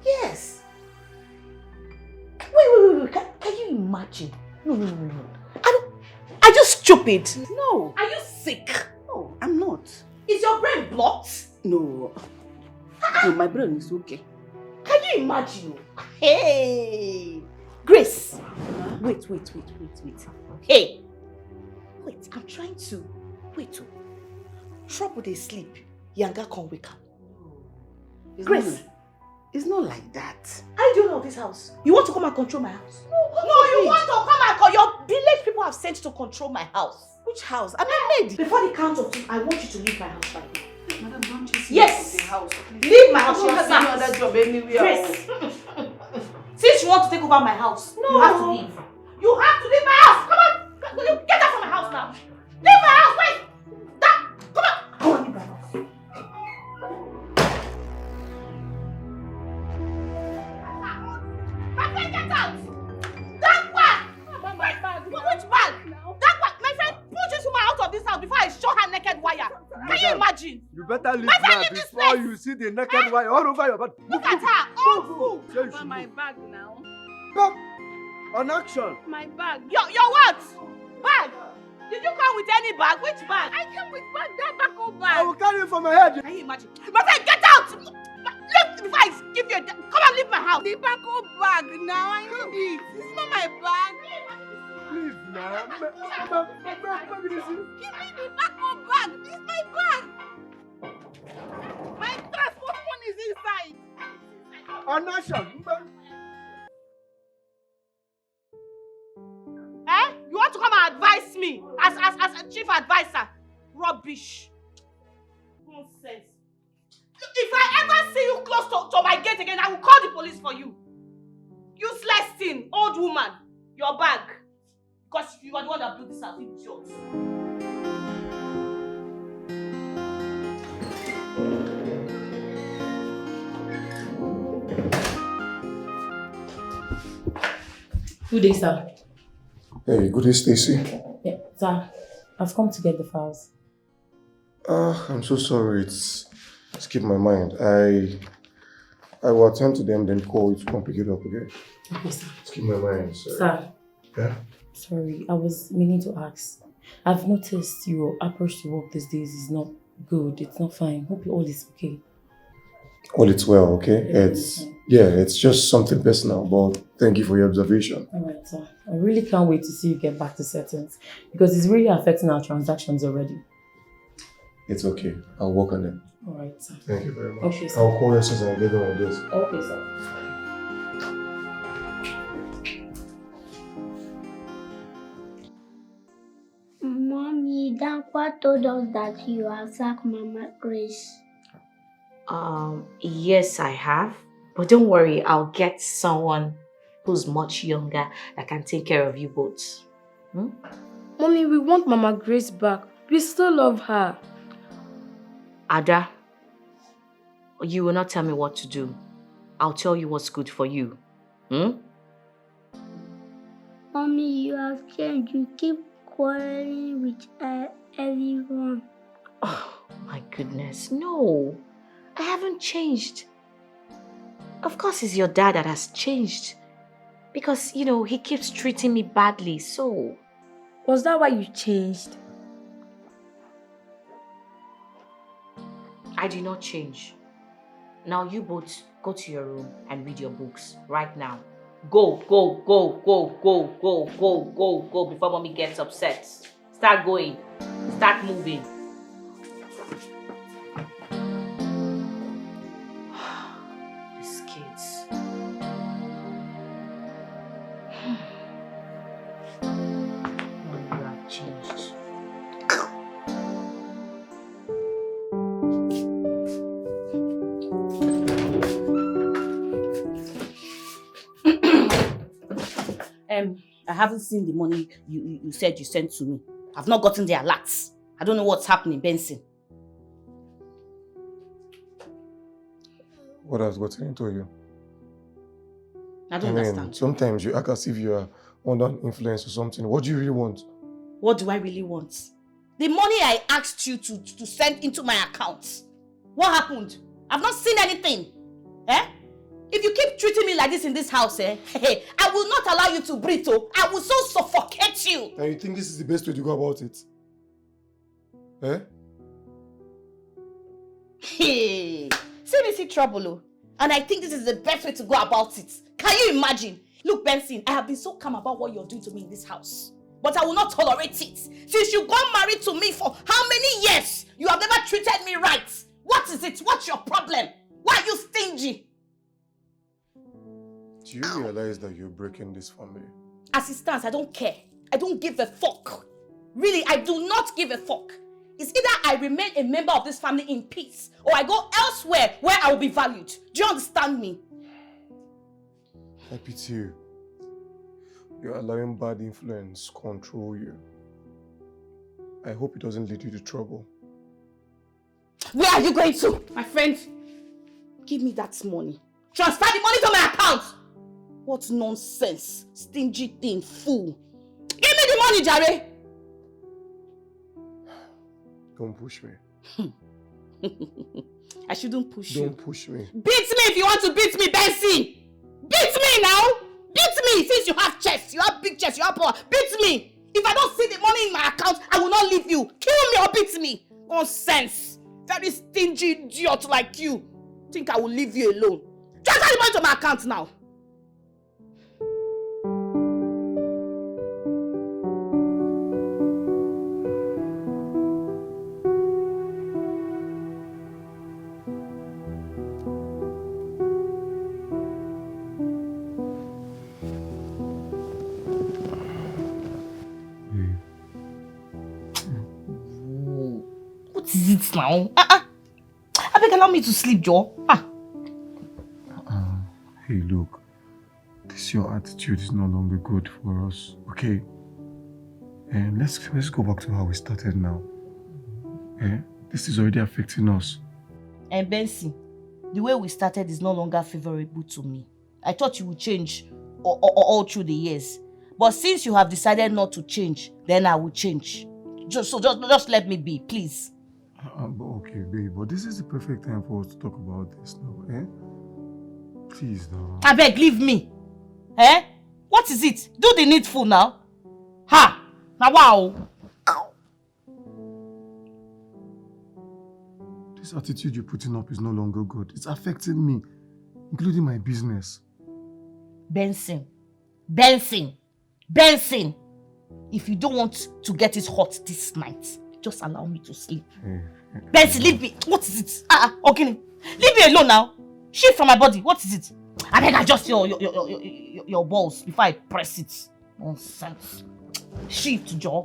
Yes. Wait. Can you imagine? No. Are you stupid? No. Are you sick? No, I'm not. Is your brain blocked? No. No, my brain is okay. Can you imagine? Hey! Grace! Wait. Hey! Wait, I'm trying to... Wait. Trouble they sleep. Yanga can wake up. Grace! It's not like that. I don't know this house. You want to come and control my house? No, you want to come and control... Your village people have sent to control my house. Which house? I'm a maid. Before the count of two, I want you to leave my house right now. Madam, don't chase me Yes! out of the house, please. Leave my house. I don't have any other job anywhere. Grace! Since you want to take over my house, you have to leave. You have to leave my house! Come on! Will you get out from my house now? Leave my house! Wait! Come on! Come on, leave my house. My friend, get out! That one! My bag! Which bag? That one! My friend, push this woman out of this house before I show her naked wire. Can you imagine? You better leave My friend, now leave this before place. you see the naked wire all over your body. Look at her! Oh, Say you But should my move. bag now. Back on action. My bag. Your what? Bag? Did you come with any bag? Which bag? I came with bag, that bag bag. I will carry it from my head. Can you imagine? My friend, get out! Leave before I give you a... Come and leave my house. The bag now. I need it. This is not my bag. Please now. Give me the bag. This is my bag. My transport phone is inside. On action. Eh? You want to come and advise me as a chief advisor? Rubbish. Nonsense. If I ever see you close to my gate again, I will call the police for you. Useless thing, old woman. Your bag. Because you are the one that blew this house, it's yours. Good day, sir. Hey, good day, Stacy. Yeah, sir. I've come to get the files. I'm so sorry. It's skipped my mind. I will attend to them, then call you to come pick it up, okay? Okay, sir. Skip my mind, sorry. Sir. Yeah? Sorry, I was meaning to ask. I've noticed your approach to work these days is not good. It's not fine. Hope all is okay. All it's well, okay? It's just something personal, but thank you for your observation. Alright, sir. I really can't wait to see you get back to settings because it's really affecting our transactions already. It's okay. I'll work on it. Alright, sir. Thank you very much. Okay, sir. I'll call you since I get done with this. Okay, sir. Mommy, Dankwa told us that you attacked Mama Grace. Yes, I have. But don't worry, I'll get someone who's much younger that can take care of you both. Mommy, Mommy, we want Mama Grace back. We still love her. Ada, you will not tell me what to do. I'll tell you what's good for you. Mommy, you have changed. You keep quarreling with everyone. Oh, my goodness. No, I haven't changed. Of course, it's your dad that has changed. Because, he keeps treating me badly, so... Was that why you changed? I did not change. Now you both go to your room and read your books right now. Go, go, go, go, go, go, go, go, go before mommy gets upset. Start going. Start moving. These kids. Oh, you have changed. I haven't seen the money you said you sent to me. I've not gotten the alerts. I don't know what's happening, Benson. What has gotten into you? I don't understand. Sometimes you act as if you are under influence or something. What do you really want? What do I really want? The money I asked you to send into my account. What happened? I've not seen anything. If you keep treating me like this in this house, I will not allow you to breathe. I will so suffocate you. And you think this is the best way to go about it? Hey, see trouble, and I think this is the best way to go about it. Can you imagine? Look, Benson, I have been so calm about what you're doing to me in this house, but I will not tolerate it. Since you got married to me for how many years, you have never treated me right. What is it? What's your problem? Why are you stingy? Do you realize that you're breaking this family? As it stands, I don't care. I don't give a fuck. Really, I do not give a fuck. It's either I remain a member of this family in peace, or I go elsewhere where I will be valued. Do you understand me? I pity you. You're allowing bad influence control you. I hope it doesn't lead you to trouble. Where are you going to? My friend, give me that money. Transfer the money to my account. What nonsense. Stingy thing, fool. Give me the money, Jare. Don't push me. I shouldn't push you. Don't push me. Beat me if you want to beat me, Benson. Beat me now. Beat me. Since you have chest, you have big chest, you have power. Beat me. If I don't see the money in my account, I will not leave you. Kill me or beat me. Nonsense. Very stingy idiot like you. Think I will leave you alone. Transfer the money to my account now. What is it now? I beg, allow me to sleep, Joe. Hey, look. Your attitude is no longer good for us, okay? And let's go back to how we started now. This is already affecting us. And Benson, the way we started is no longer favorable to me. I thought you would change all through the years. But since you have decided not to change, then I will change. Just let me be, please. Okay, babe, but this is the perfect time for us to talk about this now, Please, now. I beg, leave me. What is it? Do the needful now. Ha! Now, wow. This attitude you're putting up is no longer good. It's affecting me, including my business. Benson. If you don't want to get it hot this night, just allow me to sleep. Benson, leave me. What is it? Okay. Leave me alone now. Shift from my body. What is it? I beg, adjust your balls before I press it. Nonsense. Shift, jaw.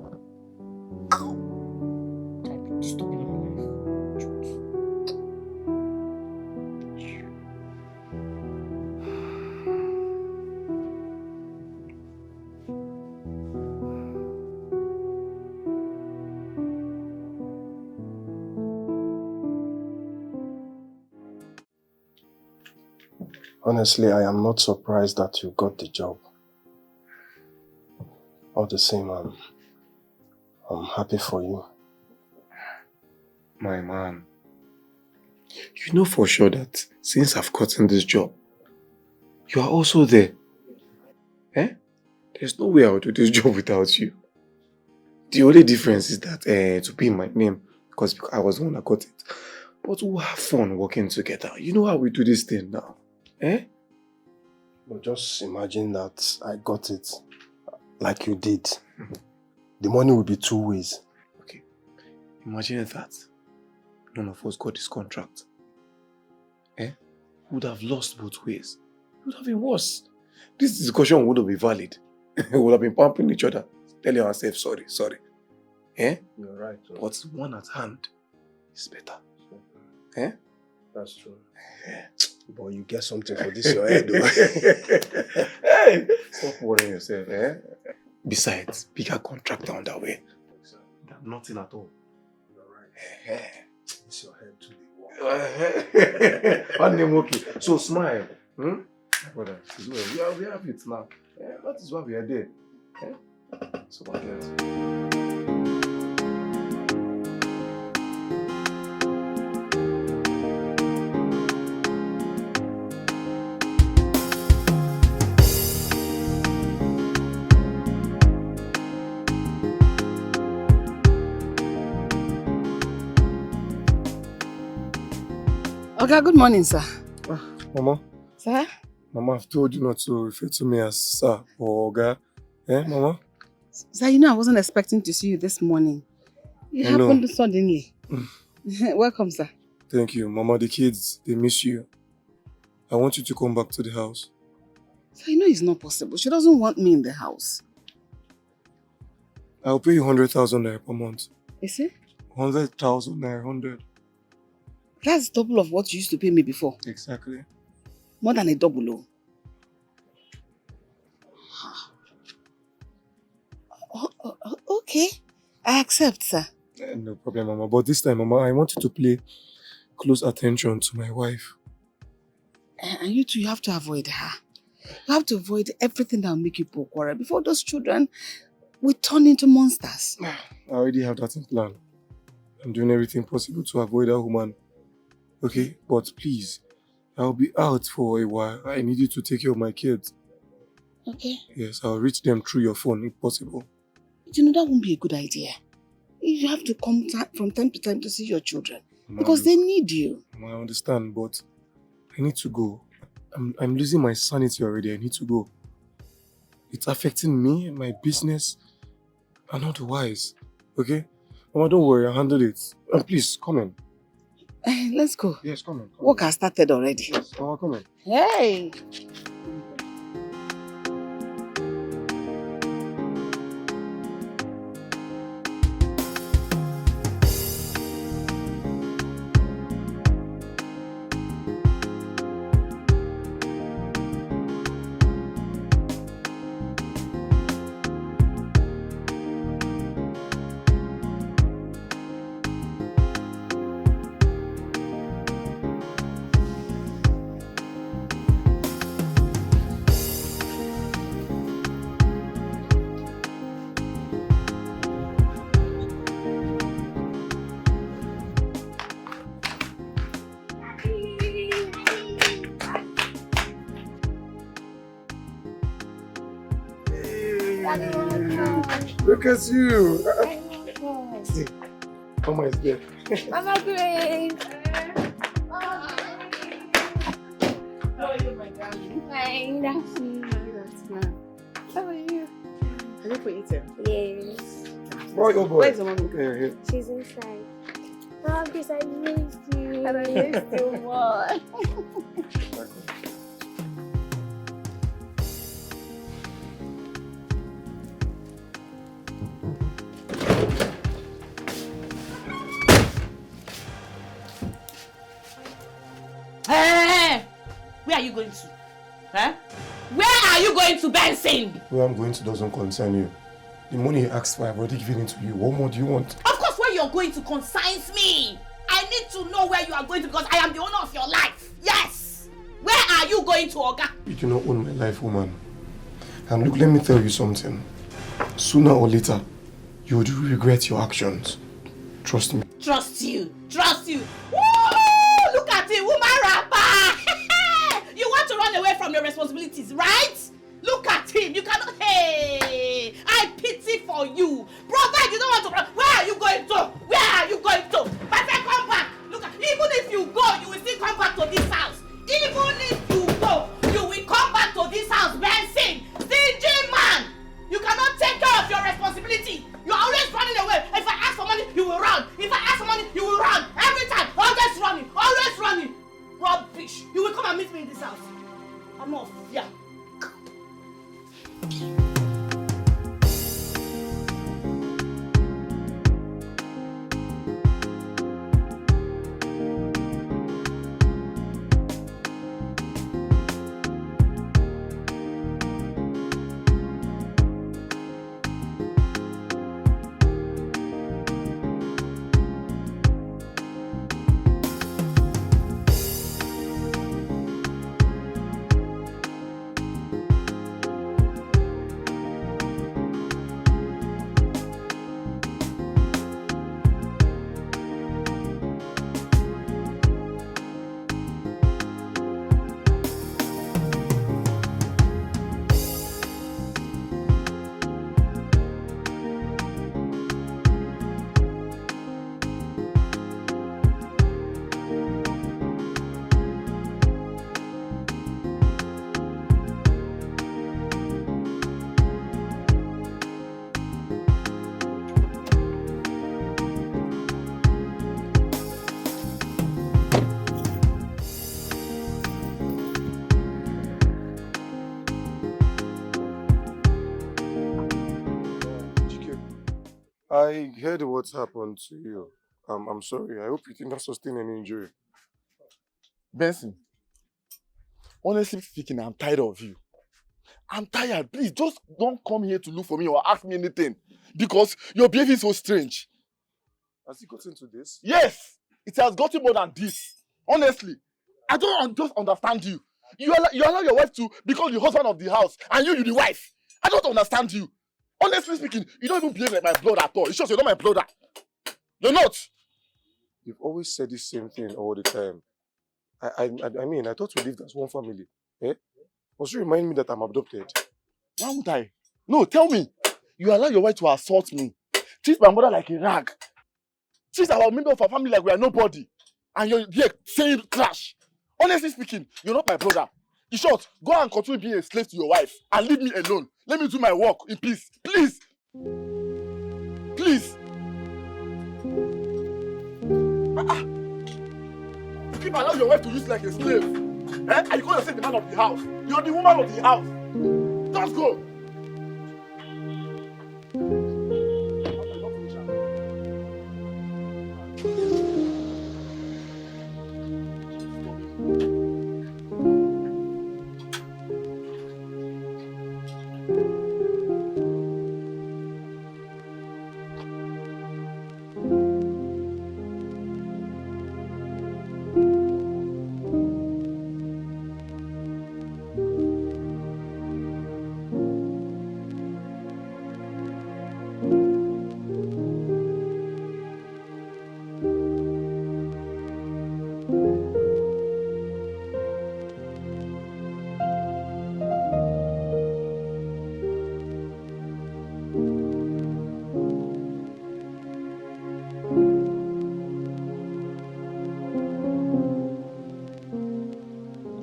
Honestly, I am not surprised that you got the job. All the same, I'm happy for you. My man, you know for sure that since I've gotten this job, you are also there. Eh? There's no way I would do this job without you. The only difference is that to be in my name, because I was the one that got it. But we'll have fun working together. You know how we do this thing now. Eh? But just imagine that I got it like you did. The money will be 2 ways. Okay. Imagine that none of us got this contract. Eh? We would have lost both ways. It would have been worse. This discussion wouldn't be valid. We would have been pumping each other, telling ourselves sorry. Eh? You're right. But one at hand is better. Eh? That's true. But you get something for this your head though. Hey! Stop worrying yourself, eh? Besides, bigger contract on that way. Nothing at all. You're right. It's your head to Okay. So smile. Brother, we have it now. That is why we are there. So what else? Okay, good morning, sir. Mama. Sir? Mama, I've told you not to refer to me as sir or Oga. Eh, Mama? Sir, you know I wasn't expecting to see you this morning. It happened suddenly. Welcome, sir. Thank you. Mama, the kids, they miss you. I want you to come back to the house. Sir, you know it's not possible. She doesn't want me in the house. I'll pay you 100,000 naira per month. Is it? 100,000 naira, 100. That's double of what you used to pay me before. Exactly. More than a double. Okay. I accept, sir. No problem, Mama. But this time, Mama, I want you to pay close attention to my wife. And you two, you have to avoid her. You have to avoid everything that will make you quarrel before those children will turn into monsters. I already have that in plan. I'm doing everything possible to avoid that woman. Okay? But please, I'll be out for a while. I need you to take care of my kids. Okay. Yes, I'll reach them through your phone if possible. You know, that won't be a good idea. You have to come from time to time to see your children. Mama, because they need you. Mama, I understand, but I need to go. I'm losing my sanity already. I need to go. It's affecting me, my business, and otherwise. Okay? Mama, don't worry. I'll handle it. Please, come in. Let's go. Yes, come in. Work has started already. Yes, Mama, come in. Hey! Look at you. See, Mama is there. Mama Grace. How are you, my darling? Fine, that's me. How are you? Are you for eating? Yes. Boy, oh boy. Where's the mommy? Here. She's inside. Oh, Grace, I missed you. And I missed you more. Hey! Where are you going to? Huh? Where are you going to, Benson? Where I'm going to doesn't concern you. The money you asked for, I've already given it to you. What more do you want? Of course, where you're going to concerns me. I need to know where you are going to because I am the owner of your life. Yes! Where are you going to, Oga? You do not own my life, woman. And look, let me tell you something. Sooner or later, you would regret your actions. Trust me. Trust you. Trust you. Woo! Look at it, woman rapper. You want to run away from your responsibilities, right? Look at him. You cannot. Hey, I pity for you. Brother, you don't want to run. Where are you going to? Where are you going to? My friend, come back. Look at, even if you go, you will still come back to this house. Even if you go, you will come back to this house, Benson. Stingy man. You cannot take care of your responsibility. You are always running away. If I ask for money, you will run. If I ask for money, you will run. Every time. Always running. Always running. Rubbish. You will come and meet me in this house. I'm not fear. I heard what's happened to you. I'm sorry. I hope you did not sustain any injury. Benson, honestly speaking, I'm tired of you. I'm tired. Please, just don't come here to look for me or ask me anything. Because your behavior is so strange. Has he gotten to this? Yes! It has gotten more than this. Honestly, I don't just understand you. You allow your wife to become the husband of the house, and you're the wife. I don't understand you. Honestly speaking, you don't even behave like my brother at all. It's just you're not my brother. You're not. You've always said the same thing all the time. I mean, I thought we lived as one family. Eh? Must you remind me that I'm adopted? Why would I? No, tell me. You allow your wife to assault me. Treat my mother like a rag. Treat our member of our family like we are nobody. And you're here saying trash. Honestly speaking, you're not my brother. In short, go and continue being a slave to your wife and leave me alone. Let me do my work in peace. Please. Please. You keep allowing your wife to use you like a slave. Eh? And you call yourself the man of the house. You're the woman of the house. Just go.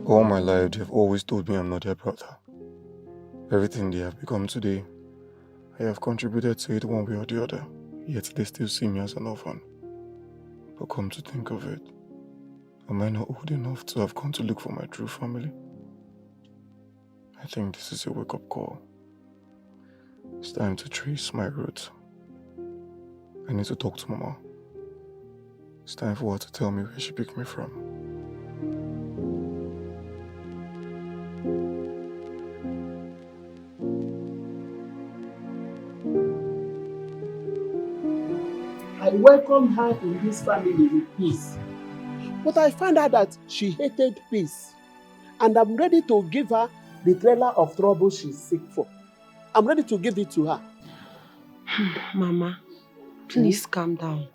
All my life, they've always told me I'm not their brother. Everything they have become today, I have contributed to it one way or the other, yet they still see me as an orphan. But come to think of it, am I not old enough to have gone to look for my true family? I think this is a wake-up call. It's time to trace my roots. I need to talk to Mama. It's time for her to tell me where she picked me from. I welcomed her in this family with peace. But I found out that she hated peace. And I'm ready to give her the trailer of trouble she's sick for. I'm ready to give it to her. Mama, please calm down.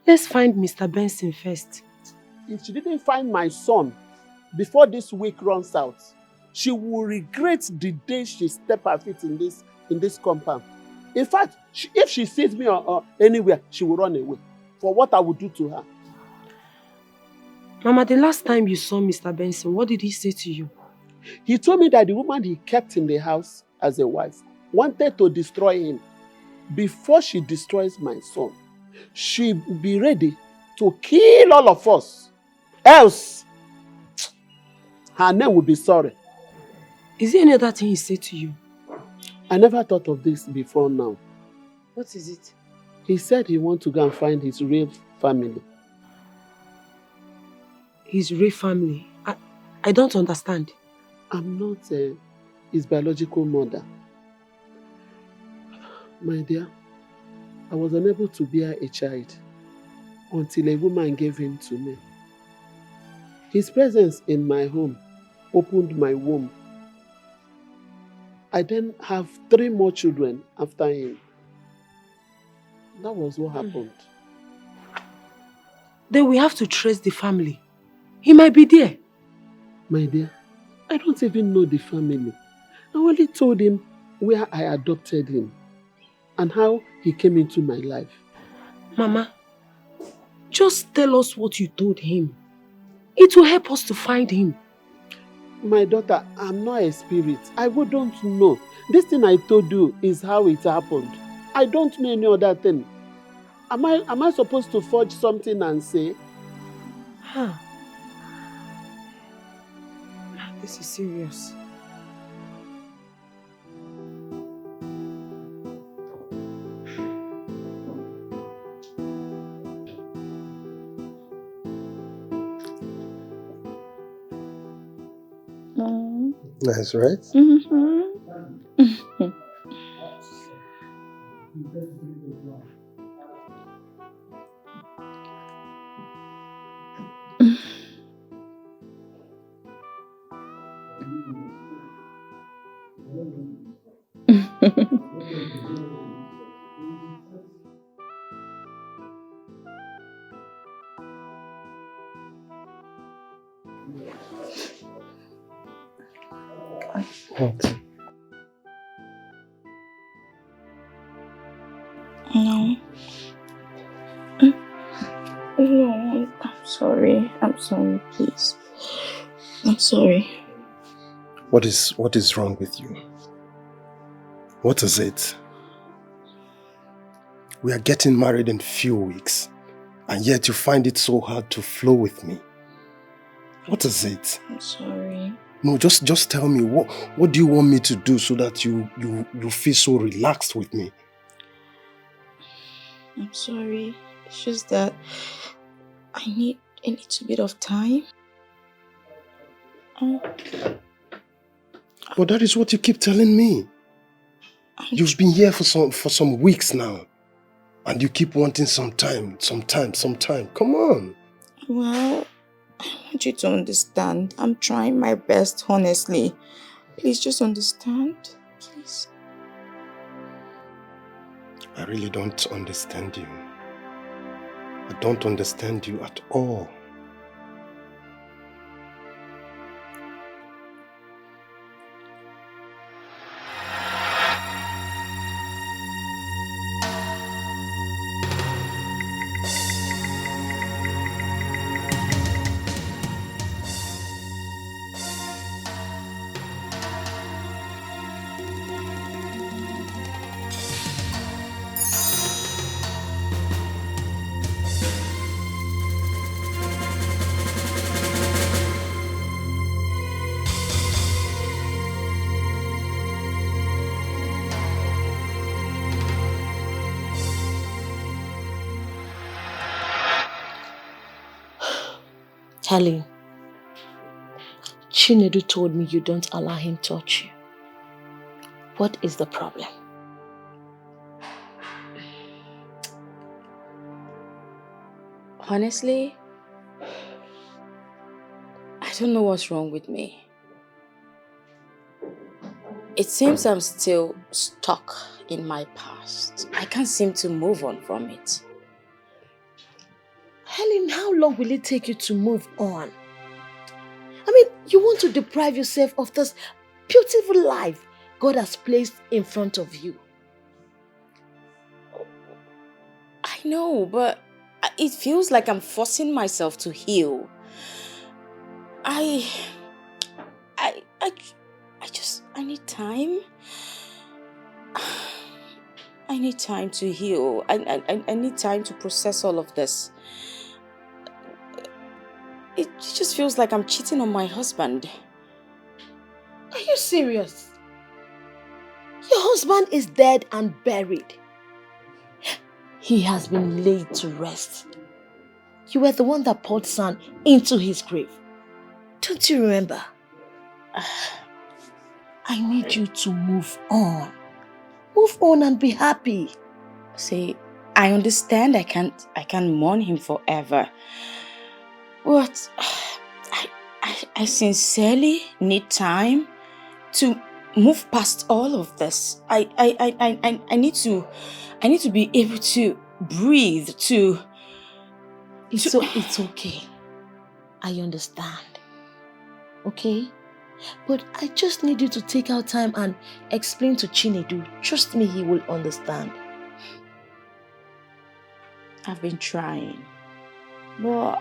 Let's find Mr. Benson first. If she didn't find my son before this week runs out, she will regret the day she stepped her feet in this compound. In fact, if she sees me anywhere, she will run away for what I would do to her. Mama, the last time you saw Mr. Benson, what did he say to you? He told me that the woman he kept in the house as a wife wanted to destroy him. Before she destroys my son, she'll be ready to kill all of us. Else, her name will be sorry. Is there any other thing he said to you? I never thought of this before now. What is it? He said he wants to go and find his real family. His real family? I don't understand. I'm not his biological mother. My dear, I was unable to bear a child until a woman gave him to me. His presence in my home opened my womb. I then have 3 more children after him. That was what happened. Then we have to trace the family. He might be there. My dear, I don't even know the family. I only told him where I adopted him and how he came into my life. Mama, just tell us what you told him. It will help us to find him. My daughter, I'm not a spirit. I wouldn't know. This thing I told you is how it happened. I don't know any other thing. Am I supposed to forge something and say? Huh. This is serious. That's right. What? No. No, I'm sorry. I'm sorry, please. I'm sorry. What is wrong with you? What is it? We are getting married in few weeks, and yet you find it so hard to flow with me. What is it? I'm sorry. No, just tell me, what do you want me to do so that you feel so relaxed with me? I'm sorry. It's just that I need a little bit of time. But that is what you keep telling me. You've been here for some weeks now, and you keep wanting some time. Come on. Well, I want you to understand. I'm trying my best, honestly. Please just understand. Please. I really don't understand you. I don't understand you at all. Charlie, Chinedu told me you don't allow him to touch you. What is the problem? Honestly, I don't know what's wrong with me. It seems I'm still stuck in my past. I can't seem to move on from it. Helen, how long will it take you to move on? I mean, you want to deprive yourself of this beautiful life God has placed in front of you. I know, but it feels like I'm forcing myself to heal. I need time. I need time to heal. I need time to process all of this. It just feels like I'm cheating on my husband. Are you serious? Your husband is dead and buried. He has been laid to rest. You were the one that poured sand into his grave. Don't you remember? I need you to move on. Move on and be happy. See, I understand I can't mourn him forever. But I sincerely need time to move past all of this. I need to be able to breathe, It's okay. I understand. Okay? But I just need you to take out time and explain to Chinedu. Trust me, he will understand. I've been trying, but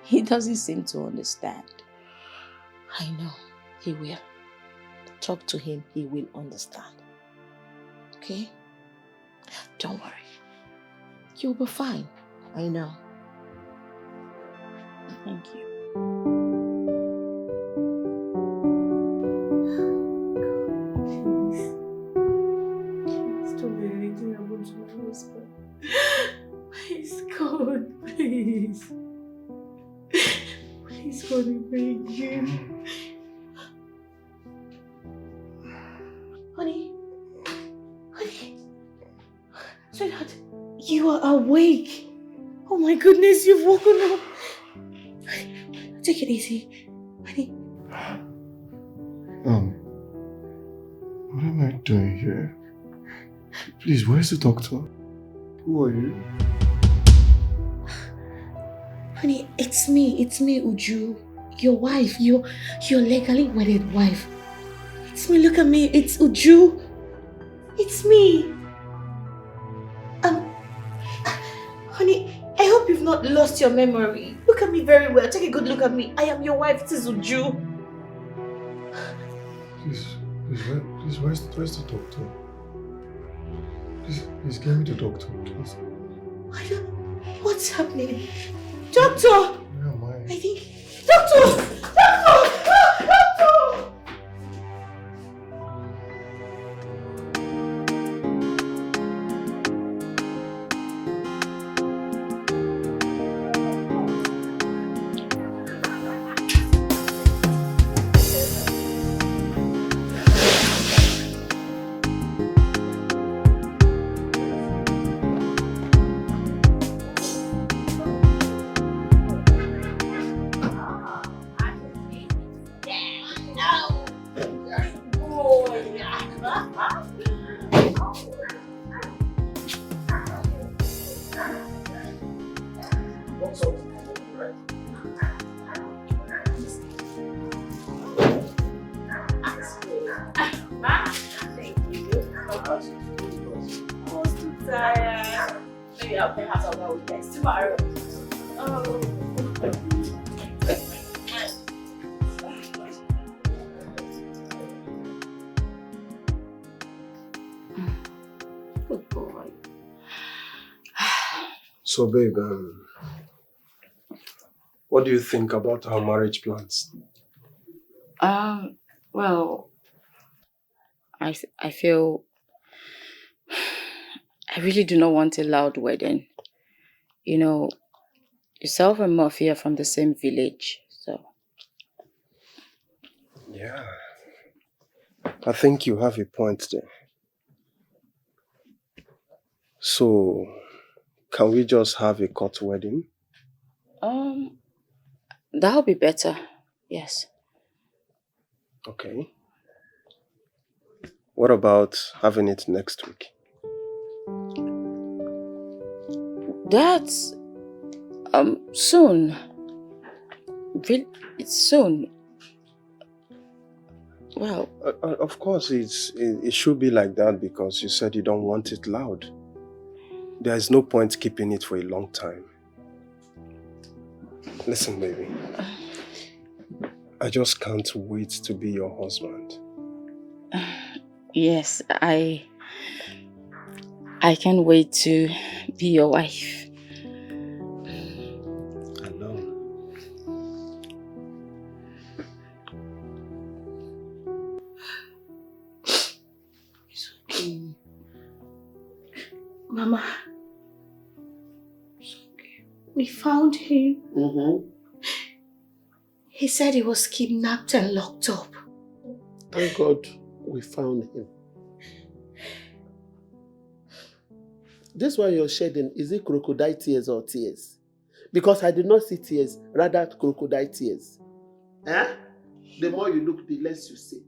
he doesn't seem to understand. I know, he will. Talk to him, he will understand. Okay? Don't worry. You'll be fine. I know. Thank you. Please don't let anything happen to my husband. Please, God, please. Please, God, we beg you. Honey. Sweetheart, you are awake. Oh my goodness, you've woken up. Take it easy. Honey. What am I doing here? Please, where's the doctor? Who are you? Honey, it's me, Uju. Your wife, your legally wedded wife. It's me, look at me, it's Uju. It's me. Honey, I hope you've not lost your memory. Look at me very well. Take a good look at me. I am your wife. This is Uju. Please, where's the doctor? Please get me the doctor, please. What's happening? Doctor! Where am I? I think... Doctor! Doctor! So babe, what do you think about our marriage plans? Well, I feel I really do not want a loud wedding. You know, yourself and Murphy are from the same village, so. Yeah. I think you have a point there. So, can we just have a court wedding? That'll be better, yes. Okay. What about having it next week? That's soon. It's soon. Wow. Of course, it should be like that because you said you don't want it loud. There is no point keeping it for a long time. Listen, baby. I just can't wait to be your husband. Yes, I can't wait to be your wife. I know. It's okay. Mama. It's okay. We found him. He said he was kidnapped and locked up. Thank God we found him. This one you're shedding, is it crocodile tears or tears? Because I did not see tears, rather crocodile tears. Eh? The more you look, the less you see.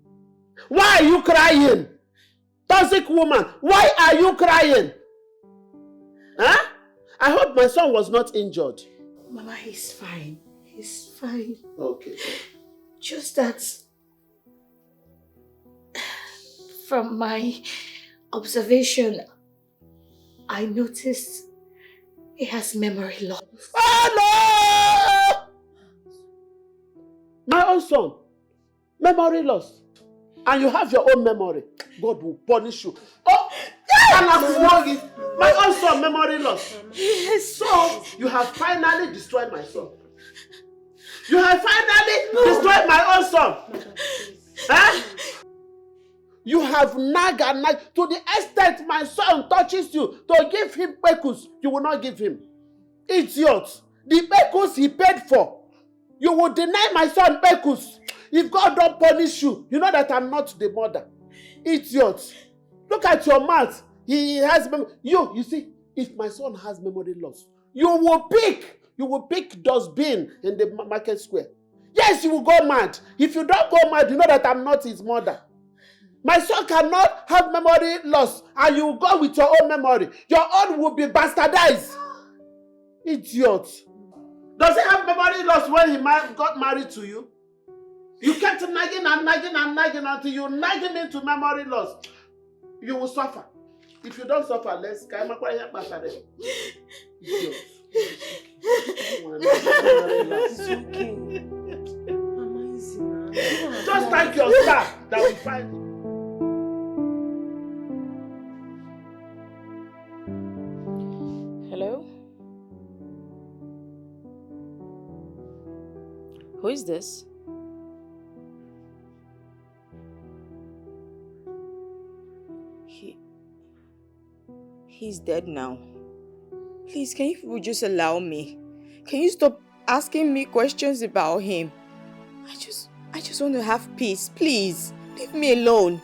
Why are you crying? Toxic woman, why are you crying? Huh? I hope my son was not injured. Mama, he's fine. He's fine. Okay. Just that from my observation, I noticed he has memory loss. Oh no! My own son, memory loss. And you have your own memory. God will punish you. Oh! And I'm my own son, memory loss. Yes. So, you have finally destroyed my son. You have finally destroyed my own son. Huh? You have nagged and nagged to the extent my son touches you to give him pekus. You will not give him. Idiot. The pekus he paid for. You will deny my son pekus. If God don't punish you, you know that I'm not the mother. Idiot. Look at your mouth. He has memory. You see, if my son has memory loss, you will pick dustbin in the market square. Yes, you will go mad. If you don't go mad, you know that I'm not his mother. My son cannot have memory loss and you go with your own memory. Your own will be bastardized. Idiot. Does he have memory loss when he got married to you? You kept nagging and nagging and nagging until you nag him into memory loss. You will suffer. If you don't suffer, let's go. Idiot. It's okay. Mama, easy now. Just thank your star that we find him. Hello? Who is this? He's dead now. Please, can you people just allow me? Can you stop asking me questions about him? I just want to have peace. Please, leave me alone.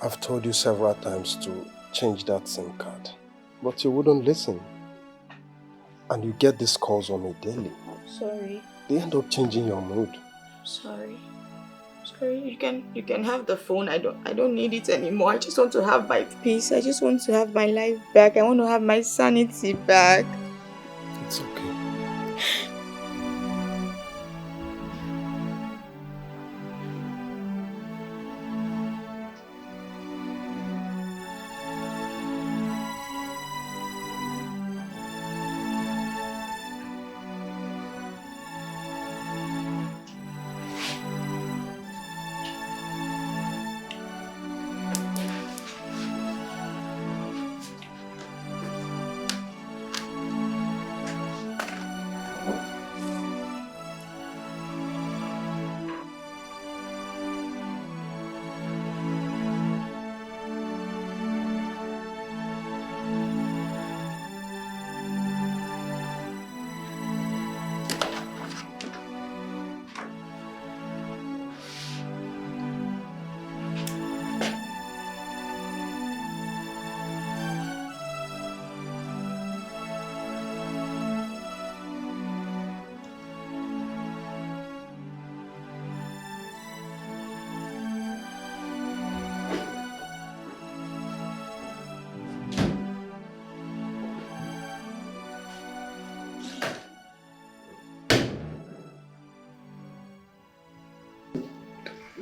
I've told you several times to change that SIM card, but you wouldn't listen. And you get these calls on me daily. I'm sorry. They end up changing your mood. Sorry. You can have the phone. I don't need it anymore. I just want to have my peace. I just want to have my life back. I want to have my sanity back. It's okay.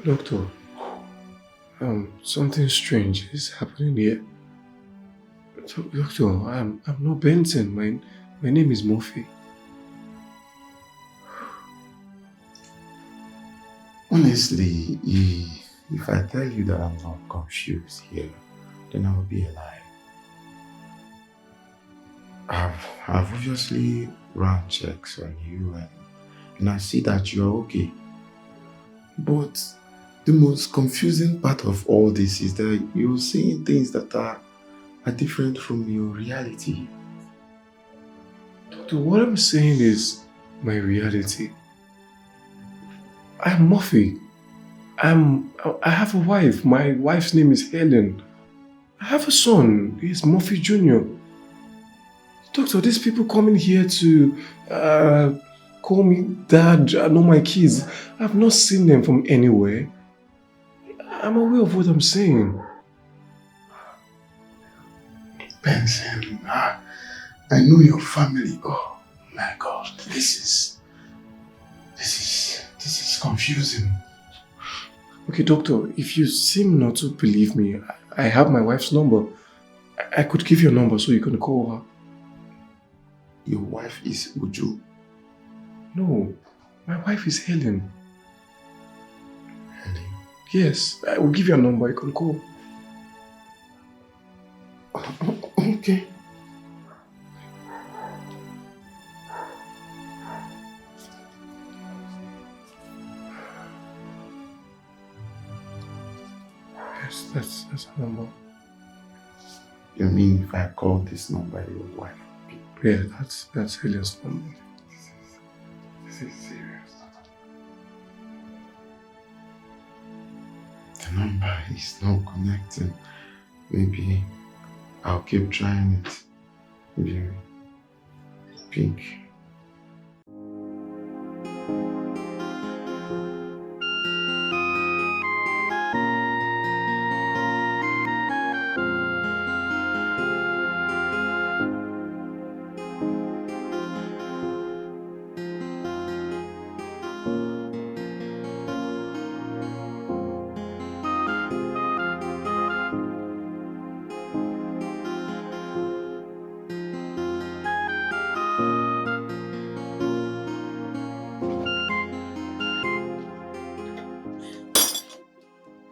Doctor, something strange is happening here. Doctor, I'm not Benson. My name is Murphy. Honestly, if I tell you that I'm not confused here, then I will be a lie. I've obviously run checks on you and I see that you are okay. But the most confusing part of all this is that you're saying things that are different from your reality. Doctor, what I'm saying is my reality. I'm Murphy. I have a wife. My wife's name is Helen. I have a son. He's Murphy Jr. Doctor, these people coming here to call me dad, I know my kids. I've not seen them from anywhere. I'm aware of what I'm saying. Benson, I know your family. Oh my God, this is confusing. Okay, doctor, if you seem not to believe me, I have my wife's number. I could give you a number so you can call her. Your wife is Uju? No, my wife is Helen. Helen? Yes, I will give you a number, you can call. Okay. Yes, that's her number. You mean if I call this number, your wife? Yeah, that's Helen's number. This is serious. The number is not connecting. Maybe I'll keep trying it. Maybe Pink.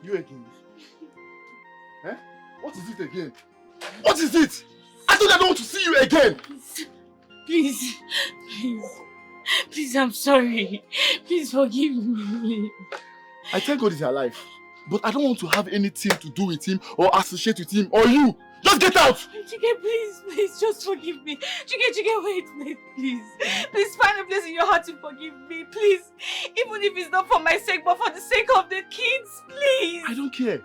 You again? Eh? What is it again? What is it? I told you I don't want to see you again! Please, I'm sorry. Please forgive me. I thank God he's alive, but I don't want to have anything to do with him or associate with him or you. Just get out! Chike, please, just forgive me. Chike, wait, please. Please find a place in your heart to forgive me, please. Even if it's not for my sake, but for the sake of the kids, please. I don't care.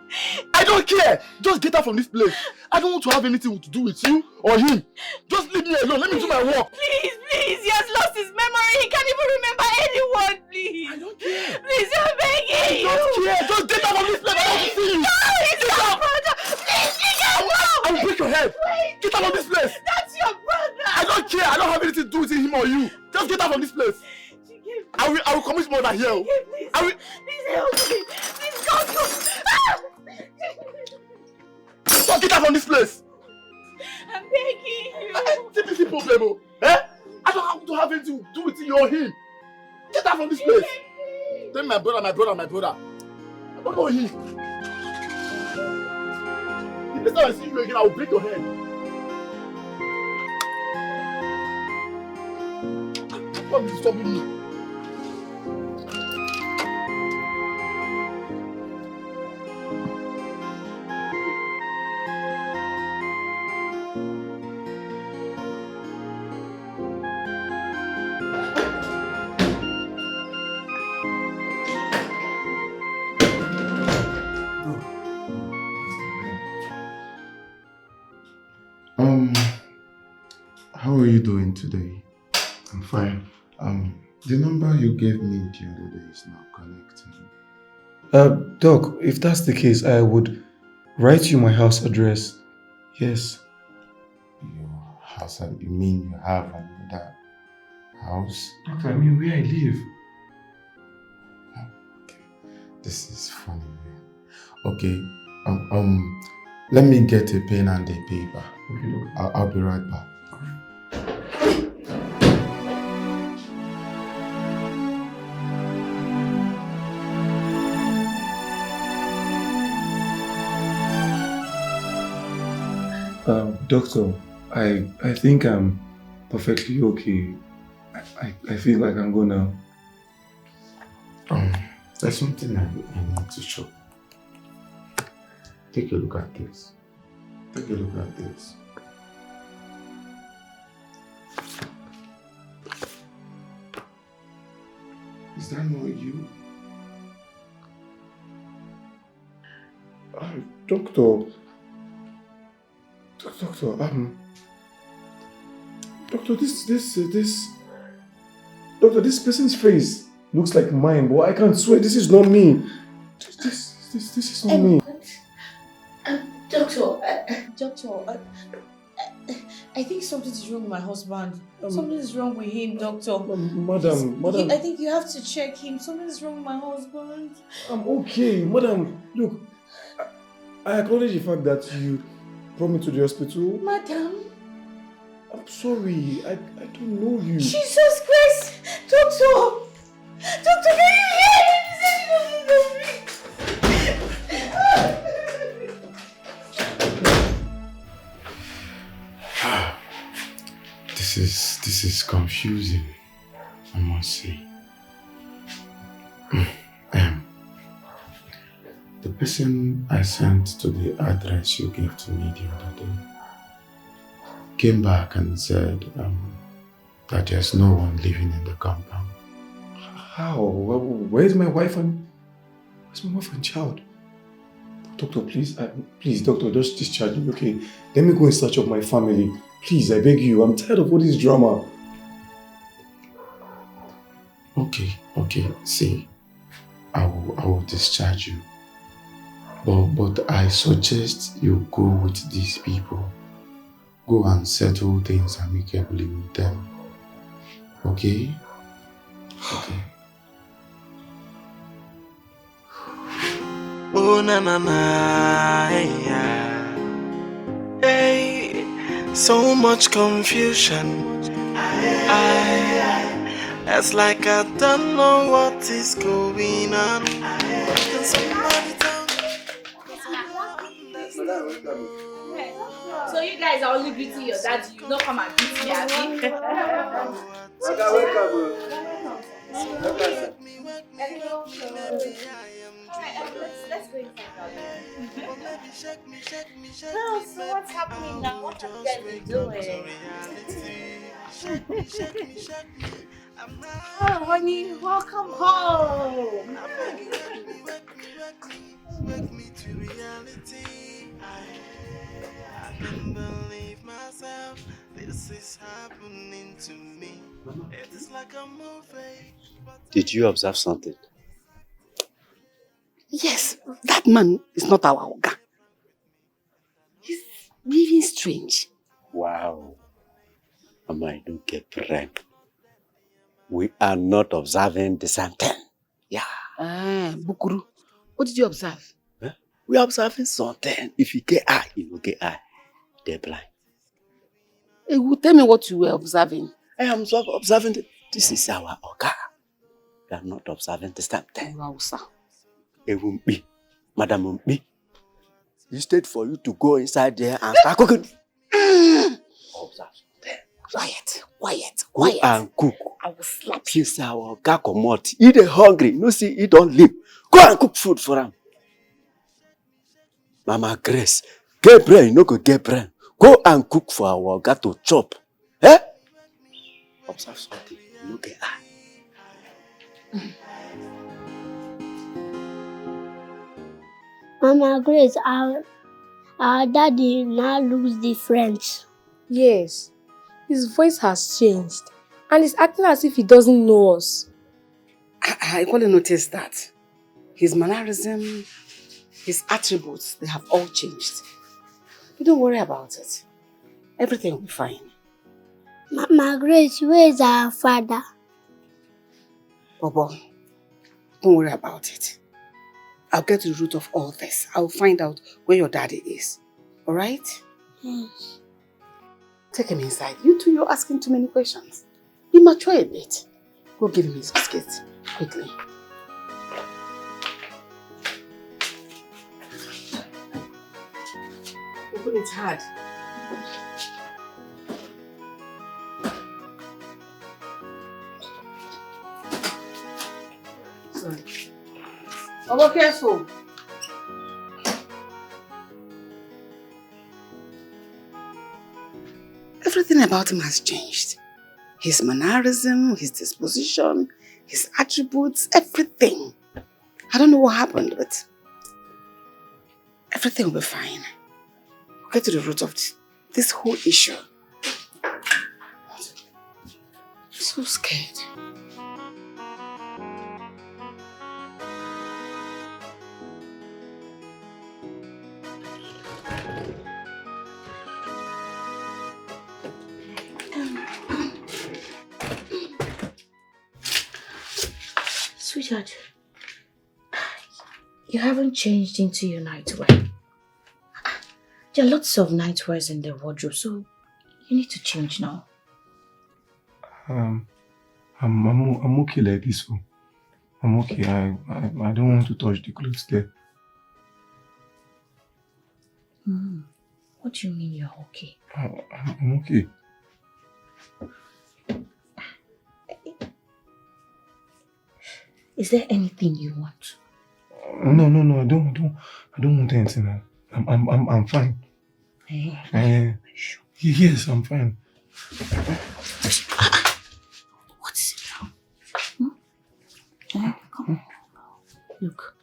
I don't care! Just get out from this place. I don't want to have anything to do with you or him. Just leave me alone. Let me do my work. Please, he has lost his memory. He can't even remember anyone, please. I don't care. Please, I'm begging you. I don't care. Just get out from this place. I don't want to see you. No, he's your brother. Please, Chike, no. I will break your head. Wait, get out from this place. That's your brother. I don't care. I don't have anything to do with him or you. Just get out from this place. I will commit murder here. Please, I will. Please help me. Please go. Just get out from this place. I'm begging you. This is the problem. Eh? I don't have to have anything to do with you or him. Get out from this place. Tell me my brother. I don't know him. The next time I see you again, I will break your head. Stop disturbing me. How are you doing today? I'm fine. The number you gave me the other day is not connecting. Doc, if that's the case, I would write you my house address. Yes. Your house? You mean you have another house? Doctor, I mean where I live. This is funny, man. Okay, let me get a pen and a paper. I'll be right back. Doctor, I think I'm perfectly okay. I feel like I'm gonna. There's something I need to show. Take a look at this. Take a look at this. Is that not you? Doctor, Doctor, this person's face looks like mine, but I can't swear this is not me. This is not me. Doctor, I think something is wrong with my husband. Something is wrong with him, doctor. Madam. I think you have to check him. Something is wrong with my husband. I'm okay, madam. Look, I acknowledge the fact that you brought me to the hospital. Madam? I'm sorry, I don't know you. Jesus Christ! Doctor! Doctor, can you hear him? He said he doesn't know me. This is confusing, I must say. The person I sent to the address you gave to me the other day came back and said that there's no one living in the compound. How? Where's my wife and child? Doctor, please, doctor, just discharge me, okay? Let me go in search of my family. Please, I beg you. I'm tired of all this drama. Okay. See, I will discharge you. But I suggest you go with these people. Go and settle things amicably with them. Okay? Okay. Oh na na na, hey, so much confusion. It's like I don't know what is going on. Can somebody tell me? So you guys are only greeting your dad, you don't come and greet me, Abby? Let's go inside now. No, so what's happening now? What have you guys been doing? Oh, honey, welcome home. Wake me to reality. I can't believe myself. This is happening to me. It is like a movie. Did you observe something? Yes, that man is not our Oga. He's really strange. Wow. Mama, I don't get brain. We are not observing the same thing. Yeah. Bukuru, what did you observe? Huh? We are observing something. If you get eye, you will get eye. They're blind. Hey, tell me what you were observing. I am observing. This is our Oga. We are not observing the same thing. Wow, sir. It won't be. Madam won't be. Instead for you to go inside there and start cooking. Observe. Quiet. Go and cook. I will slap you. Since our Oga come out, he dey hungry. No see, he don't live. Go and cook food for him. Mama Grace, get bread, you no go get bread. Go and cook for our Oga to chop. Eh? Observe something. You no get eye. Mama Grace, our daddy now looks different. Yes, his voice has changed and he's acting as if he doesn't know us. I only noticed that. His mannerism, his attributes, they have all changed. But don't worry about it. Everything will be fine. Mama Grace, where is our father? Bobo, don't worry about it. I'll get to the root of all this. I'll find out where your daddy is. Alright? Take him inside. You two, you're asking too many questions. Be mature a bit. Go give him his biscuits. Quickly. Open it hard. Sorry. Oh, careful. Everything about him has changed. His mannerism, his disposition, his attributes, everything. I don't know what happened, but everything will be fine. We'll get to the root of this whole issue. I'm so scared. Sweetheart, you haven't changed into your nightwear. There are lots of nightwears in the wardrobe, so you need to change now. I'm okay like this. So I'm okay. I don't want to touch the clothes there. What do you mean you're okay? I'm okay. Is there anything you want? No, I don't want anything. I'm fine. Yes, I'm fine. What's wrong? Come. Look,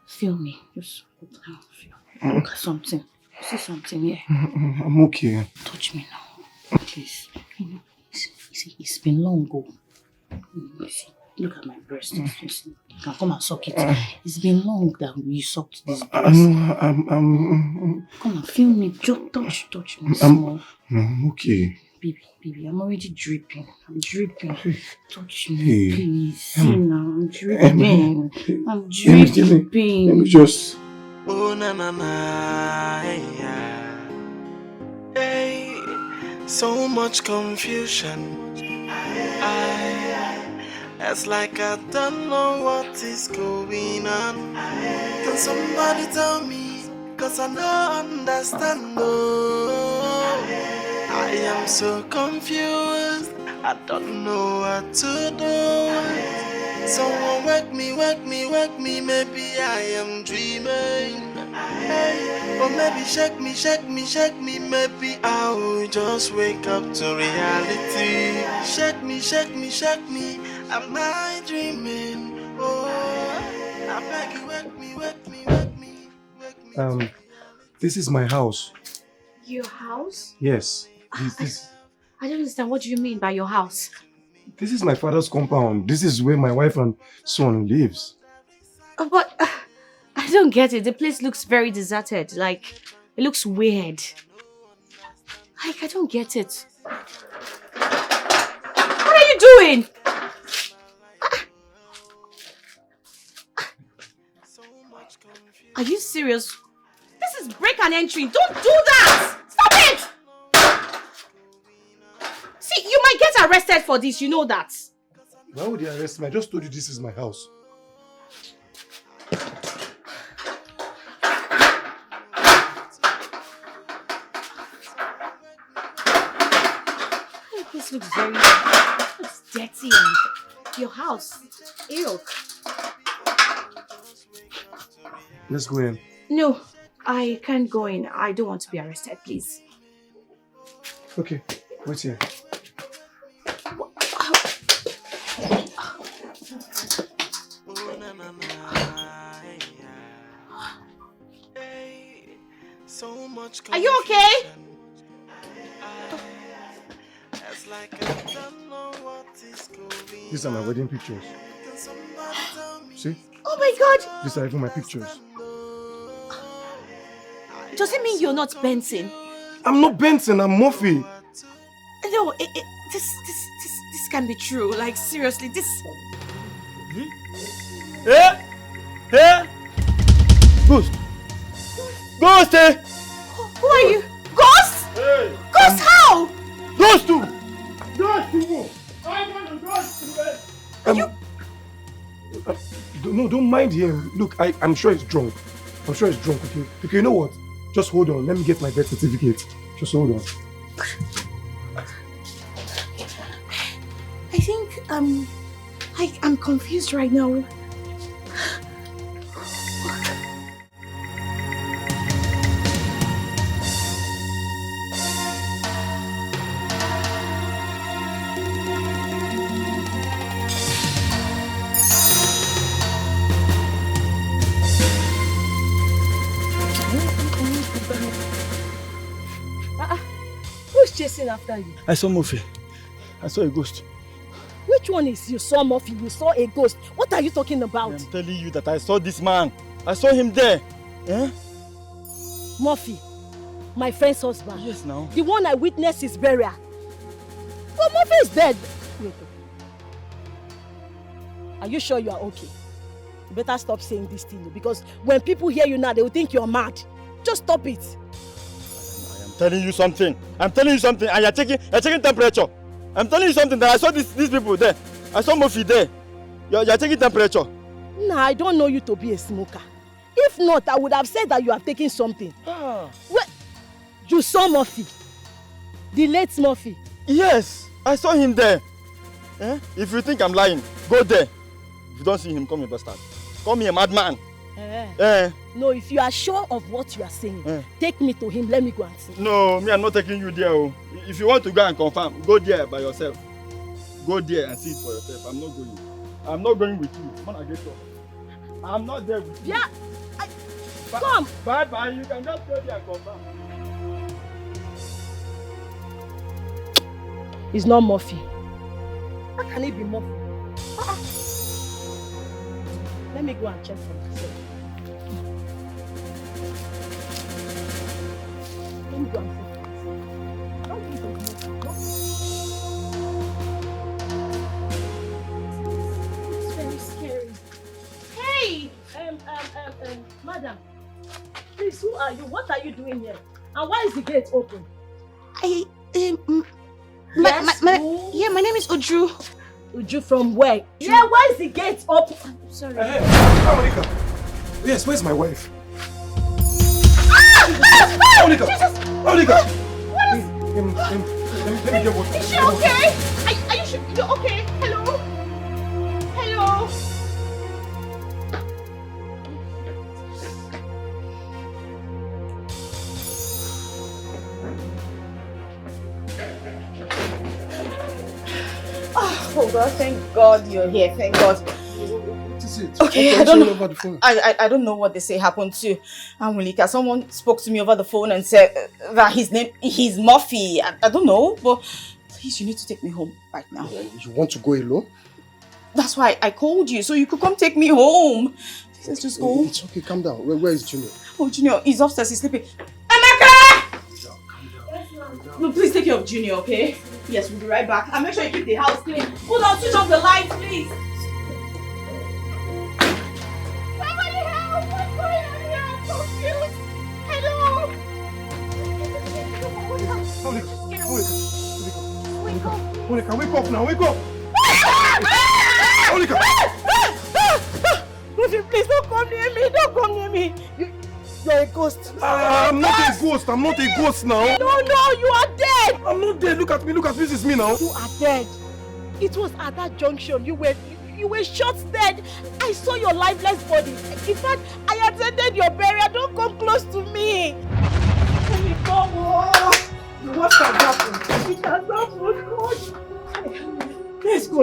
feel me. Just look at something. See something here. I'm okay. Touch me now, please. It's been long ago. Look at my breast. You can come and suck it. It's been long that you sucked this breast. I'm Come on, feel me. Just touch me small. I'm okay. Baby, I'm already dripping. I'm dripping. Touch me, Hey. please. See now, I'm dripping. I'm Let dripping. me just... Oh na na na, hey, so much confusion. It's like I don't know what is going on. Can somebody tell me? Cause I don't understand. Oh, I am so confused. I don't know what to do. Someone wake me. Maybe I am dreaming. Hey, or maybe shake me. Maybe I will just wake up to reality. Shake me. Am I dreaming? Oh, I beg you, wake me. This is my house. Your house? Yes. I don't understand. What do you mean by your house? This is my father's compound. This is where my wife and son lives. But I don't get it. The place looks very deserted. Like, it looks weird. Like, I don't get it. What are you doing? Are you serious? This is break and entry. Don't do that! Stop it! See, you might get arrested for this. You know that. Why would they arrest me? I just told you this is my house. This looks very dirty. Your house. Ew. Let's go in. No, I can't go in. I don't want to be arrested, please. Okay, wait here. Are you okay? These are my wedding pictures. See? Oh my God! These are even my pictures. Does it mean you're not Benson? I'm not Benson, I'm Murphy. No, this can't be true. Like, seriously, this... Ghost! Ghost, eh? Who are you? Ghost? Hey! Ghost, how? Ghost too! Ghost too! I want to ghost too! No, don't mind him. Look, I'm sure he's drunk. I'm sure he's drunk, okay? Okay, you know what? Just hold on. Let me get my birth certificate. Just hold on. I think I'm confused right now. Who's chasing after you? I saw Murphy. I saw a ghost. Which one is you saw Murphy? You saw a ghost. What are you talking about? I'm telling you that I saw this man. I saw him there. Eh? Murphy, my friend's husband. Yes, now. The one I witnessed his burial. But Murphy is dead. Wait. Are you sure you are okay? You better stop saying this thing, because when people hear you now, they will think you're mad. Just stop it. I'm telling you something. I'm telling you something, and you're taking temperature. I'm telling you something that I saw these people there. I saw Murphy there. You're taking temperature. Nah, I don't know you to be a smoker. If not, I would have said that you have taken something. What? You saw Murphy? The late Murphy? Yes, I saw him there. Eh? If you think I'm lying, go there. If you don't see him, call me a bastard. Call me a madman. No, if you are sure of what you are saying, take me to him. Let me go and see. No, me, I'm not taking you there. Oh. If you want to go and confirm, go there by yourself. Go there and see it for yourself. I'm not going. I'm not going with you. I'm not there with you. Yeah. Come. Bye. You can just go there and confirm. It's not Murphy. How can it be Murphy? Let me go and check for myself. Let me go and check for myself. Don't think of Murphy. It's very scary. Hey! Madam, please, who are you? What are you doing here? And why is the gate open? My name is Uju. Uju from where? Yeah, why is the gate open? I'm sorry. Hey, Monica. Yes, where's my wife? Monica! Monica! What is... Let me get water. Is she okay? Are you sure you're okay? Hello? Hello? Oh God, thank God you're here. Thank God. What is it? Okay, I don't know. I don't know what they say happened to Angelica. Someone spoke to me over the phone and said that he's Murphy. I don't know, but please, you need to take me home right now. You want to go alone? That's why I called you, so you could come take me home. Please, let's just go. It's okay, calm down. Where is Junior? Oh, Junior, he's upstairs, he's sleeping. Emeka! No, please take care of Junior, okay? Yes, we'll be right back. And make sure you keep the house clean. Hold on, switch off the lights, please. Somebody help! What's going on here? I'm confused. Hello? Monica, wake up now, wake up! Monica! Murphy, please don't come near me. Don't come near me. You're a ghost. I'm not a ghost. I'm not a ghost now. No, you are dead. I'm not dead. Look at me. This is me now. You are dead. It was at that junction. You were shot dead. I saw your lifeless body. In fact, I attended your burial. Don't come close to me. Let me go. What has happened? It has happened. Let's go.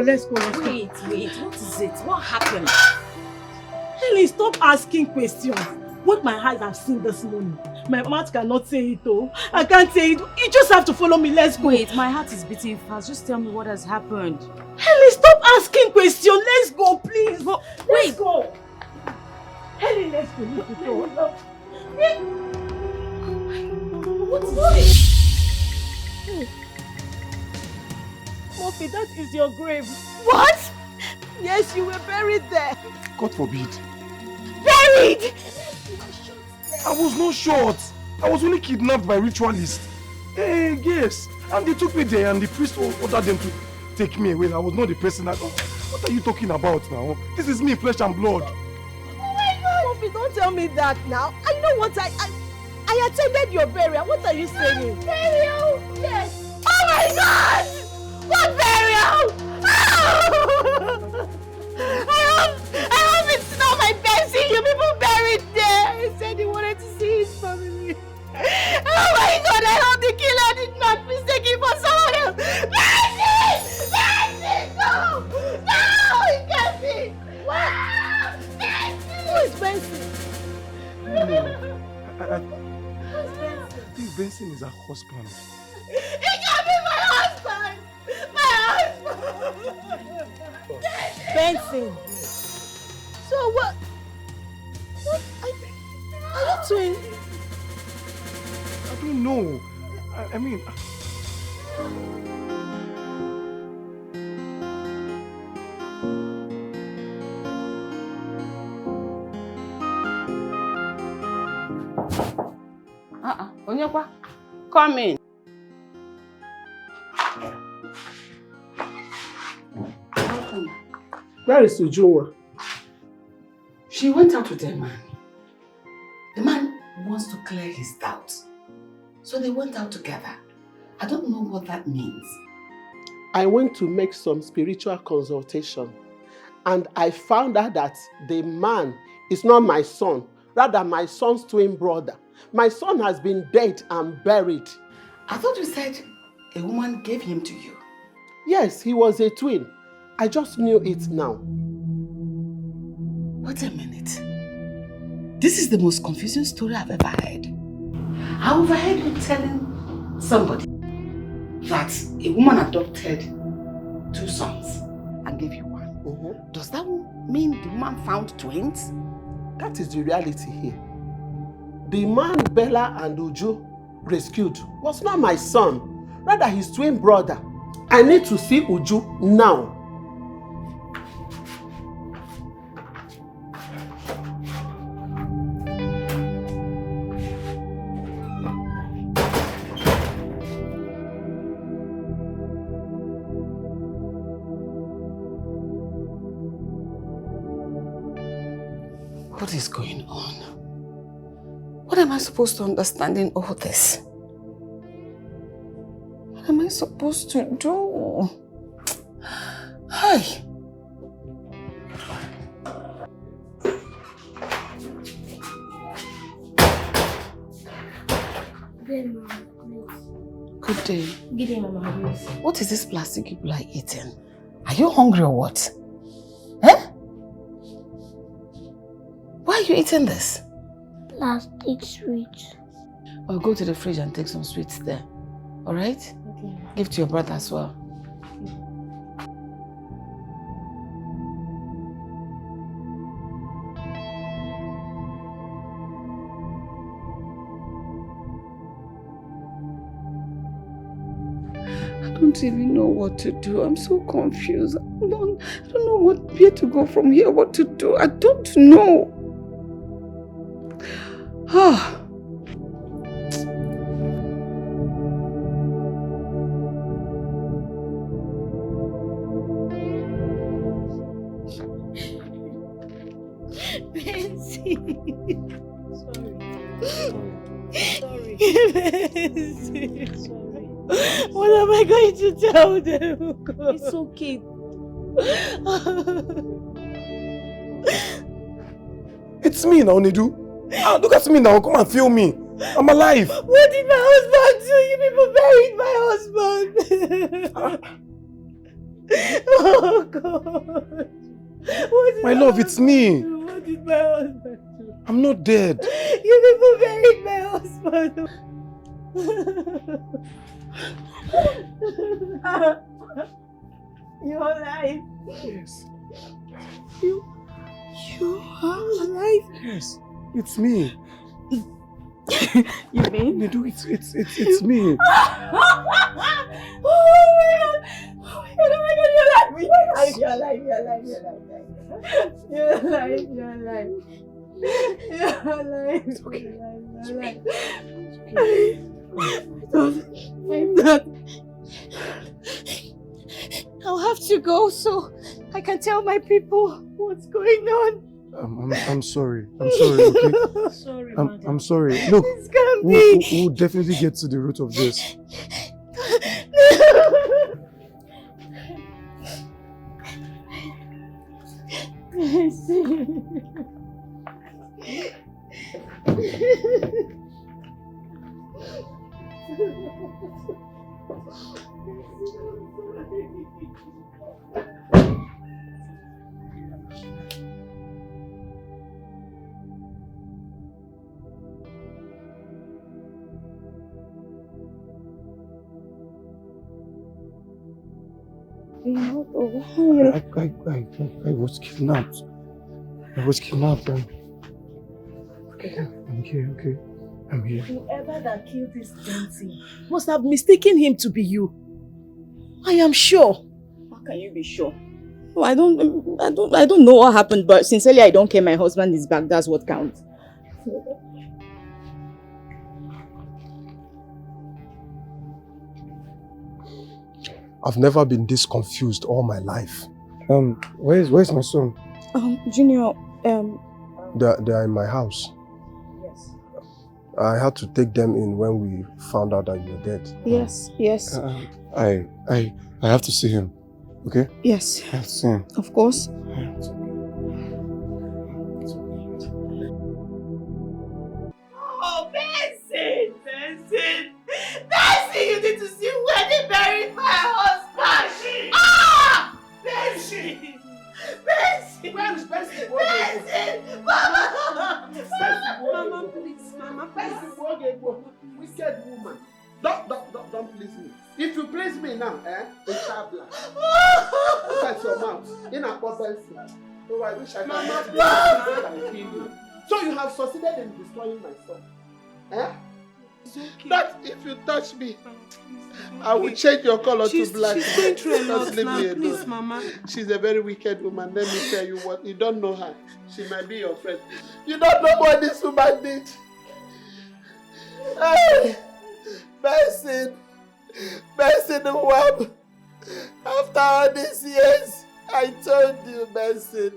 Wait. What is it? What happened? Helen, stop asking questions. What my eyes have seen this morning, my mouth cannot say it though. I can't say it. You just have to follow me. Let's go. Wait, my heart is beating fast. Just tell me what has happened. Helen, stop asking questions. Let's go, please. Let's go. Helen, let's go. What is it? Murphy, that is your grave. What? Yes, you were buried there. God forbid. Buried! I was not shot. I was only kidnapped by ritualists. Hey, yes. And they took me there and the priest ordered them to take me away. I was not the person that... What are you talking about now? This is me, flesh and blood. Oh my God! Sophie, don't tell me that now. I know what I attended your burial. What are you saying? Burial? Yes. Oh my God! What burial? I hope it's not my Bessie you people buried there. He said he wanted to see his family. Oh my God, I hope the killer did not mistake him for someone else. Bessie! Bessie! No! No! It can't be! What? Bessie! Who is Benson? I think Benson is her husband. It can't be my husband! My husband! Benson. So what? Are you twin? I don't know. I mean... Onyekwa, come in. Where is Ujunwa? She went out with a man. The man wants to clear his doubts. So they went out together. I don't know what that means. I went to make some spiritual consultation and I found out that the man is not my son, rather my son's twin brother. My son has been dead and buried. I thought you said a woman gave him to you. Yes, he was a twin. I just knew it now. Wait a minute. This is the most confusing story I've ever heard. I overheard you telling somebody that a woman adopted 2 sons and gave you one. Does that mean the woman found twins? That is the reality here. The man Bella and Uju rescued was not my son, rather his twin brother. I need to see Uju now. What is going on? What am I supposed to understand in all this? What am I supposed to do? Hi. Good day. Good day, Mama. What is this plastic people are eating? Are you hungry or what? Eh? Why are you eating this? Plastic sweets. I'll go to the fridge and take some sweets there. Alright? Okay. Give to your brother as well. I don't even know what to do. I'm so confused. I don't know where to go from here, what to do. I don't know. Ah. Benzie. Sorry. What am I going to tell them? It's okay. It's me now, Nidu. Look at me now. Come and feel me. I'm alive. What did my husband do? You people buried my husband. Oh God. My love, it's me. What did my husband do? I'm not dead. You people buried my husband. You're alive. Yes. You are alive. Yes. It's me. You mean? Nidu, it's me. Oh my God, you're alive. You're alive. It's okay. I'm not. I'll have to go so I can tell my people what's going on. I'm sorry. I'm sorry, okay? Sorry, I'm sorry. Look, this can't be. we'll definitely get to the root of this. I was kidnapped. I was kidnapped. Okay, I'm here, okay? I'm here. Whoever that killed this dancing must have mistaken him to be you. I am sure. How can you be sure? Oh, I don't know what happened, but sincerely, I don't care. My husband is back. That's what counts. I've never been this confused all my life. Where's my son? Junior, They are in my house. Yes. I had to take them in when we found out that you're dead. Yes. I have to see him, okay? Yes. I have to see him. Of course. Oh, Benson! Benson, you need to see where they buried my husband! Ah! Benson! Where is Benson? Mama! Mama, please. Mama, please. Wicked woman. Don't please me. If you please me now, it's shabla. Look at your mouth. In a Benson. Oh, I wish I could. Mama, kill you. So you have succeeded in destroying my son. Okay. That if you touch me, I will change your color to black. She's going through a Just lot leave now, me please, alone. Mama. She's a very wicked woman. Let me tell you what, you don't know her. She might be your friend. You don't know what this woman did. Hey, Benson, Wab. After all these years, I told you, Benson.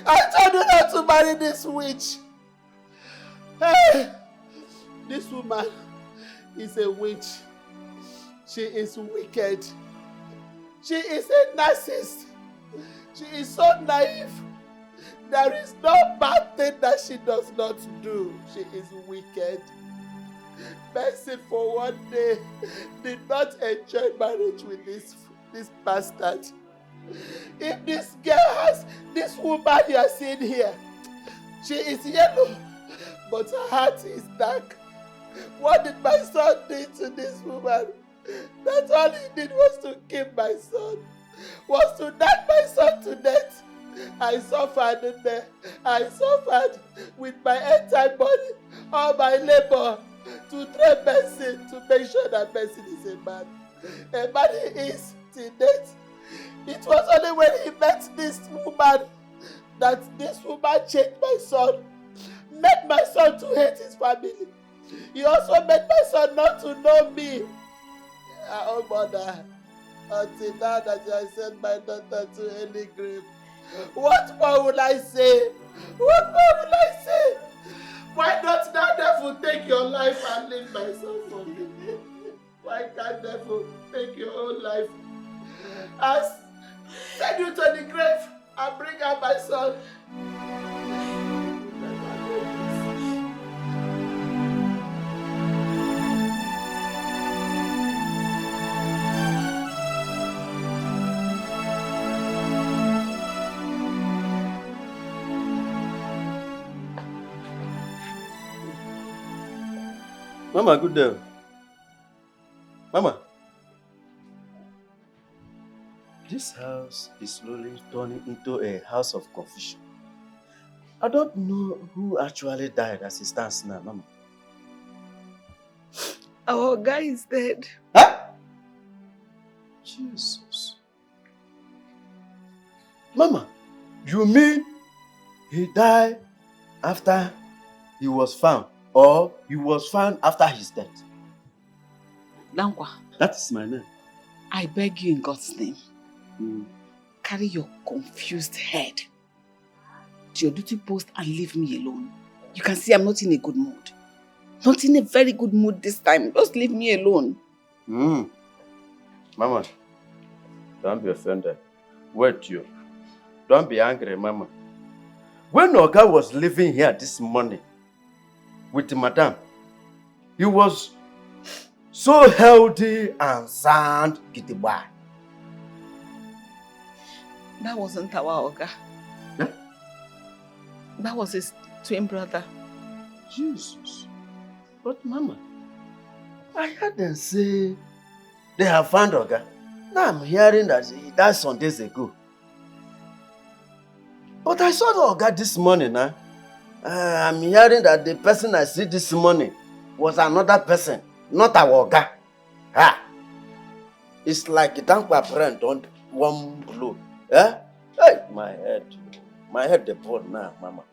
I told you not to marry this witch. Hey, this woman is a witch. She is wicked. She is a narcissist. She is so naive. There is no bad thing that she does not do. She is wicked. Benson for one day did not enjoy marriage with this bastard. If this girl has this woman you are seeing here, she is yellow, but her heart is dark. What did my son do to this woman? That all he did was to kill my son, was to knock my son to death. I suffered in there. I suffered with my entire body, all my labor, to train Benson, to make sure that Benson is a man. A man he is till death. It was only when he met this woman that this woman changed my son, made my son to hate his family. He also made my son not to know me. Oh mother, until now that I sent my daughter to any grave. What more will I say? What more will I say? Why not that devil take your life and leave my son for me? Why can't devil take your own life? As send you to the grave and bring out my son. Mama, good day. Mama. This house is slowly turning into a house of confusion. I don't know who actually died as it stands now, Mama. Our guy is dead. Huh? Jesus. Mama, you mean he died after he was found or he was found after his death? Dankwa. That is my name. I beg you in God's name. Carry your confused head to your duty post and leave me alone. You can see I'm not in a good mood. Not in a very good mood this time. Just leave me alone. Mama, don't be offended. Wait, you. Don't be angry, Mama. When Oga was living here this morning with Madame, he was so healthy and sound, Gidigba. That wasn't our Oga. Huh? That was his twin brother. Jesus. But Mama, I heard them say they have found Oga. Now I'm hearing that he died some days ago. But I saw the Oga this morning. I'm hearing that the person I see this morning was another person, not our Oga. It's like a Dankwa friend on one blow. Hey, my head the burn now, Mama.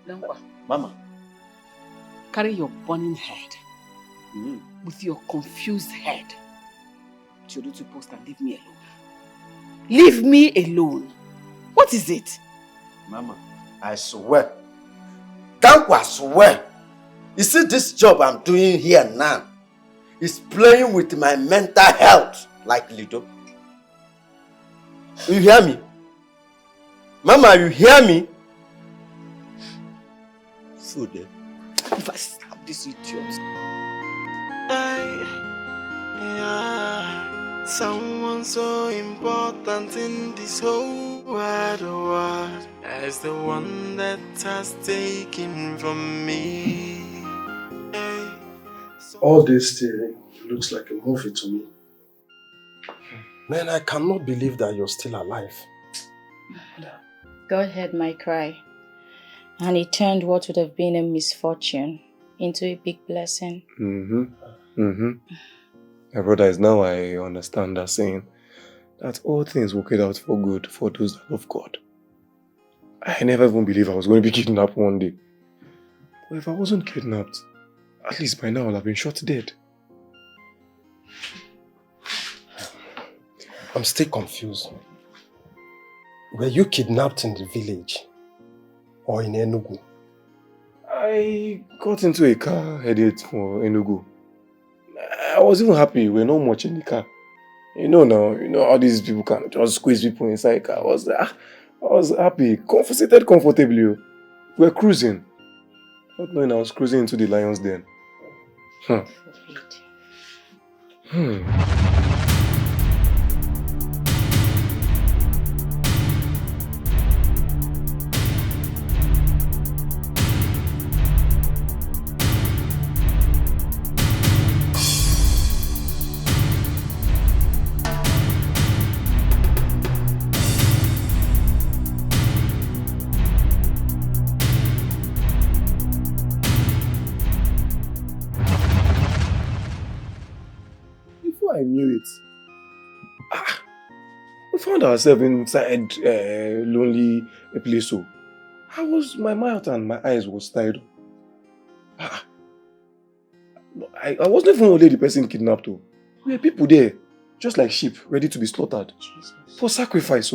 Dankwa. Mama. Carry your burning head with your confused head to your duty post and leave me alone. Leave me alone. What is it? Mama, I swear. Dankwa swear. You see this job I'm doing here now is playing with my mental health like Lido. You hear me? Mama, you hear me? Food there. If I stab this idiot. Someone so important in this whole wide world as the one that has taken from me. All this thing looks like a movie to me. Man, I cannot believe that you're still alive. God heard my cry, and He turned what would have been a misfortune into a big blessing. My brother, is now I understand that saying that all things work out for good for those that love God. I never even believed I was going to be kidnapped one day. But if I wasn't kidnapped, at least by now I'll have been shot dead. I'm still confused. Were you kidnapped in the village or in Enugu? I got into a car headed for Enugu. I was even happy. We're not much in the car. You know how these people can just squeeze people inside a car. I was happy, seated comfortably. We're cruising. Not knowing I was cruising into the lion's den. I knew it. We found ourselves inside a lonely place. So my mouth and my eyes was tied. I wasn't even only the person kidnapped. We were people there, just like sheep, ready to be slaughtered. Jesus. For sacrifice.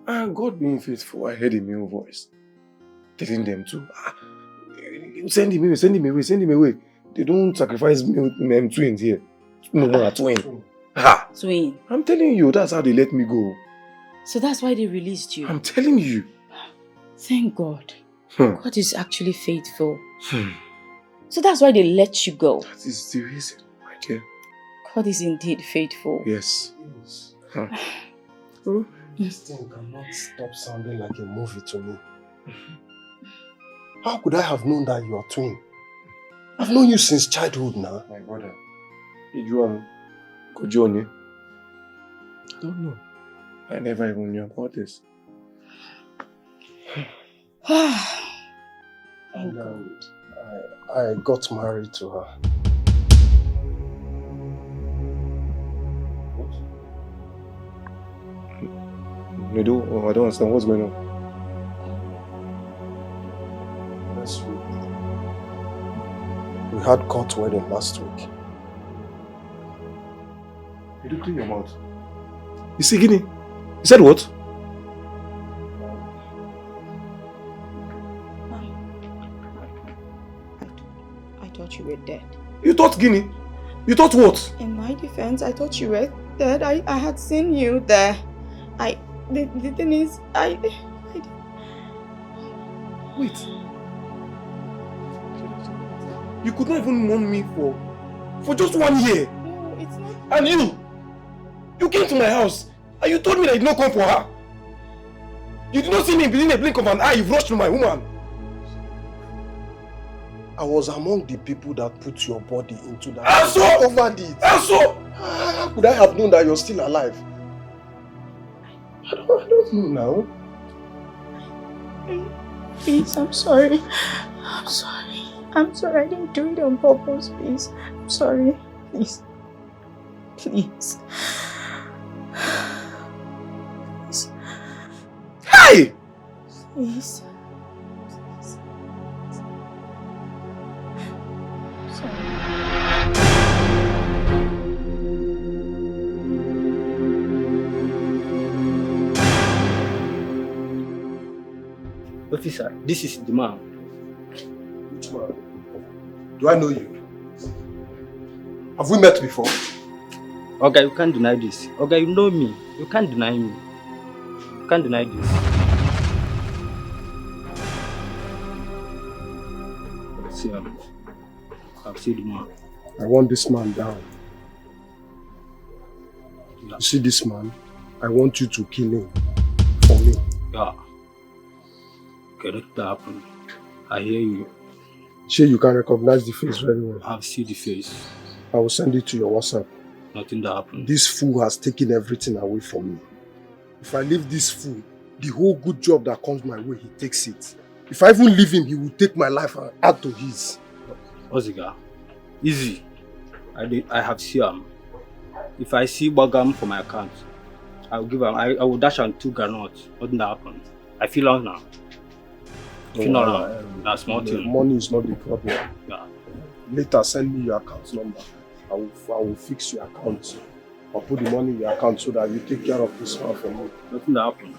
And God being faithful, I heard a male voice telling them to send him away, send him away, send him away. They don't sacrifice twins here. No more twin. Twin. I'm telling you, that's how they let me go. So that's why they released you? I'm telling you. Thank God. God is actually faithful. So that's why they let you go. That is the reason, my dear. God is indeed faithful. Yes. This thing cannot stop sounding like a movie to me. How could I have known that you are twin? I've known you since childhood now. My brother. Kojoni. I don't know. I never even knew about this. Thank God. I got married to her. I don't understand what's going on. had court wedding last week. You do clean your mouth. You see, Guinea? You said what? I thought you were dead. You thought Guinea? You thought what? In my defense, I thought you were dead. I had seen you there. The thing is, Wait. You could not even mourn me for just 1 year. No, it's not. And you came to my house and you told me that you did not come for her. You did not see me within a blink of an eye. You've rushed to my woman. I was among the people that put your body into that. And so? I covered it. And so? How could I have known that you're still alive? I don't know now. Please, I'm sorry. I'm sorry. I'm sorry. I didn't do it on purpose, please. I'm sorry. Please. Please. Please. Hey! Please. Officer, this is the man. Which man? Do I know you? Have we met before? Okay, you can't deny this. Okay, you know me. You can't deny me. You can't deny this. See, I've seen the man. I want this man down. Yeah. You see this man? I want you to kill him for me. Yeah. Okay, let that happen. I hear you. Sure, you can recognize the face very well. I've seen the face. I will send it to your WhatsApp. Nothing that happened. This fool has taken everything away from me. If I leave this fool, the whole good job that comes my way, he takes it. If I even leave him, he will take my life and add to his. Oziga, easy. I have seen him. If I see Bagam for my account, I will give him. I will dash on 2 granotes. Nothing that happened. I feel long now. That's small thing. Money is not the problem. Yeah. Later, send me your account number. I will fix your account. I'll put the money in your account so that you take care of this man for me. Nothing that happened.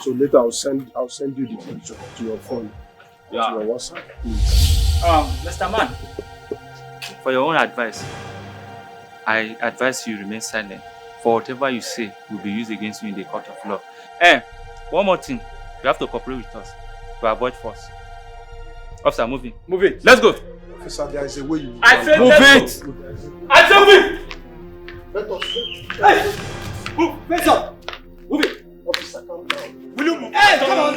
So later I'll send you the picture to your phone. Yeah. To your WhatsApp, please. Mr. Man, for your own advice, I advise you remain silent. For whatever you say will be used against you in the court of law. One more thing. You have to cooperate with us to avoid force. Officer, move in. Move it. Let's go. Officer, there is a way you I said move let's it. go. I said move it. Let us Hey! Move. Face up. Move it. Officer, calm down. Will you move? Hey, come on.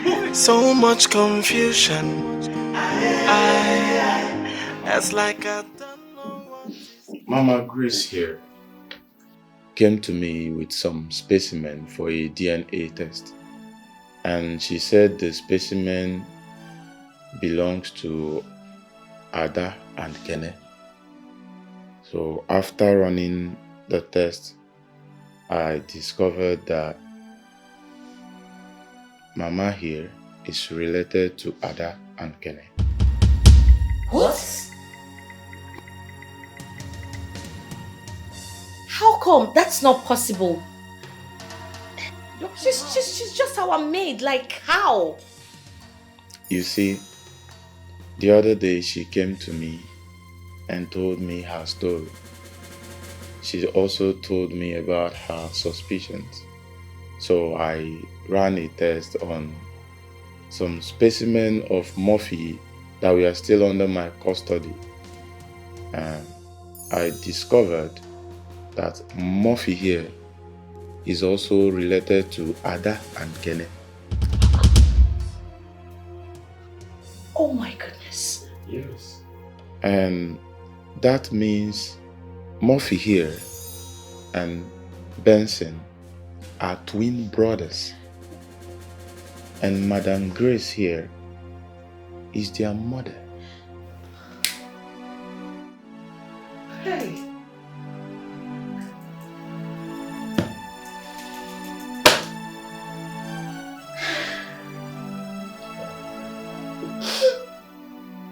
Move it. So much confusion. It's like I don't know what. Mama Grace here came to me with some specimen for a DNA test. And she said the specimen belongs to Ada and Kene. So after running the test, I discovered that Mama here is related to Ada and Kene. What? How come? That's not possible. She's just our maid. Like, how? You see, the other day she came to me and told me her story. She also told me about her suspicions. So I ran a test on some specimen of Murphy that were still under my custody. And I discovered that Murphy here is also related to Ada and Kene. Oh my goodness. Yes. And that means Murphy here and Benson are twin brothers. And Madam Grace here is their mother. Hey.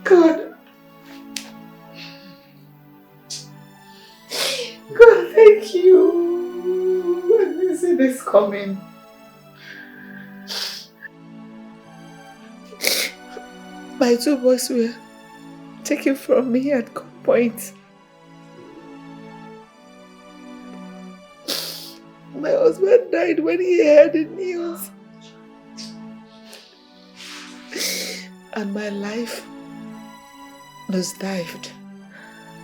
God. Thank you. I didn't see this coming. My 2 boys were taken from me at gunpoint. My husband died when he heard the news. And my life nosedived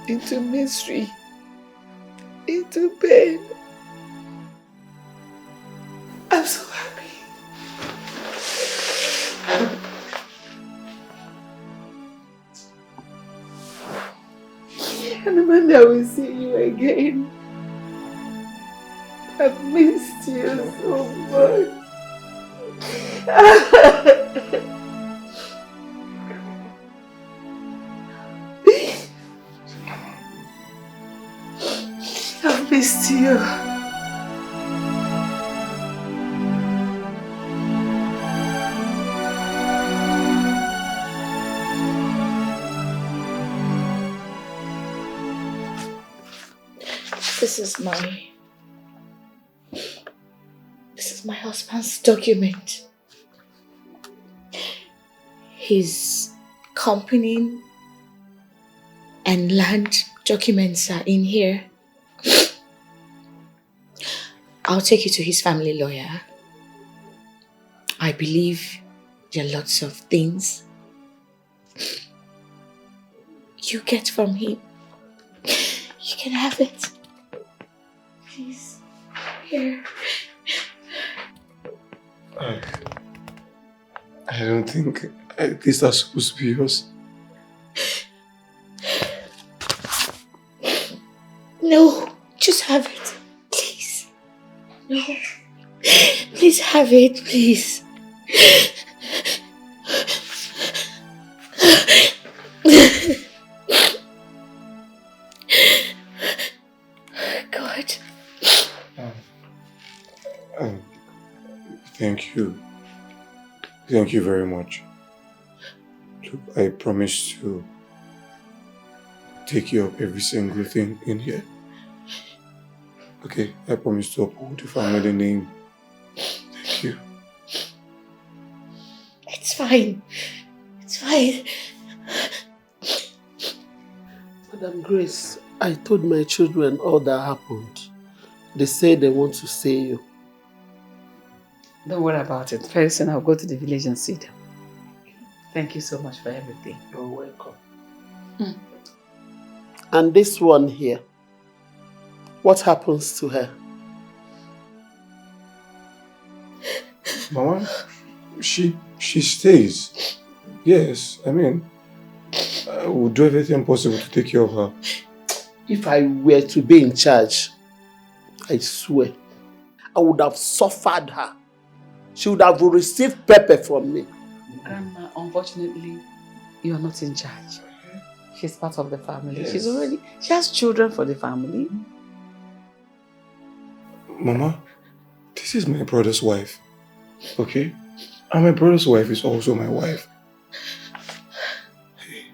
into misery, into pain. I'm so happy. And Monday I will see you again. I've missed you so much. I've missed you. This is my husband's document. His company and land documents are in here. I'll take you to his family lawyer. I believe there are lots of things you get from him. You can have it. Please. Here. I don't think these are supposed to be yours. No, just have it. Please. No. Please have it, please. God. Thank you. Thank you very much. Look, I promise to take care of every single thing in here. Okay, I promise to uphold the family name. Thank you. It's fine. It's fine. Madam Grace, I told my children all that happened. They say they want to see you. Don't worry about it. Very soon I'll go to the village and see them. Thank you so much for everything. You're welcome. And this one here, what happens to her? Mama, she stays. Yes, I mean, I will do everything possible to take care of her. If I were to be in charge, I swear, I would have suffered her. She would have received pepper from me. Grandma, unfortunately, you are not in charge. She's part of the family. Yes. She has children for the family. Mama, this is my brother's wife. Okay? And my brother's wife is also my wife. Hey.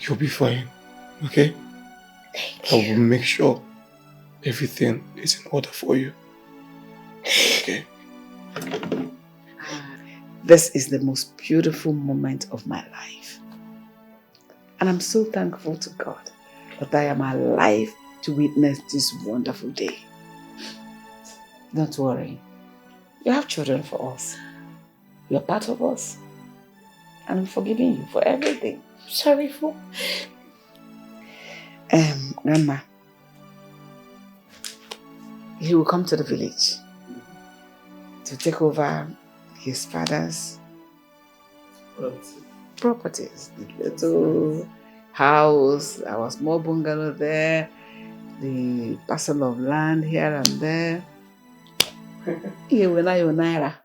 You'll be fine. Okay? I will make sure everything is in order for you. Okay? This is the most beautiful moment of my life. And I'm so thankful to God that I am alive to witness this wonderful day. Don't worry. You have children for us. You are part of us. And I'm forgiving you for everything. Sorry for... Grandma, he will come to the village to take over his father's properties. The little house, our small bungalow there, the parcel of land here and there. You will not your naira.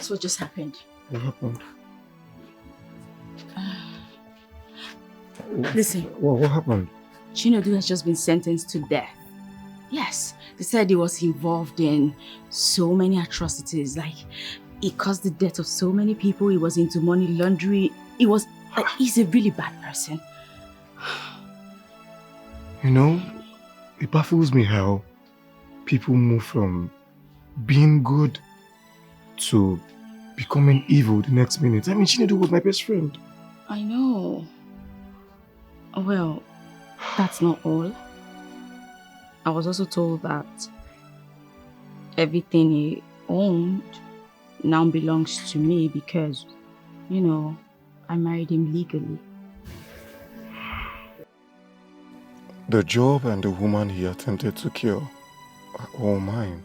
That's what just happened. What happened? Listen. What happened? Chinedu has just been sentenced to death. Yes, they said he was involved in so many atrocities. Like, he caused the death of so many people. He was into money laundering. He's a really bad person. You know, it baffles me how people move from being good to becoming evil the next minute. I mean, Chinedu was my best friend. I know. Well, that's not all. I was also told that everything he owned now belongs to me because, you know, I married him legally. The job and the woman he attempted to kill are all mine.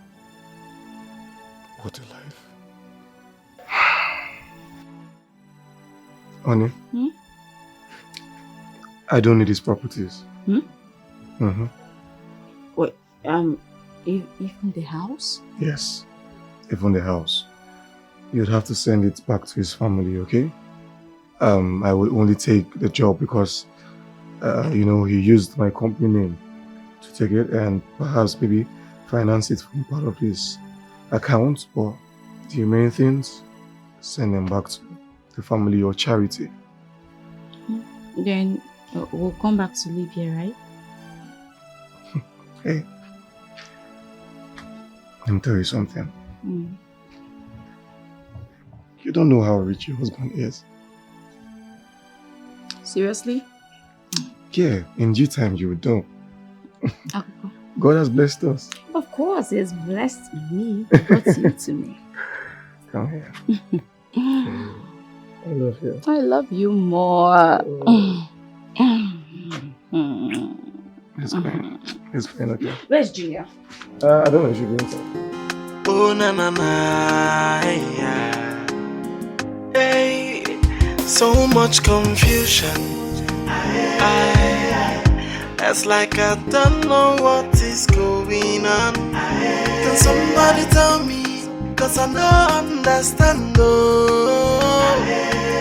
What a life. Honey, I don't need his properties. Mm-hmm. Wait, even the house? Yes, even the house. You'd have to send it back to his family, okay? I would only take the job because, you know, he used my company name to take it and perhaps maybe finance it from part of his account, but the remaining things, send them back to the family or charity. Then we'll come back to live here, right? Hey, let me tell you something. You don't know how rich your husband is. Seriously? Yeah, in due time you will know. God has blessed us. Of course, he has blessed me. What's you to me? Come here. I love you. I love you more. It's fine. It's fine, okay. Where's Junior? I don't know if you're going to. Oh na na na, yeah. Hey, so much confusion. It's like I don't know what is going on. Can somebody tell me? Cause I don't understand. Oh,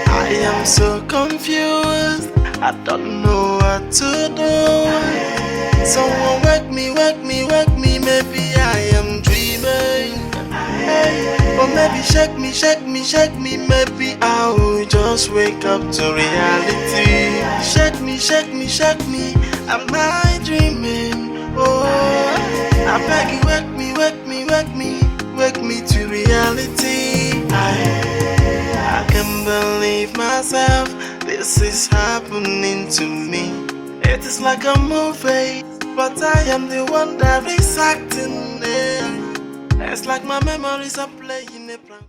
I am so confused. I don't know what to do. Someone wake me, wake me, wake me. Maybe I am dreaming. Hey, or maybe shake me, shake me, shake me. Maybe I will just wake up to reality. Shake me, shake me, shake me. Am I dreaming? Oh, I beg you, wake me, wake me, wake me. Wake me to reality. I can't believe myself. This is happening to me. It is like a movie, but I am the one that is acting. It's like my memories are playing a prank.